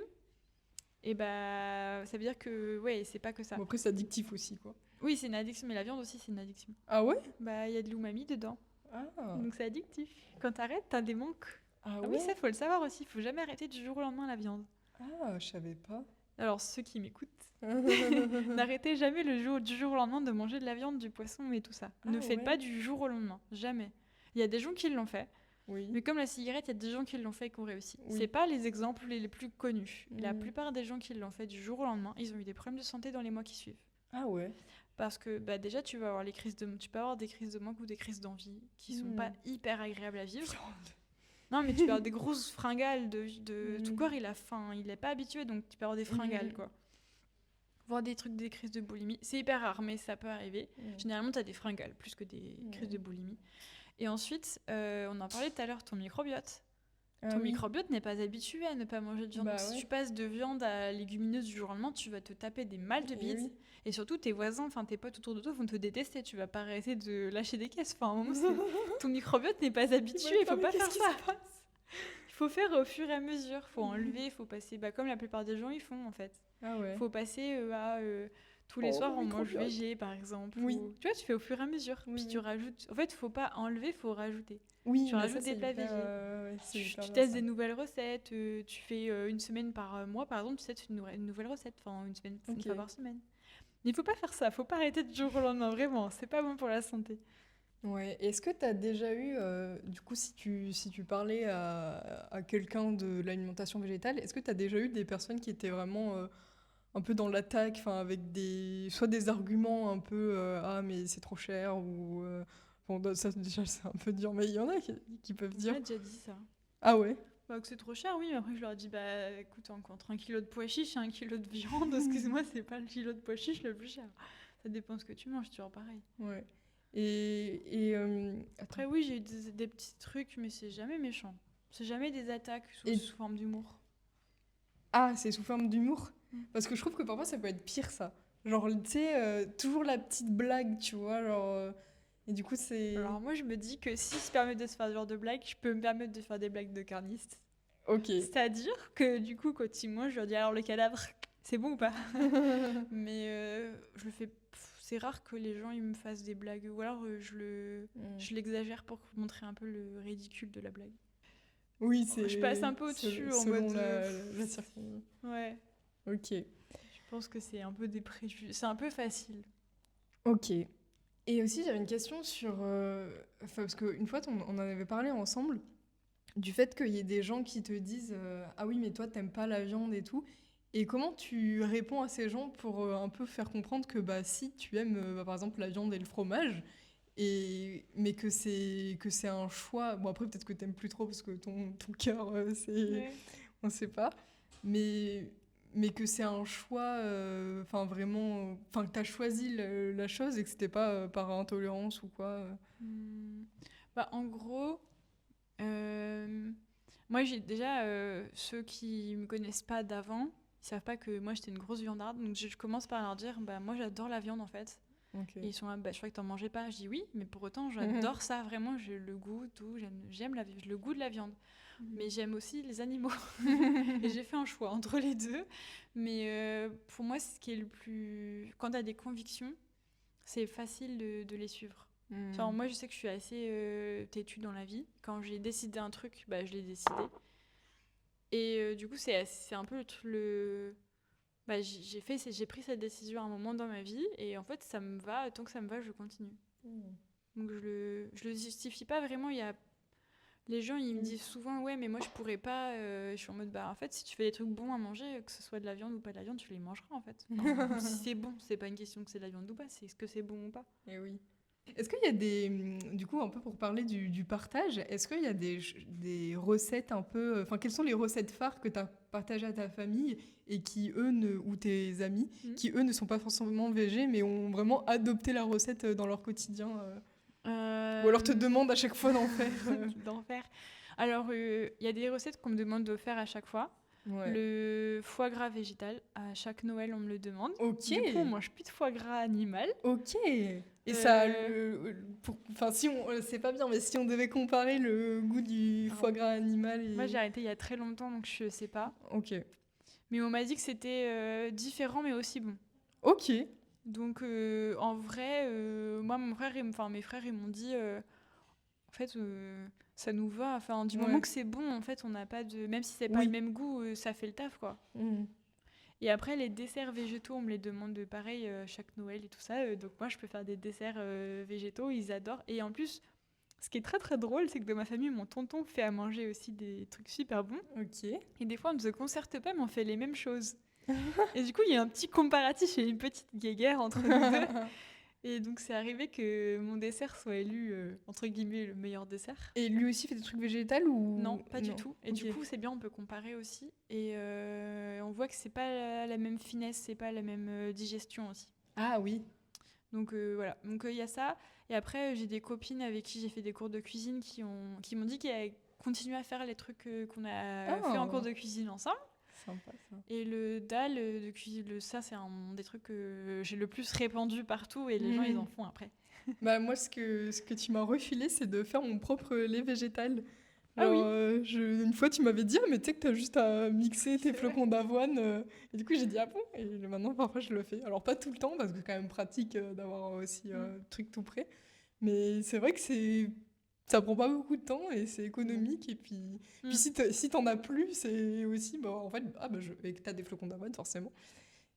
et bah, ça veut dire que, ouais, c'est pas que ça. Bon, après, c'est addictif aussi, quoi. Oui, c'est une addiction, mais la viande aussi, c'est une addiction. Ah ouais? Bah, il y a de l'umami dedans. Ah. Donc c'est addictif. Quand t'arrêtes, t'as des manques. Ah Oui, ouais? ça, faut le savoir aussi. Faut jamais arrêter du jour au lendemain la viande. Ah, je savais pas. Alors, ceux qui m'écoutent, n'arrêtez jamais du jour au lendemain de manger de la viande, du poisson et tout ça. Ah Ne faites ouais. pas du jour au lendemain. Jamais. Il y a des gens qui l'ont fait. Oui. Mais comme la cigarette, il y a des gens qui l'ont fait et qui ont réussi. Oui. C'est pas les exemples les plus connus. La plupart des gens qui l'ont fait du jour au lendemain, ils ont eu des problèmes de santé dans les mois qui suivent. Ah ouais. Parce que bah, déjà, tu peux avoir des crises de manque ou des crises d'envie qui sont pas hyper agréables à vivre. Non, mais tu peux avoir des grosses fringales ton corps, il a faim, il est pas habitué, donc tu peux avoir des fringales, quoi. Voir des crises de boulimie, c'est hyper rare, mais ça peut arriver. Généralement, tu as des fringales plus que des crises de boulimie. Et ensuite, on en parlait tout à l'heure, ton microbiote. Ton microbiote n'est pas habitué à ne pas manger de viande. Bah, si tu passes de viande à légumineuse du jour au lendemain, tu vas te taper des mal de bide. Oui. Et surtout, tes voisins, enfin tes potes autour de toi vont te détester. Tu vas pas arrêter de lâcher des caisses. Enfin, à un moment, ton microbiote n'est pas habitué. Il faut pas faire ça. Il faut faire au fur et à mesure. Il faut enlever, il faut passer, comme la plupart des gens ils font en fait. Ah ouais. Faut passer à tous les soirs on mange végé par exemple. Oui. Tu vois, tu fais au fur et à mesure. Oui. Puis tu rajoutes. En fait, faut pas enlever, faut rajouter. Oui, tu rajoutes des plats végés. Tu testes des nouvelles recettes. Tu fais une semaine par mois par exemple, tu testes une nouvelle recette. Enfin, une fois par semaine. Mais il faut pas faire ça. Faut pas arrêter du jour au lendemain. Vraiment, c'est pas bon pour la santé. Ouais. Est-ce que tu as déjà eu, du coup, si tu parlais à quelqu'un de l'alimentation végétale, est-ce que tu as déjà eu des personnes qui étaient vraiment un peu dans l'attaque, enfin, avec soit des arguments un peu ah, mais c'est trop cher, ou. Bon, ça, déjà, c'est un peu dur, mais il y en a qui peuvent dire. On a déjà dit ça. Ah ouais? Que c'est trop cher, oui, mais après je leur dis, écoute, entre 1 kilo de pois chiches et 1 kilo de viande, excuse-moi, c'est pas le kilo de pois chiches le plus cher. Ça dépend ce que tu manges, toujours pareil. Ouais. Et après, oui, j'ai eu des petits trucs, mais c'est jamais méchant. C'est jamais des attaques sous forme d'humour. Ah, c'est sous forme d'humour? Parce que je trouve que parfois ça peut être pire, ça. Genre, tu sais, toujours la petite blague, tu vois, genre. Et du coup, c'est. Alors, moi, je me dis que si se permet de se faire ce genre de blagues, je peux me permettre de faire des blagues de carnistes. Ok. C'est-à-dire que, du coup, quand ils mangent, je leur dis alors le cadavre, c'est bon ou pas? Mais je le fais. C'est rare que les gens ils me fassent des blagues. Ou alors, je l'exagère pour montrer un peu le ridicule de la blague. Oui, c'est. Je passe un peu au-dessus en selon mode. la circonstance. Ouais. Ok. Je pense que c'est un peu des préjugés. C'est un peu facile. Ok. Et aussi, j'avais une question sur... parce qu'une fois, on en avait parlé ensemble, du fait qu'il y ait des gens qui te disent ah oui, mais toi, t'aimes pas la viande et tout. Et comment tu réponds à ces gens pour un peu faire comprendre que si tu aimes, par exemple, la viande et le fromage, mais que c'est un choix... Bon, après, peut-être que t'aimes plus trop parce que ton cœur, c'est... Ouais. On sait pas. Mais que c'est un choix, enfin vraiment, enfin que t'as choisi la chose et que c'était pas par intolérance ou quoi. En gros, moi j'ai déjà ceux qui me connaissent pas d'avant, Ils savent pas que moi j'étais une grosse viandarde, donc je commence par leur dire bah moi j'adore la viande en fait. Ok. Et ils sont là, bah, je crois que t'en mangeais pas. Je dis oui, mais pour autant j'adore ça vraiment, le goût, tout, j'aime le goût de la viande. Mais j'aime aussi les animaux. Et j'ai fait un choix entre les deux. Mais pour moi, ce qui est le plus... Quand t'as des convictions, c'est facile de les suivre. Genre, moi, je sais que je suis assez têtue dans la vie. Quand j'ai décidé un truc, bah, je l'ai décidé. Et du coup, c'est un peu Bah, j'ai pris cette décision à un moment dans ma vie. Et en fait, ça me va. Tant que ça me va, je continue. Donc, je le justifie pas vraiment. Les gens, ils me disent souvent, ouais, mais moi, je pourrais pas. Je suis en mode, bah, en fait, si tu fais des trucs bons à manger, que ce soit de la viande ou pas de la viande, tu les mangeras, en fait. Enfin, si c'est bon, c'est pas une question que c'est de la viande ou pas, c'est est-ce que c'est bon ou pas. Et oui. Est-ce qu'il y a du coup, un peu pour parler du partage, est-ce qu'il y a des recettes un peu, enfin, quelles sont les recettes phares que tu as partagées à ta famille et qui, ou tes amis, qui, eux, ne sont pas forcément végés, mais ont vraiment adopté la recette dans leur quotidien ou alors te demandent à chaque fois d'en faire D'en faire. Alors, il y a des recettes qu'on me demande de faire à chaque fois. Ouais. Le foie gras végétal, à chaque Noël, on me le demande. Ok. Du coup, on mange plus de foie gras animal. Ok. Et ça, enfin, si c'est pas bien, mais si on devait comparer le goût du foie gras animal et... Moi, j'ai arrêté il y a très longtemps, donc je sais pas. Ok. Mais on m'a dit que c'était différent, mais aussi bon. Ok. Donc, en vrai, moi, mes frères, ils m'ont dit, en fait, ça nous va. Enfin, du moment que c'est bon, en fait, on n'a pas de... Même si c'est pas le même goût, ça fait le taf, quoi. Et après, les desserts végétaux, on me les demande pareil chaque Noël et tout ça. Donc moi, je peux faire des desserts végétaux, ils adorent. Et en plus, ce qui est très très drôle, c'est que dans ma famille, mon tonton fait à manger aussi des trucs super bons. Ok. Et des fois, on ne se concerte pas, mais on fait les mêmes choses. Et du coup, il y a un petit comparatif et une petite guéguerre entre nous deux. Et donc, c'est arrivé que mon dessert soit élu, entre guillemets, le meilleur dessert. Et lui aussi fait des trucs végétals ou... Non, pas du tout. Et du coup, c'est bien, on peut comparer aussi. Et on voit que c'est pas la même finesse, c'est pas la même digestion aussi. Ah oui. Donc voilà. Donc il y a ça. Et après, j'ai des copines avec qui j'ai fait des cours de cuisine qui m'ont dit qu'elles allaient continuer à faire les trucs qu'on a fait en cours de cuisine ensemble. Sympa, ça. Et le dalle de cuisine, ça c'est un des trucs que j'ai le plus répandu partout et les gens ils en font après. Bah moi ce que tu m'as refilé c'est de faire mon propre lait végétal. Alors, ah oui. Une fois tu m'avais dit mais tu sais que t'as juste à mixer tes flocons d'avoine et du coup j'ai dit ah bon et maintenant parfois je le fais. Alors pas tout le temps parce que c'est quand même pratique d'avoir aussi le truc tout prêt. Mais c'est vrai que ça prend pas beaucoup de temps et c'est économique. Et puis si t'en as plus, c'est aussi, bah, en fait, et que t'as des flocons d'avoine, forcément.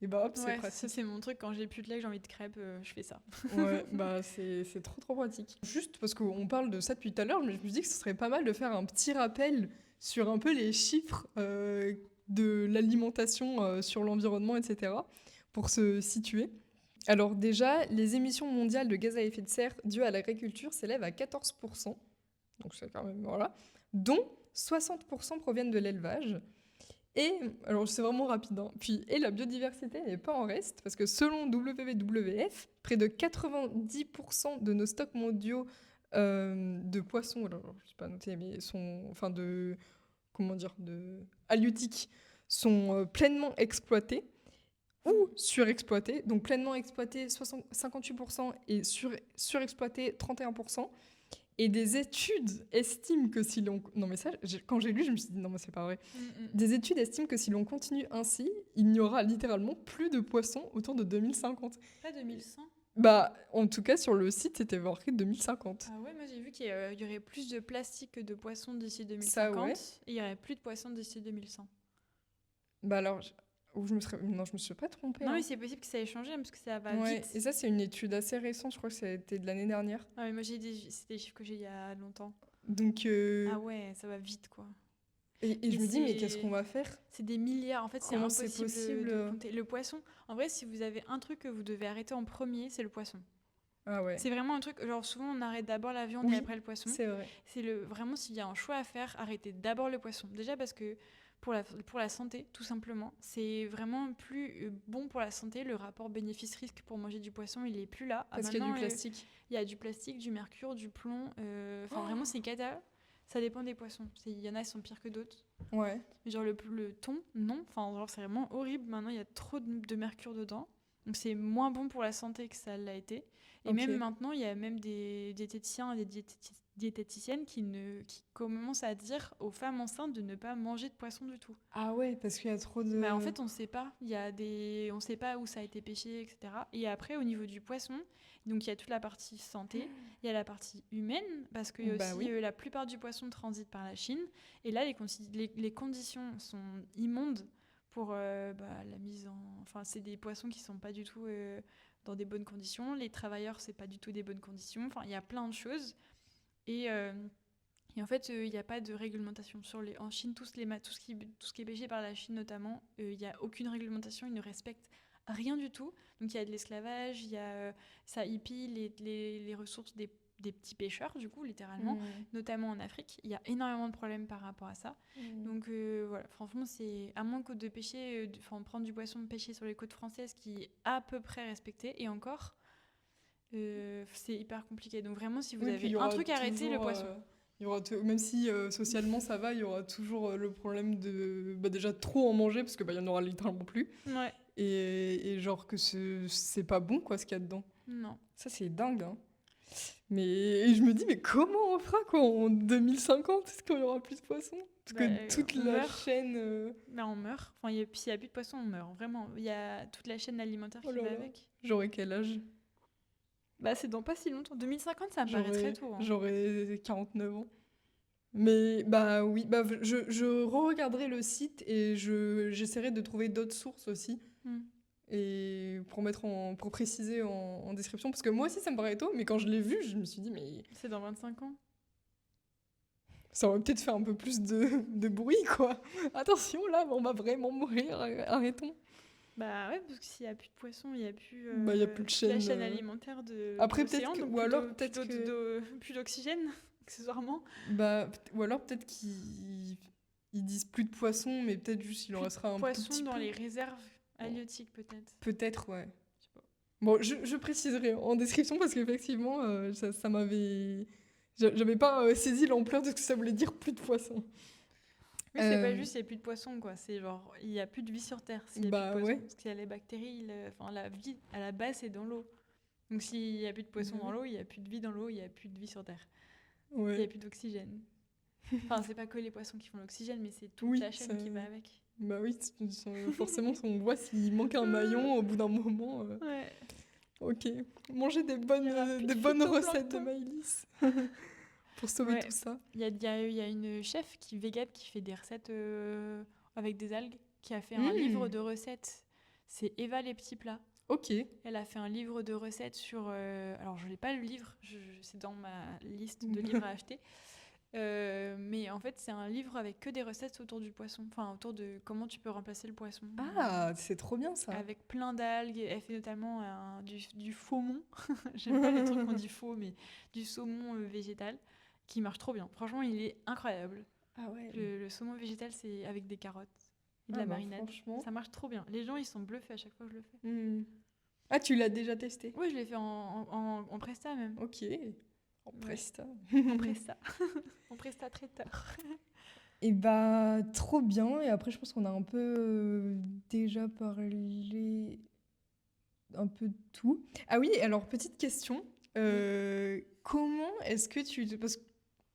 Et bah hop, c'est pratique. Ça, c'est mon truc. Quand j'ai plus de lait, j'ai envie de crêpes, je fais ça. Ouais, bah c'est trop trop pratique. Juste parce qu'on parle de ça depuis tout à l'heure, mais je me dis que ce serait pas mal de faire un petit rappel sur un peu les chiffres de l'alimentation sur l'environnement, etc. pour se situer. Alors déjà, les émissions mondiales de gaz à effet de serre dues à l'agriculture s'élèvent à 14%, donc c'est quand même, voilà, dont 60% proviennent de l'élevage. Et, alors c'est vraiment rapide, hein, et la biodiversité n'est pas en reste, parce que selon WWF, près de 90% de nos stocks mondiaux de poissons, alors je ne sais pas noter, mais de halieutiques, sont pleinement exploités ou surexploité. Donc pleinement exploité 58% et surexploité 31%. Et des études estiment que si l'on... Non mais ça, quand j'ai lu, je me suis dit non mais c'est pas vrai. Des études estiment que si l'on continue ainsi, il n'y aura littéralement plus de poissons autour de 2050. Pas 2100 ? Bah, en tout cas, sur le site, c'était marqué 2050. Ah ouais, moi j'ai vu qu'il y aurait plus de plastique que de poissons d'ici 2050. Ça, ouais. Et il y aurait plus de poissons d'ici 2100. Bah alors... Non, je me suis pas trompée. Non, mais c'est possible que ça ait changé, parce que ça va vite. Et ça, c'est une étude assez récente, je crois que c'était de l'année dernière. Ah mais moi, c'est des chiffres que j'ai il y a longtemps. Donc... Ah ouais, ça va vite, quoi. Et je me dis, mais qu'est-ce qu'on va faire ? C'est des milliards, en fait, c'est Comment impossible c'est possible de compter. Le poisson, en vrai, si vous avez un truc que vous devez arrêter en premier, c'est le poisson. Ah ouais. C'est vraiment un truc, genre souvent on arrête d'abord la viande et après le poisson. C'est vrai. Vraiment, s'il y a un choix à faire, arrêtez d'abord le poisson. Déjà parce que pour la santé, tout simplement, c'est vraiment plus bon pour la santé. Le rapport bénéfice-risque pour manger du poisson, il est plus là. Parce qu'il y a du plastique. Il y a du plastique, du mercure, du plomb. Vraiment, c'est cata. Ça dépend des poissons. Il y en a qui sont pires que d'autres. Ouais. Mais genre le thon, non. Enfin, genre, c'est vraiment horrible. Maintenant, il y a trop de mercure dedans. Donc, c'est moins bon pour la santé que ça l'a été. Et Ok. même maintenant, il y a même des diététiciens et des diététiciennes qui commencent à dire aux femmes enceintes de ne pas manger de poisson du tout. Ah ouais, parce qu'il y a trop de... Bah, en fait, on ne sait pas. On sait pas où ça a été pêché, etc. Et après, au niveau du poisson, donc il y a toute la partie santé, il y a la partie humaine, parce que Bah aussi oui. la plupart du poisson transite par la Chine. Et là, les conditions sont immondes pour la mise en... Enfin, c'est des poissons qui sont pas du tout dans des bonnes conditions. Les travailleurs, c'est pas du tout des bonnes conditions. Enfin, il y a plein de choses. Et, euh, et en fait, il n'y a pas de réglementation. En Chine, tout ce qui est pêché par la Chine notamment, il n'y a aucune réglementation, ils ne respectent rien du tout. Donc il y a de l'esclavage, ça hippie les ressources des petits pêcheurs, du coup, littéralement, notamment en Afrique. Il y a énormément de problèmes par rapport à ça. Donc voilà, franchement, c'est à moins que de pêcher, prendre du poisson pêché sur les côtes françaises qui est à peu près respecté, et encore, c'est hyper compliqué. Donc vraiment, si vous Oui, puis il avez y un aura truc à arrêter, le toujours, poisson. même si socialement ça va, il y aura toujours le problème de déjà trop en manger, parce que il y en aura littéralement plus. Ouais, Et genre que c'est pas bon quoi ce qu'il y a dedans. non. Ça c'est dingue, hein. Mais et je me dis, mais comment on fera quoi en 2050? Est-ce qu'il y aura plus de poissons? Parce Bah, que toute on la meurt. chaîne. Bah, on meurt. Enfin, s'il n'y a plus de poisson, on meurt. Vraiment. Il y a toute la chaîne alimentaire Oh qui là va là. avec. J'aurais quel âge? Bah, c'est dans pas si longtemps. 2050, ça me paraît très tôt. Hein. J'aurais 49 ans. Mais bah oui, bah, je re-regarderai le site et j'essaierai de trouver d'autres sources aussi. Hmm. Et pour préciser en description, parce que moi aussi ça me paraît tôt, mais quand je l'ai vu, je me suis dit, mais C'est dans 25 ans. ça aurait peut-être fait un peu plus de bruit, quoi. Attention, là, on va vraiment mourir, arrêtons. Bah ouais, parce que s'il n'y a plus de poissons, il n'y a plus, Bah, y a plus de toute la chaîne, chaîne alimentaire de Après, l'océan, donc ou alors peut-être que... plus d'oxygène, accessoirement. Bah, ou alors peut-être qu'ils disent plus de poissons, mais peut-être juste il en Plus de restera un tout poissons petit dans peu. les réserves halieutiques, peut-être. Peut-être, ouais. Je sais pas. Bon, je préciserai en description parce qu'effectivement, ça m'avait... J'avais pas saisi l'ampleur de ce que ça voulait dire plus de poissons. Oui, c'est pas juste il n'y a plus de poissons, quoi. C'est genre, il n'y a plus de vie sur Terre s'il n'y a Bah plus de poissons. ouais. Parce qu'il y a les bactéries, la vie, à la base, c'est dans l'eau. Donc s'il n'y a plus de poissons dans l'eau, il n'y a plus de vie dans l'eau, il n'y a plus de vie sur Terre. Il n'y a Ouais. plus d'oxygène. Enfin, c'est pas que les poissons qui font l'oxygène, mais c'est toute Oui, la chaîne qui va avec. Bah oui, forcément, si on voit s'il manque un maillon au bout d'un moment. Ouais. Ok, manger des Il y aura plus de bonnes recettes de phytoplancton. Maïlis pour sauver Ouais. tout ça. Il y a une chef végane qui fait des recettes avec des algues, qui a fait un Mmh. livre de recettes. C'est Eva les petits plats. Ok, Elle a fait un livre de recettes sur... alors, je n'ai pas le livre, c'est dans ma liste de livres à acheter. Mais en fait, c'est un livre avec que des recettes autour du poisson. Enfin, autour de comment tu peux remplacer le poisson. ah, c'est trop bien ça. Avec plein d'algues. Elle fait notamment du saumon. J'aime pas les trucs qu'on dit faux, mais du saumon végétal qui marche trop bien. Franchement, il est incroyable. Ah ouais. Le saumon végétal, c'est avec des carottes et de Ah la bah, marinade. franchement. Ça marche trop bien. Les gens, ils sont bluffés à chaque fois que je le fais. Hmm. Ah, tu l'as déjà testé? Oui, je l'ai fait en Presta même. Ok, en Ouais. presta. En Presta. En Presta traiteur. Et bah, trop bien. Et après, je pense qu'on a un peu déjà parlé un peu de tout. Ah oui, alors, petite question. Comment est-ce que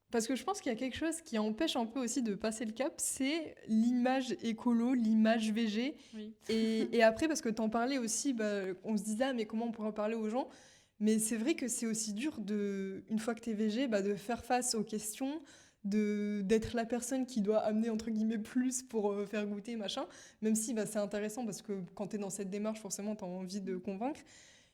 parce que je pense qu'il y a quelque chose qui empêche un peu aussi de passer le cap, c'est l'image écolo, l'image VG. Oui. Et après, parce que t'en parlais aussi, bah, on se disait, ah, mais comment on pourrait en parler aux gens? Mais c'est vrai que c'est aussi dur, une fois que t'es VG, bah, de faire face aux questions, d'être la personne qui doit amener, entre guillemets, plus pour faire goûter, machin. Même si bah, c'est intéressant, parce que quand t'es dans cette démarche, forcément, t'as envie de convaincre.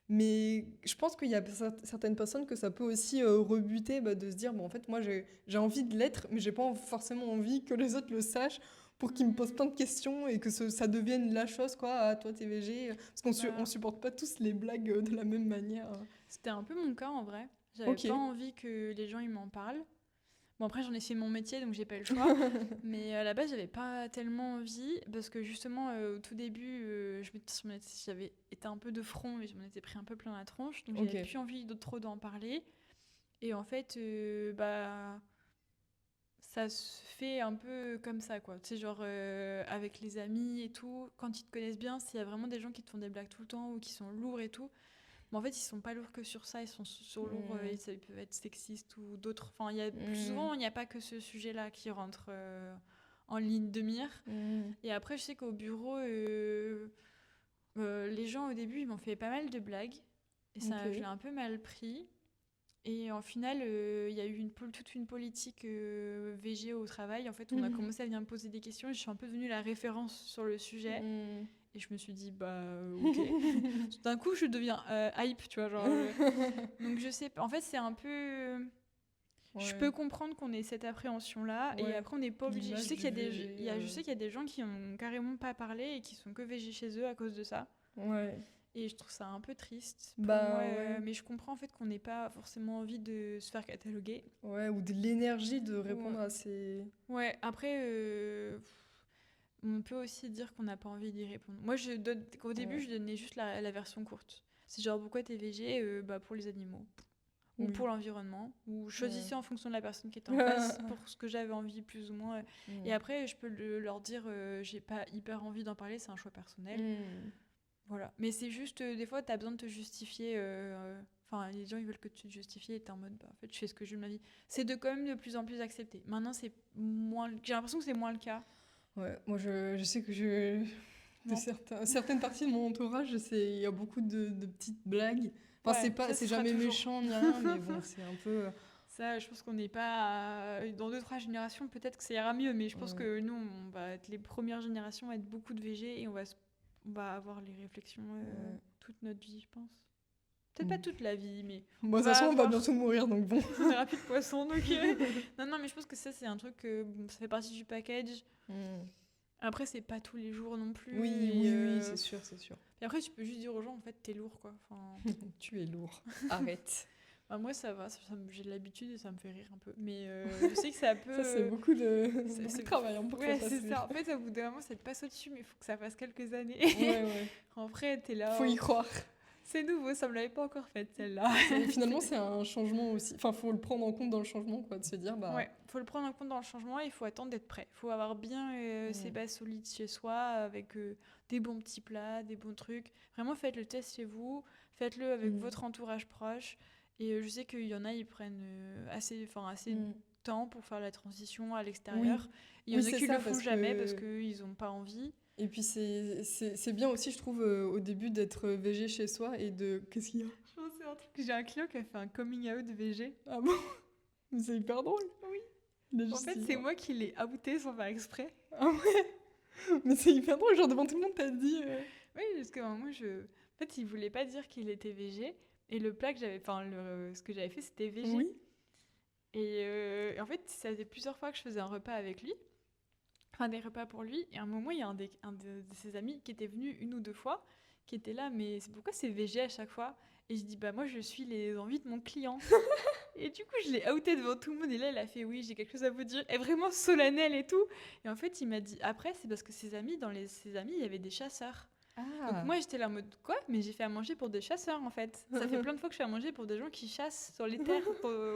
Mais je pense qu'il y a certaines personnes que ça peut aussi rebuter, bah, de se dire, bon, en fait, moi, j'ai envie de l'être, mais j'ai pas forcément envie que les autres le sachent pour qu'ils me posent plein de questions et que ça devienne la chose, quoi. Ah, toi, t'es VG. Parce on supporte pas tous les blagues de la même manière. C'était un peu mon cas en vrai. J'avais Ok. pas envie que les gens ils m'en parlent. Bon, après, j'en ai fait mon métier, donc j'ai pas eu le choix. Mais à la base, j'avais pas tellement envie, parce que justement, au tout début, j'avais été un peu de front, et je m'en étais pris un peu plein la tronche, donc j'avais Ok. plus envie trop d'en parler. Et en fait, bah, ça se fait un peu comme ça, quoi. Tu sais, genre avec les amis et tout, quand ils te connaissent bien, s'il y a vraiment des gens qui te font des blagues tout le temps ou qui sont lourds et tout, mais en fait, ils sont pas lourds que sur ça, ils sont sur lourds et ça, ils peuvent être sexistes ou d'autres. Enfin, plus souvent, il n'y a pas que ce sujet-là qui rentre en ligne de mire. Et après, je sais qu'au bureau, les gens au début, ils m'ont fait pas mal de blagues et ça, je l'ai un peu mal pris. Et en final, il y a eu toute une politique VG au travail. En fait, on a commencé à venir me poser des questions et je suis un peu devenue la référence sur le sujet. Et je me suis dit, bah, ok. D'un coup, je deviens hype, tu vois. Genre, donc, je sais pas. En fait, c'est un peu. Je peux comprendre qu'on ait cette appréhension-là. Et après, on n'est pas obligé. Je sais qu'il y a des gens qui ont carrément pas parlé et qui sont que VG chez eux à cause de ça. Ouais. Et je trouve ça un peu triste pour moi, mais je comprends en fait qu'on n'ait pas forcément envie de se faire cataloguer. Ouais, ou de l'énergie de répondre à ces... Ouais, après, on peut aussi dire qu'on n'a pas envie d'y répondre. Moi, au début, je donnais juste la version courte. C'est genre, pourquoi t'es VG bah, pour les animaux, ou pour l'environnement, ou choisissez en fonction de la personne qui est en face, pour ce que j'avais envie, plus ou moins. Et après, je peux leur dire, j'ai pas hyper envie d'en parler, c'est un choix personnel. Voilà. Mais c'est juste, des fois, t'as besoin de te justifier. Enfin, les gens, ils veulent que tu te justifies et t'es en mode, bah, en fait, je fais ce que je veux de ma vie. C'est quand même de plus en plus accepté. Maintenant, c'est moins... J'ai l'impression que c'est moins le cas. Ouais, moi, je sais que certaines parties de mon entourage, il y a beaucoup de petites blagues. Enfin, c'est jamais méchant, ni rien, mais bon, c'est un peu... Ça, je pense qu'on n'est pas... Dans 2-3 générations, peut-être que ça ira mieux, mais je pense que nous, on va être les premières générations à être beaucoup de VG et on va avoir les réflexions toute notre vie, je pense. Peut-être pas toute la vie, mais... Bon, de toute façon, on va bientôt mourir, donc bon. On n'aura plus de poissons, donc... Non, mais je pense que ça, c'est un truc... ça fait partie du package. Après, c'est pas tous les jours non plus. Oui, c'est sûr. Et après, tu peux juste dire aux gens, en fait, t'es lourd, quoi. Enfin... Tu es lourd. Arrête. Bah, moi, ça va. J'ai de l'habitude et ça me fait rire un peu. Mais je sais que ça peut... Ça, c'est beaucoup de travail pour que ça passe. C'est ça. En fait, au bout d'un moment, ça te passe au-dessus, mais il faut que ça fasse quelques années. Ouais. En vrai, t'es là... Faut y croire. C'est nouveau, ça me l'avait pas encore fait, celle-là. Finalement, c'est un changement aussi. Enfin, faut le prendre en compte dans le changement, quoi, de se dire, bah... Ouais, faut le prendre en compte dans le changement et il faut attendre d'être prêt. Faut avoir bien ses bases solides chez soi, avec des bons petits plats, des bons trucs. Vraiment, faites le test chez vous, faites-le avec votre entourage proche. Et je sais qu'il y en a, ils prennent assez de temps pour faire la transition à l'extérieur. Il y en a qui le font jamais parce qu'ils n'ont pas envie. Et puis c'est bien aussi, je trouve, au début d'être VG chez soi et de... Qu'est-ce qu'il y a ? Je pense que c'est un truc... J'ai un client qui a fait un coming out VG. Ah bon ? Mais c'est hyper drôle. Oui. En fait, c'est moi qui l'ai outé sans faire exprès. Ah ouais ? Mais c'est hyper drôle, genre devant tout le monde, t'as dit... Oui, parce que moi, en fait, il voulait pas dire qu'il était VG. Et le plat que j'avais... Enfin, ce que j'avais fait, c'était VG. Oui. Et en fait, ça faisait plusieurs fois que je faisais un repas avec lui. Enfin, des repas pour lui. Et à un moment, il y a un de ses amis qui était venu 1 ou 2 fois, qui était là, mais pourquoi c'est VG à chaque fois ? Et je dis, bah moi, je suis les envies de mon client. Et du coup, je l'ai outé devant tout le monde. Et là, il a fait, oui, j'ai quelque chose à vous dire. Et vraiment solennel et tout. Et en fait, il m'a dit, après, c'est parce que ses amis, il y avait des chasseurs. Donc moi, j'étais là en mode, quoi ? Mais j'ai fait à manger pour des chasseurs, en fait. Ça fait plein de fois que je fais à manger pour des gens qui chassent sur les terres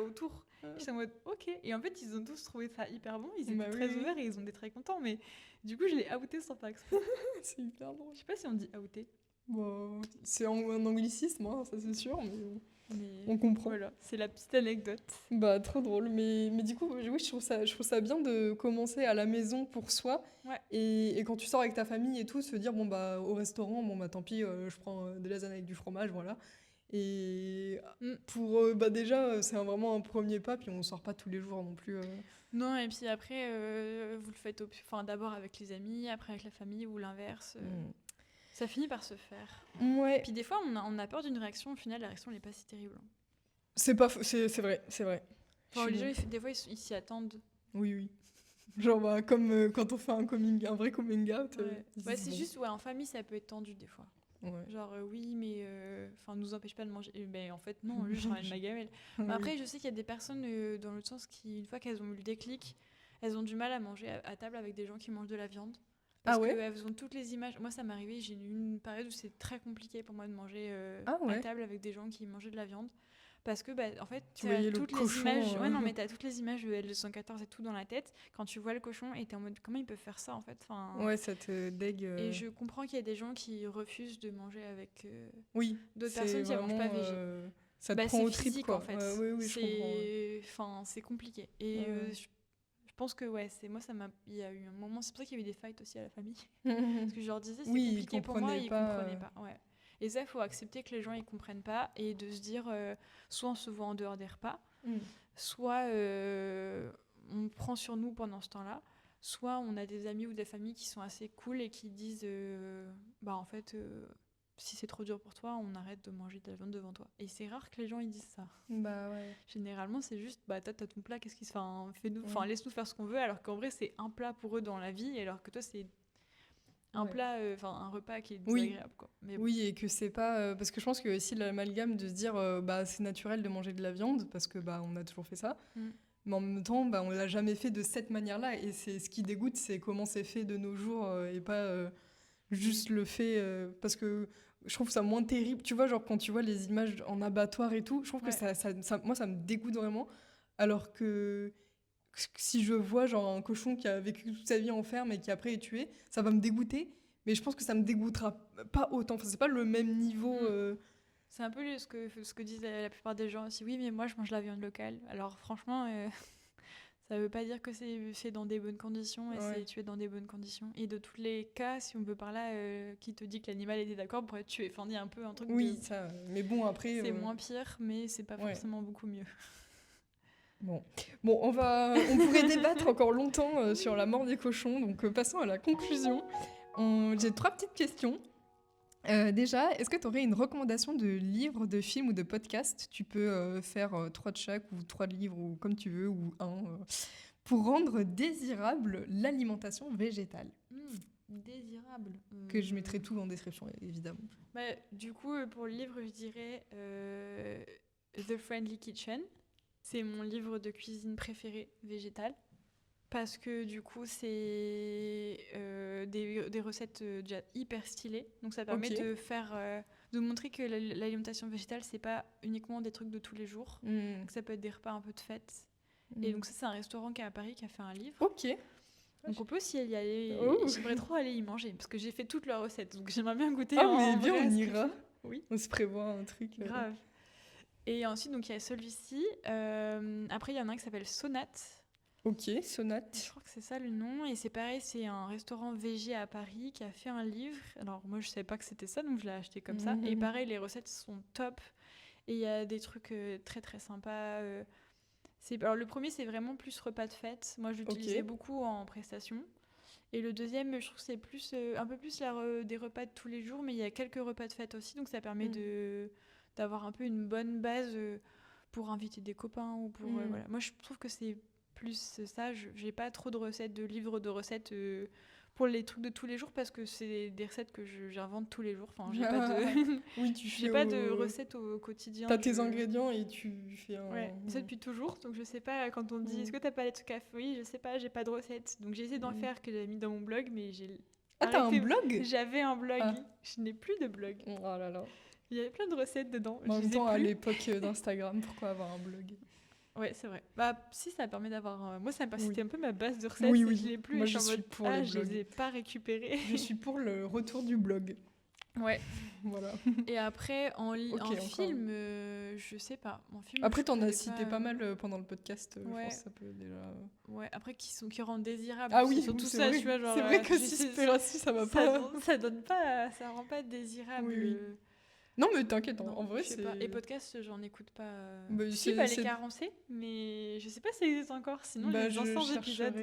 autour. J'étais en mode, ok. Et en fait, ils ont tous trouvé ça hyper bon. Ils étaient très ouverts et ils ont été très contents. Mais du coup, je l'ai outé sans faire exprès. C'est hyper drôle. Je sais pas si on dit outé. Bon, c'est un anglicisme, hein, ça c'est sûr, mais on comprend. Voilà, c'est la petite anecdote. Bah, trop drôle. Mais du coup, oui, je trouve ça bien de commencer à la maison pour soi. Ouais. Et quand tu sors avec ta famille et tout, se dire, bon, bah, au restaurant, bon, bah, tant pis, je prends des lasagnes avec du fromage, voilà. Et pour, bah, déjà, c'est vraiment un premier pas, puis on sort pas tous les jours non plus. Non, et puis après, vous le faites d'abord avec les amis, après avec la famille, ou l'inverse. Ça finit par se faire. Ouais. Puis des fois, on a peur d'une réaction. Au final, la réaction n'est pas si terrible. C'est vrai. Enfin, les gens, des fois, ils s'y attendent. Oui. Genre, bah, comme quand on fait un vrai coming out. C'est juste, en famille, ça peut être tendu des fois. Ouais. Genre, oui, mais nous empêche pas de manger. Mais en fait, non, je ramène ma gamelle. Mais après, je sais qu'il y a des personnes, dans l'autre sens, qui, une fois qu'elles ont eu le déclic, elles ont du mal à manger à table avec des gens qui mangent de la viande. Parce qu'elles ont toutes les images. Moi, ça m'est arrivé, j'ai eu une période où c'est très compliqué pour moi de manger à table avec des gens qui mangeaient de la viande. parce que en fait Tu t'as voyais le toutes les cochon. images non mais t'as toutes les images de L214 et tout dans la tête quand tu vois le cochon et t'es en mode comment ils peuvent faire ça en fait, enfin, Ouais, ça te dégue. et je comprends qu'il y a des gens qui refusent de manger avec Oui, d'autres c'est personnes qui ne mangent vraiment. pas végé. Ça te prend C'est au tripes, physique quoi. en fait. Ouais, oui, je comprends. Ouais. Enfin, c'est compliqué. Et Ouais. je pense que c'est moi ça m'a. Il y a eu un moment. C'est pour ça qu'il y a eu des fights aussi à la famille. Parce que je leur disais c'est Oui, ils compliqué pour moi, comprenaient ils pas. comprenaient pas. Ouais. Et ça, il faut accepter que les gens ils comprennent pas et de se dire soit on se voit en dehors des repas, Mm. soit on prend sur nous pendant ce temps-là, soit on a des amis ou des familles qui sont assez cool et qui disent en fait si c'est trop dur pour toi, on arrête de manger de la viande devant toi. Et c'est rare que les gens ils disent ça. Bah ouais. Généralement, c'est juste toi t'as ton plat, qu'est-ce qui se enfin fais-nous Mm. laisse-nous faire ce qu'on veut, alors qu'en vrai c'est un plat pour eux dans la vie, alors que toi c'est un Ouais. plat un repas qui est Oui. désagréable quoi. Mais bon. Oui, et que c'est pas. Parce que je pense qu'il y a aussi l'amalgame de se dire c'est naturel de manger de la viande, parce que on a toujours fait ça. Mm. Mais en même temps, on l'a jamais fait de cette manière-là. Et c'est ce qui dégoûte, c'est comment c'est fait de nos jours et pas juste le fait. Parce que je trouve ça moins terrible. Tu vois, genre quand tu vois les images en abattoir et tout, je trouve que moi, ça me dégoûte vraiment. Alors que si je vois genre un cochon qui a vécu toute sa vie en ferme et qui après est tué, ça va me dégoûter. Mais je pense que ça me dégoûtera pas autant. Enfin, c'est pas le même niveau. C'est un peu ce que disent la plupart des gens aussi. Oui, mais moi je mange la viande locale. Alors franchement, ça veut pas dire que c'est fait dans des bonnes conditions et c'est tué dans des bonnes conditions. Et de tous les cas, si on veut par là, qui te dit que l'animal était d'accord pour être tué. Enfin, il y a un peu un truc Oui, ça. Mais bon, après. C'est moins pire, mais c'est pas forcément beaucoup mieux. Bon, on pourrait débattre encore longtemps sur la mort des cochons, donc passons à la conclusion. J'ai 3 petites questions. Déjà, est-ce que tu aurais une recommandation de livre, de film ou de podcast? Tu peux faire 3 de chaque, ou 3 de livres, ou comme tu veux, ou un, pour rendre désirable l'alimentation végétale. Désirable. Que je mettrai tout en description, évidemment. Du coup, pour le livre, je dirais The Friendly Kitchen. C'est mon livre de cuisine préféré végétal. Parce que du coup, c'est des recettes déjà hyper stylées. Donc ça permet de faire, de montrer que l'alimentation végétale, c'est pas uniquement des trucs de tous les jours. Que ça peut être des repas un peu de fête. Et donc ça, c'est un restaurant qui est à Paris qui a fait un livre. Ok. Donc on peut aussi y aller. J'aimerais trop aller y manger parce que j'ai fait toutes leurs recettes. Donc j'aimerais bien goûter. Mais bien, on ira. Oui. On se prévoit un truc. Grave. Et ensuite, donc il y a celui-ci. Après, il y en a un qui s'appelle Sonate. Ok, Sonate. Je crois que c'est ça le nom. Et c'est pareil, c'est un restaurant végé à Paris qui a fait un livre. Alors moi, je savais pas que c'était ça, donc je l'ai acheté comme ça. Et pareil, les recettes sont top. Et il y a des trucs très très sympas. Alors le premier, c'est vraiment plus repas de fête. Moi, je l'utilisais beaucoup en prestation. Et le deuxième, je trouve que c'est plus, un peu plus des repas de tous les jours, mais il y a quelques repas de fête aussi. Donc ça permet d'avoir un peu une bonne base pour inviter des copains. Ou pour, voilà. Moi, je trouve que c'est plus ça. J'ai pas trop de recettes, de livres de recettes pour les trucs de tous les jours parce que c'est des recettes que j'invente tous les jours. Enfin, j'ai pas de, j'ai pas de recettes au quotidien. T'as tes ingrédients et tu fais un. Ouais, ça depuis toujours. Donc je sais pas quand on me dit est-ce que t'as pas les trucs à feuilles, je sais pas, j'ai pas de recettes. Donc j'ai essayé d'en faire que j'avais mis dans mon blog, mais j'ai. T'as un blog? J'avais un blog. Je n'ai plus de blog. Oh là là. Il y avait plein de recettes dedans. En même temps, à l'époque d'Instagram, pourquoi avoir un blog? Ouais, c'est vrai. Si, ça permet d'avoir. Moi, c'était un peu ma base de recettes. Oui. Je l'ai plus. Moi, je suis pour les blogs. Je les ai pas récupérés. Je suis pour le retour du blog. Ouais. Voilà. Et après, en film, je sais pas. En film, après, t'en as cité pas mal pendant le podcast. Je pense que ça peut déjà. Ouais, après, qui rendent désirables. Ah oui, surtout ça, tu vois. C'est vrai que Cispiracy, ça va pas. Ça donne pas. Ça rend pas désirable. Oui. Non, mais t'inquiète, en vrai, c'est. Pas. Et podcast, j'en écoute pas. Si, les carencés, mais je sais pas si ça existe encore. Sinon, les anciens épisodes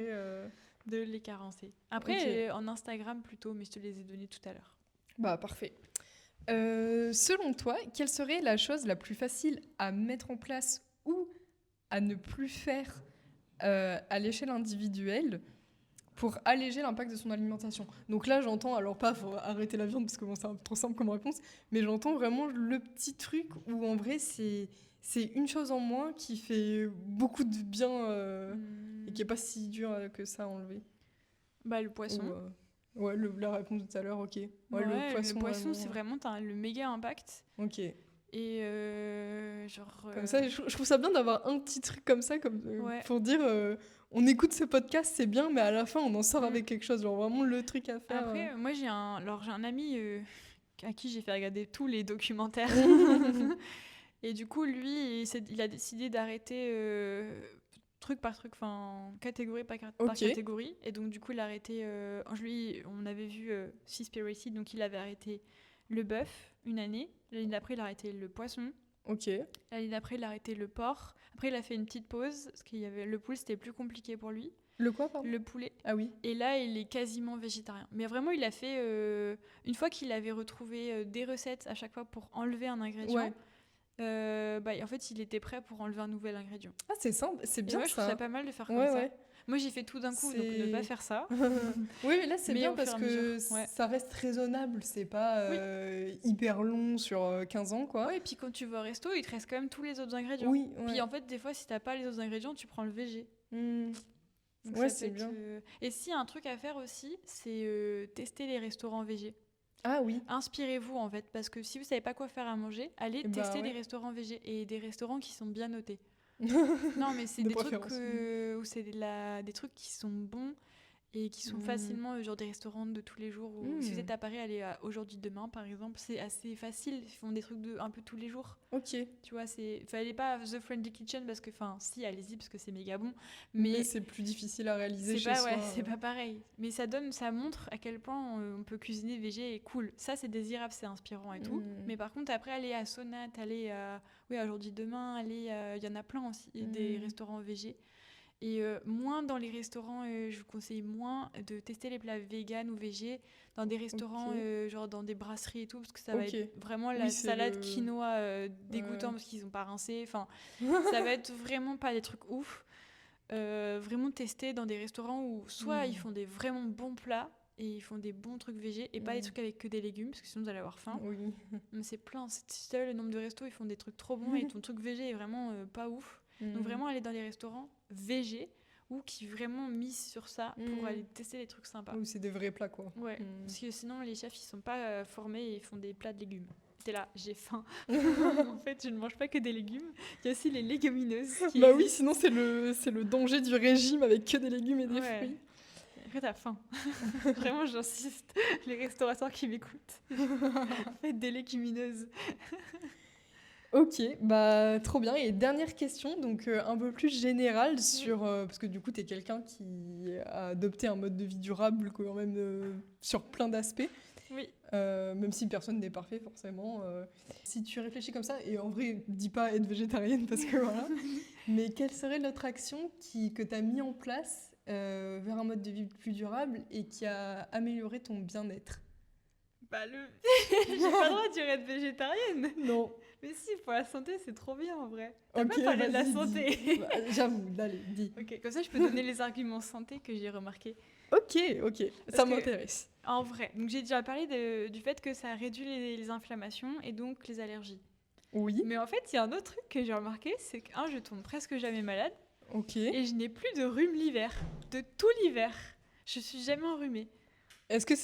de les carencés. Après, en Instagram plutôt, mais je te les ai donnés tout à l'heure. Bah, parfait. Selon toi, quelle serait la chose la plus facile à mettre en place ou à ne plus faire à l'échelle individuelle pour alléger l'impact de son alimentation? Donc là, j'entends, alors pas faut arrêter la viande parce que bon, c'est un peu trop simple comme réponse, mais j'entends vraiment le petit truc où en vrai c'est une chose en moins qui fait beaucoup de bien et qui est pas si dur que ça à enlever. Le poisson. La réponse de tout à l'heure, ok. Le poisson, c'est vraiment, t'as le méga impact. Ok. Et genre... Comme ça, je trouve ça bien d'avoir un petit truc comme ça, comme, Ouais. pour dire on écoute ce podcast, c'est bien, mais à la fin, on en sort Mm. avec quelque chose. Genre vraiment le truc à faire. Après, moi, j'ai un ami à qui j'ai fait regarder tous les documentaires. Et du coup, lui, il a décidé d'arrêter truc par truc, enfin, catégorie par Ok. catégorie. Et donc, du coup, il a arrêté... lui, on avait vu Seaspiracy, donc il avait arrêté le bœuf une année. L'année d'après, il a arrêté le poisson. Ok. L'année d'après, il a arrêté le porc. Après, il a fait une petite pause, parce qu'il y avait le poulet, c'était plus compliqué pour lui. Le quoi, pardon? Le poulet. Ah oui. Et là, il est quasiment végétarien. Mais vraiment, il a fait... une fois qu'il avait retrouvé des recettes à chaque fois pour enlever un ingrédient, Ouais. en fait, il était prêt pour enlever un nouvel ingrédient. Ah, c'est simple, c'est Et bien moi, je trouve ça. ça pas mal de faire comme Ouais, ça. ouais. Moi, j'ai fait tout d'un coup, donc C'est- ne pas faire ça. Oui, mais là, c'est Mais bien au parce fur et à que mesure, ouais. ça reste raisonnable. C'est pas hyper long sur 15 ans, quoi. Ouais, et puis quand tu vas au resto, il te reste quand même tous les autres ingrédients. Oui, Puis ouais. en fait, des fois, si t'as pas les autres ingrédients, tu prends le végé. Hmm. Donc Ouais, ça c'est peut bien. être, Et si, un truc à faire aussi, c'est tester les restaurants végé. Ah oui. Inspirez-vous en fait, parce que si vous savez pas quoi faire à manger, allez Eh bah, tester ouais. des restaurants végé et des restaurants qui sont bien notés. Non, mais c'est De des trucs préférence, oui. où c'est des trucs qui sont bons et qui sont Mm. facilement genre des restaurants de tous les jours. Ou si vous Mm. êtes à Paris, allez à Aujourd'hui Demain par exemple, c'est assez facile. Ils font des trucs un peu tous les jours. Ok. Tu vois, fallait pas à The Friendly Kitchen parce que, enfin, si, allez-y parce que c'est méga bon. Mais Mais c'est plus difficile à réaliser c'est chez pas, soi. ouais, c'est pas pareil. Mais ça montre à quel point on peut cuisiner végé et cool. Ça, c'est désirable, c'est inspirant et tout. Mm. Mais par contre, après, aller à Sonate, aller à Aujourd'hui Demain, il y en a plein aussi, des Mm. restaurants végé. Et moins dans les restaurants, je vous conseille moins de tester les plats vegan ou végé dans des restaurants, Ok. genre dans des brasseries et tout, parce que ça va Ok. être vraiment la Oui, c'est salade le- quinoa dégoûtant Ouais. parce qu'ils ont pas rincé. Enfin, ça va être vraiment pas des trucs ouf. Vraiment tester dans des restaurants où soit Mm. ils font des vraiment bons plats et ils font des bons trucs végé et pas des Mm. trucs avec que des légumes parce que sinon vous allez avoir faim. Oui. Mais c'est plein, c'est le nombre de restos, ils font des trucs trop bons et ton truc végé est vraiment pas ouf. Donc Mm. vraiment aller dans les restaurants végé ou qui vraiment misent sur ça pour Mm. aller tester des trucs sympas. Oui, c'est des vrais plats, quoi. Ouais, Mm. parce que sinon les chefs ils sont pas formés et ils font des plats de légumes. T'es là, j'ai faim. En fait, je ne mange pas que des légumes. Il y a aussi les légumineuses. Qui Bah oui, existent. sinon c'est le danger du régime avec que des légumes et des Ouais. fruits. Après, t'as faim. Vraiment, j'insiste. Les restaurateurs qui m'écoutent, faites des légumineuses. Ok, bah trop bien. Et dernière question, donc un peu plus générale sur parce que du coup t'es quelqu'un qui a adopté un mode de vie durable quand même sur plein d'aspects, Oui. même si personne n'est parfait forcément. Si tu réfléchis comme ça, et en vrai dis pas être végétarienne parce que voilà, mais quelle serait l'autre action que t'as mis en place vers un mode de vie plus durable et qui a amélioré ton bien-être? Bah, j'ai pas le droit de dire être végétarienne. Non. Mais si, pour la santé, c'est trop bien en vrai. T'as Ok, pas parlé de la vas-y, santé. dis. Bah, j'avoue, allez, dis. Ok, comme ça, je peux donner les arguments santé que j'ai remarqués. Ok, ça Parce que- m'intéresse. En vrai, donc j'ai déjà parlé du fait que ça réduit les inflammations et donc les allergies. Oui, Mais en fait, il y a un autre truc que j'ai remarqué, c'est que, je tombe presque jamais malade ok. et je n'ai plus de rhume l'hiver. De tout l'hiver. Je suis jamais enrhumée. Est-ce que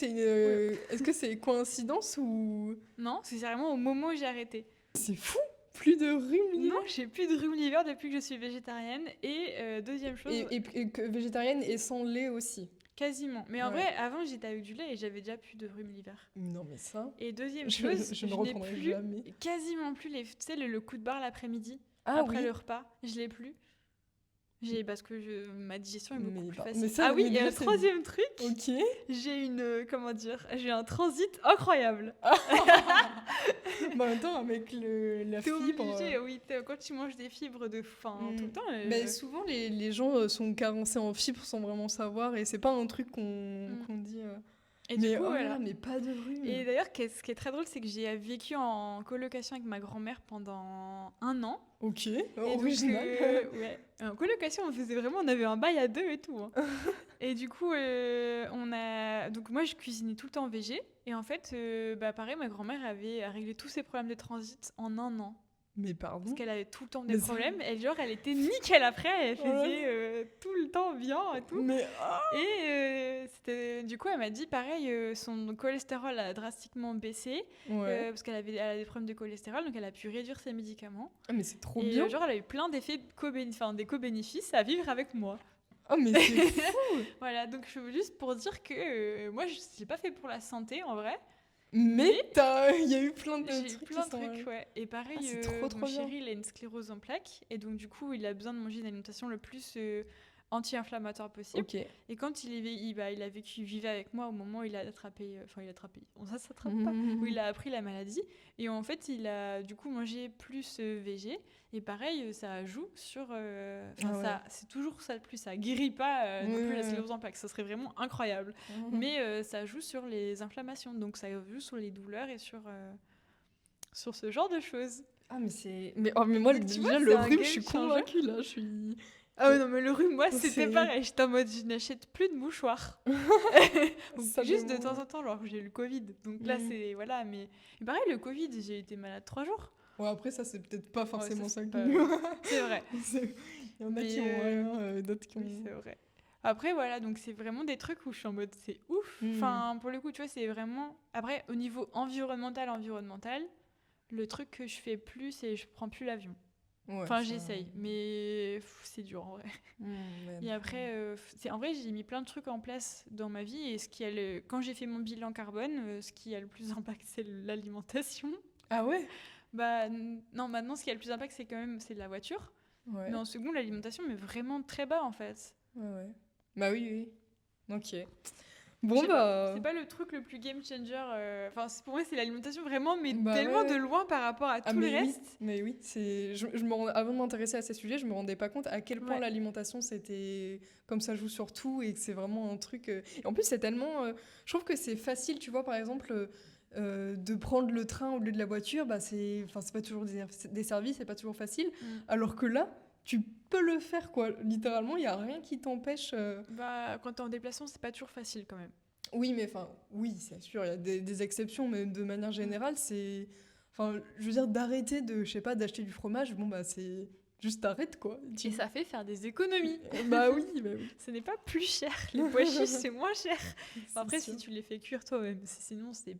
c'est coïncidence ou... Non, c'est vraiment au moment où j'ai arrêté. C'est fou, plus de rhume l'hiver. Non, j'ai plus de rhume l'hiver depuis que je suis végétarienne. Et deuxième chose, Et que végétarienne et sans lait aussi. quasiment. Mais en Ouais. vrai, avant, j'étais avec du lait et j'avais déjà plus de rhume l'hiver. Non mais ça, Et deuxième je chose, ne n'ai reprendrai plus, jamais. quasiment plus tu sais, le coup de barre l'après-midi, Ah après oui. le repas. Je l'ai plus. Parce que ma digition est beaucoup Mais plus bah, facile. mais ça, Ah oui, mais et déjà, un c'est- troisième truc, Ok. j'ai un transit incroyable. Bah, en même temps, avec la T'es fibre... obligé, oui, quand tu manges des fibres de faim tout le temps. Mais souvent, les gens sont carencés en fibres sans vraiment savoir et c'est pas un truc qu'on dit... Et mais du coup, oh là voilà. là, mais pas de rhume. Et d'ailleurs, ce qui est très drôle, c'est que j'ai vécu en colocation avec ma grand-mère pendant 1 an. Ok, Et donc, original. ouais. En colocation, on avait un bail à 2 et tout. Hein. Et du coup, donc moi, je cuisinais tout le temps en végé. Et en fait, pareil, ma grand-mère a réglé tous ses problèmes de transit en 1 an. Mais Parce pardon. qu'elle avait tout le temps Mais des ça- problèmes. Et genre, elle était nickel après. Elle faisait tout le temps bien et tout. Mais Et du coup, elle m'a dit pareil, son cholestérol a drastiquement baissé. ouais. Parce elle a des problèmes de cholestérol. Donc, elle a pu réduire ses médicaments. Ah, mais c'est trop Et bien. genre, elle a eu plein d'effets des co-bénéfices à vivre avec moi. Ah, mais c'est fou. Voilà, donc je veux juste pour dire que moi, je l'ai pas fait pour la santé en vrai. Mais il y a eu plein de J'ai eu trucs plein qui de sont... trucs, ouais. Et pareil, Ah, c'est trop, trop mon bien. chéri, il a une sclérose en plaques. Et donc, du coup, il a besoin de manger une alimentation le plus anti-inflammatoire possible. Ok. Et quand il a vécu, il vivait avec moi au moment où il a attrapé... Enfin, il a attrapé... Ça s'attrape pas. Où il a appris la maladie. Et en fait, il a du coup mangé plus végé. Et pareil, ça joue sur... c'est toujours ça de plus. Ça guérit pas non plus la sclérose en plaques. Ça serait vraiment incroyable. Mais ça joue sur les inflammations. Donc, ça joue sur les douleurs et sur ce genre de choses. Ah, mais c'est... Mais moi, Donc, tu déjà, vois, le c'est un rhume, je game suis changer. convaincue, là. Je suis... Ah ouais, non, mais le rhume, moi, c'était C'est- pareil. J'étais en mode, je n'achète plus de mouchoirs. Donc, Ça juste de me- temps en temps, alors que j'ai eu le Covid. Donc là, c'est... Voilà, mais... Et pareil, le Covid, j'ai été malade 3 jours. Ouais, après, ça, c'est peut-être pas forcément ça c'est qui... pas- C'est vrai. Il y en a Mais, qui ont rien, d'autres qui ont... Oui, c'est vrai. Après, voilà, donc c'est vraiment des trucs où je suis en mode, c'est ouf. Enfin, pour le coup, tu vois, c'est vraiment... Après, au niveau environnemental, le truc que je fais plus, c'est je prends plus l'avion. Ouais, Enfin, ça- j'essaye, mais c'est dur en vrai. ouais. Et après, en vrai, j'ai mis plein de trucs en place dans ma vie. Et quand j'ai fait mon bilan carbone, ce qui a le plus d'impact, c'est l'alimentation. Ah ouais? Bah non, maintenant, ce qui a le plus d'impact, c'est la voiture. Ouais. Mais en second, l'alimentation, mais vraiment très bas en fait. Ouais. Bah oui. Ok. Je Bon, sais bah... C'est pas le truc le plus game changer. Enfin, pour moi, c'est l'alimentation vraiment, mais Bah tellement ouais. de loin par rapport à tout le mais reste. oui, mais oui, c'est avant de m'intéresser à ces sujets, je me rendais pas compte à quel point Ouais. l'alimentation c'était comme ça joue sur tout et que c'est vraiment un truc et en plus c'est tellement je trouve que c'est facile, tu vois, par exemple de prendre le train au lieu de la voiture, bah c'est pas toujours des services, c'est pas toujours facile, alors que là tu peux le faire quoi, littéralement, il y a rien qui t'empêche Bah, quand t'es en déplacement, c'est pas toujours facile quand même. Oui, mais oui, c'est sûr, il y a des exceptions, mais de manière générale, c'est... je veux dire, d'arrêter je sais pas, d'acheter du fromage, bon, bah, c'est... Juste t'arrêtes, quoi. Et ça fait faire des économies. Bah oui, bah oui. Ce n'est pas plus cher. Les pois chiches, c'est moins cher. C'est Après, sûr. si tu les fais cuire toi-même, sinon c'est...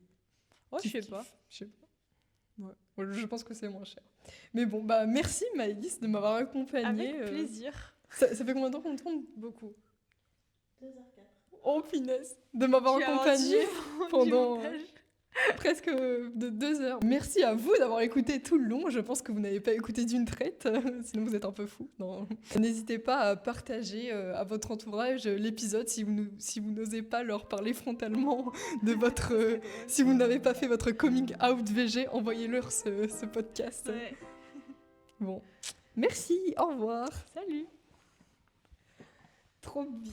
Oh, je Kiff, sais kiff. pas. Je sais pas. Ouais, je pense que c'est moins cher. Mais bon, bah, merci Maëlys de m'avoir accompagnée. Avec plaisir. Ça fait combien de temps qu'on tourne? Beaucoup. 2h04. Oh, finesse. De m'avoir Tu as accompagnée rendu pendant... du montage. presque de 2 heures. Merci à vous d'avoir écouté tout le long. Je pense que vous n'avez pas écouté d'une traite, sinon vous êtes un peu fou. Non. N'hésitez pas à partager à votre entourage l'épisode si vous n'osez pas leur parler frontalement de votre... si vous n'avez pas fait votre coming out VG, envoyez-leur ce podcast. Ouais. Bon. Merci, au revoir. Salut. Trop bien.